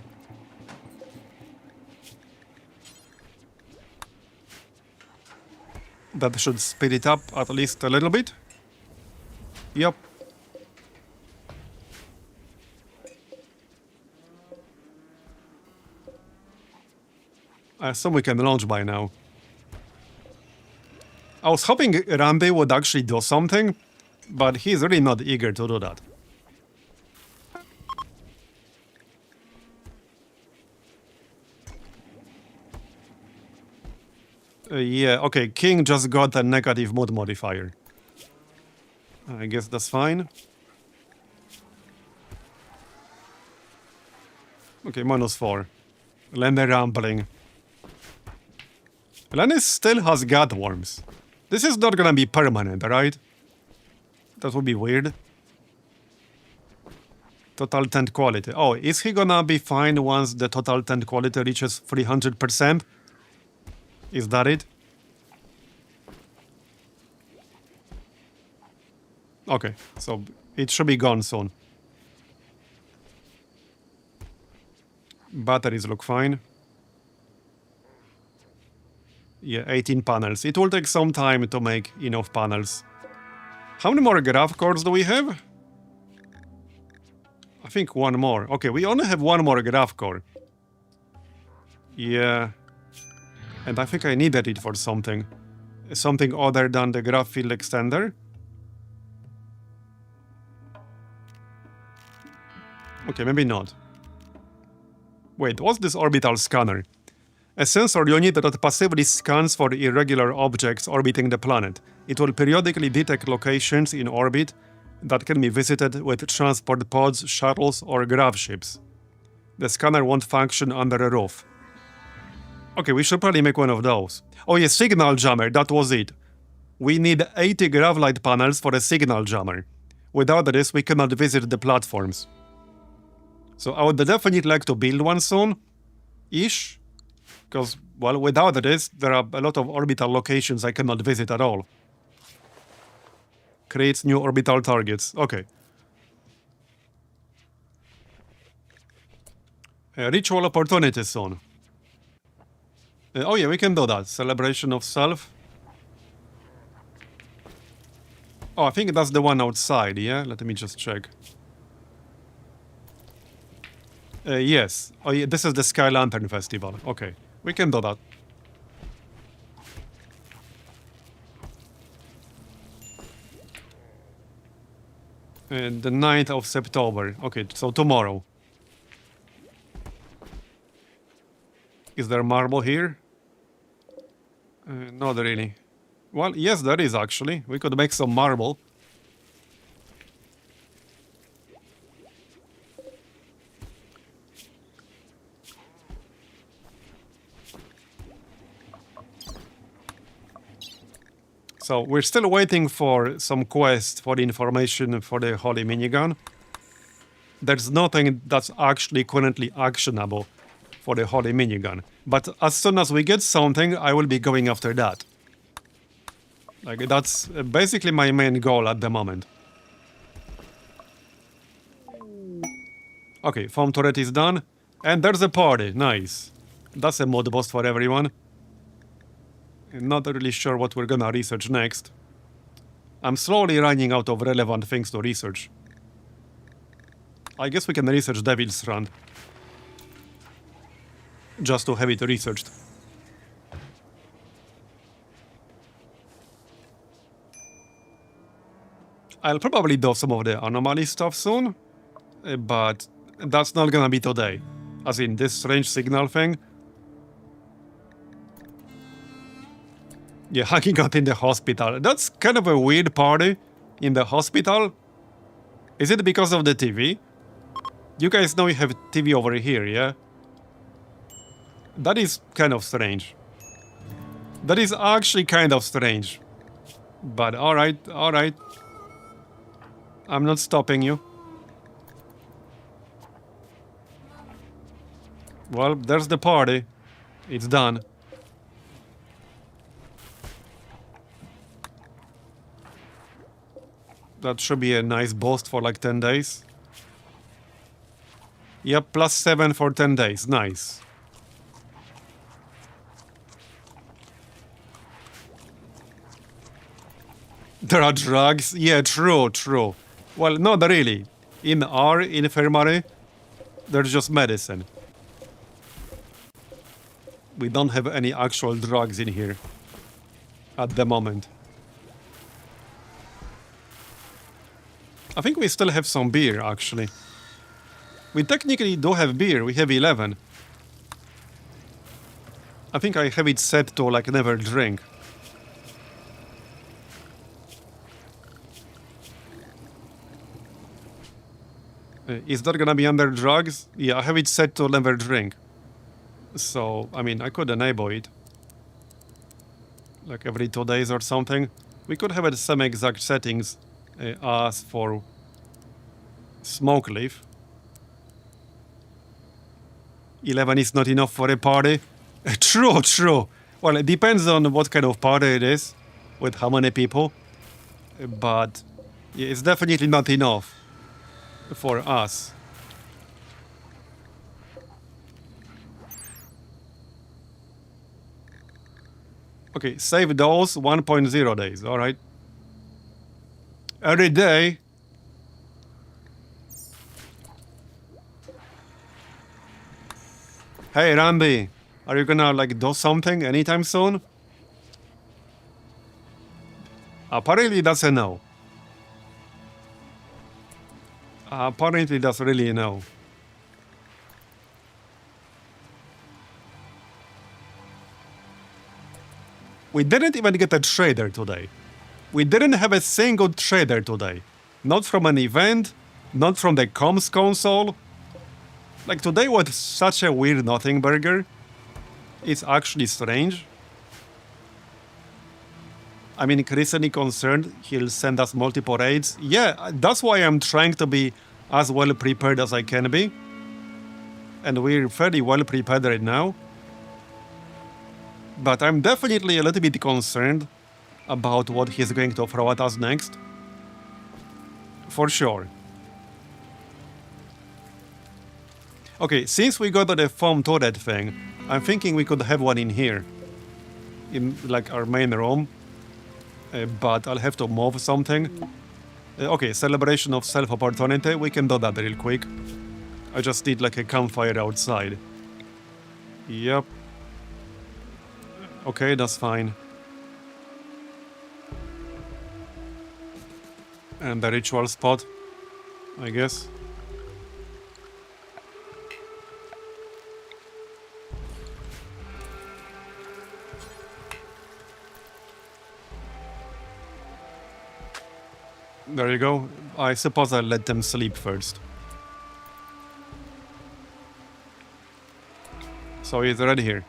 That should speed it up at least a little bit. Yep. I assume we can launch by now. I was hoping Randy would actually do something, but he's really not eager to do that. Yeah, okay, King just got a negative mood modifier. I guess that's fine. Okay, -4. Lenny rambling. Lenny still has gut worms. This is not gonna be permanent, right? That would be weird. Total tent quality. Oh, is he gonna be fine once the total tent quality reaches 300%? Is that it? Okay, so it should be gone soon. Batteries look fine. Yeah, 18 panels. It will take some time to make enough panels. How many more graph cores do we have? I think one more. Okay, we only have one more graph core. Yeah. And I think I needed it for something. Something other than the graph field extender. Okay, maybe not. Wait, what's this orbital scanner? A sensor unit that passively scans for irregular objects orbiting the planet. It will periodically detect locations in orbit that can be visited with transport pods, shuttles, or grav ships. The scanner won't function under a roof. Okay, we should probably make one of those. Oh yeah, signal jammer, that was it. We need 80 grav light panels for a signal jammer. Without this, we cannot visit the platforms. So I would definitely like to build one soon. Ish. Because, well, without this, there are a lot of orbital locations I cannot visit at all. Creates new orbital targets. Okay. Ritual opportunity soon. Oh yeah, we can do that. Celebration of self. Oh, I think that's the one outside, yeah? Let me just check. Yes. Oh yeah, this is the Sky Lantern Festival. Okay. We can do that. And the 9th of September. Okay, so tomorrow. Is there marble here? Not really. Well, yes, there is actually. We could make some marble. So we're still waiting for some quest for the information for the holy minigun. There's nothing that's actually currently actionable for the holy minigun. But as soon as we get something, I will be going after that. Like, that's basically my main goal at the moment. Okay, foam turret is done. And there's a party. Nice. That's a mod boss for everyone. Not really sure what we're gonna research next. I'm slowly running out of relevant things to research. I guess we can research Devil's Run. Just to have it researched. I'll probably do some of the anomaly stuff soon, but that's not gonna be today. As in this strange signal thing. Yeah, hanging out in the hospital. That's kind of a weird party in the hospital. Is it because of the TV? You guys know you have TV over here, yeah? That is kind of strange. That is actually kind of strange. But alright, alright. I'm not stopping you. Well, there's the party. It's done. That should be a nice boost for like 10 days. Yep, +7 for 10 days. Nice. There are drugs? Yeah, true, true. Well, not really. In our infirmary, there's just medicine. We don't have any actual drugs in here. At the moment. I think we still have some beer, actually. We technically do have beer. We have 11. I think I have it set to, like, never drink. Is that gonna be under drugs? Yeah, I have it set to never drink. So, I mean, I could enable it. Like every 2 days or something. We could have the same exact settings as for smoke leaf. 11 is not enough for a party. True, true. Well, it depends on what kind of party it is, with how many people. But yeah, it's definitely not enough for us. Okay, save those 1.0 days, alright. Every day. Hey, Randy, are you gonna, like, do something anytime soon? Apparently that's a no. Apparently that's really a no. We didn't even get a trader today. We didn't have a single trader today. Not from an event, not from the comms console. Like, today was such a weird nothing burger. It's actually strange. I mean, increasingly concerned he'll send us multiple raids. Yeah, that's why I'm trying to be as well prepared as I can be. And we're fairly well prepared right now. But I'm definitely a little bit concerned about what he's going to throw at us next. For sure. Okay, since we got the foam turret thing, I'm thinking we could have one in here. In, like, our main room. But I'll have to move something. Okay, celebration of self-opportunity. We can do that real quick. I just need, like, a campfire outside. Yep. Okay, that's fine. And the ritual spot, I guess. There you go. I suppose I'll let them sleep first. So he's ready here.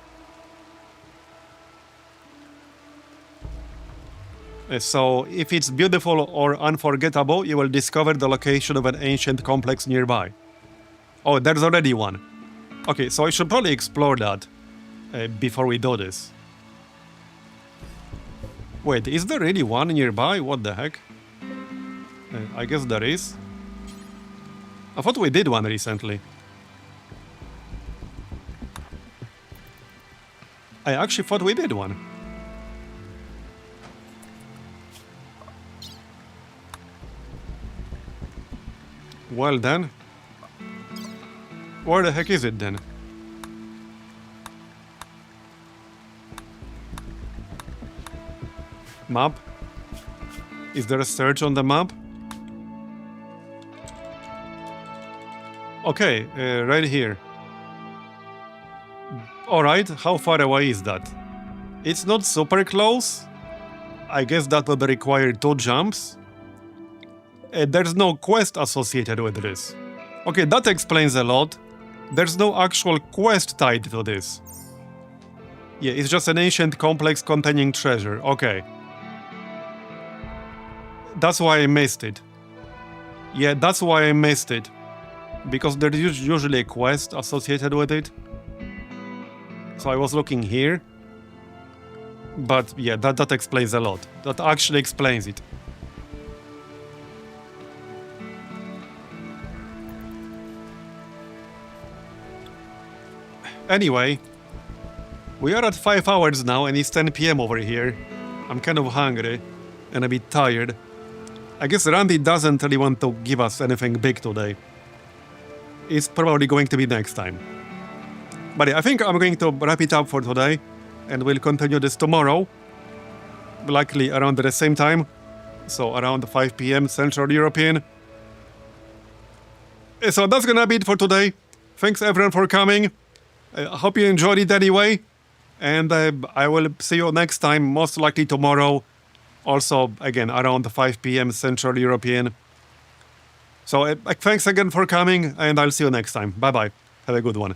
So, if it's beautiful or unforgettable, you will discover the location of an ancient complex nearby. Oh, there's already one. Okay, so I should probably explore that before we do this. Wait, is there really one nearby? What the heck? I guess there is. I thought we did one recently. I actually thought we did one. Well then. Where the heck is it then? Map? Is there a search on the map? Okay, right here. Alright, how far away is that? It's not super close. I guess that would require 2 jumps. There's no quest associated with this. Okay, that explains a lot. There's no actual quest tied to this. Yeah, it's just an ancient complex containing treasure. Okay. That's why I missed it. Yeah, that's why I missed it. Because there's usually a quest associated with it. So I was looking here. But yeah, that explains a lot. That actually explains it. Anyway, we are at 5 hours now and it's 10 PM over here. I'm kind of hungry and a bit tired. I guess Randy doesn't really want to give us anything big today. It's probably going to be next time. But yeah, I think I'm going to wrap it up for today and we'll continue this tomorrow. Likely around the same time. So around 5 PM Central European. So that's gonna be it for today. Thanks everyone for coming. I hope you enjoyed it anyway. And I will see you next time, most likely tomorrow. Also, again, around 5 PM Central European. So thanks again for coming, and I'll see you next time. Bye-bye. Have a good one.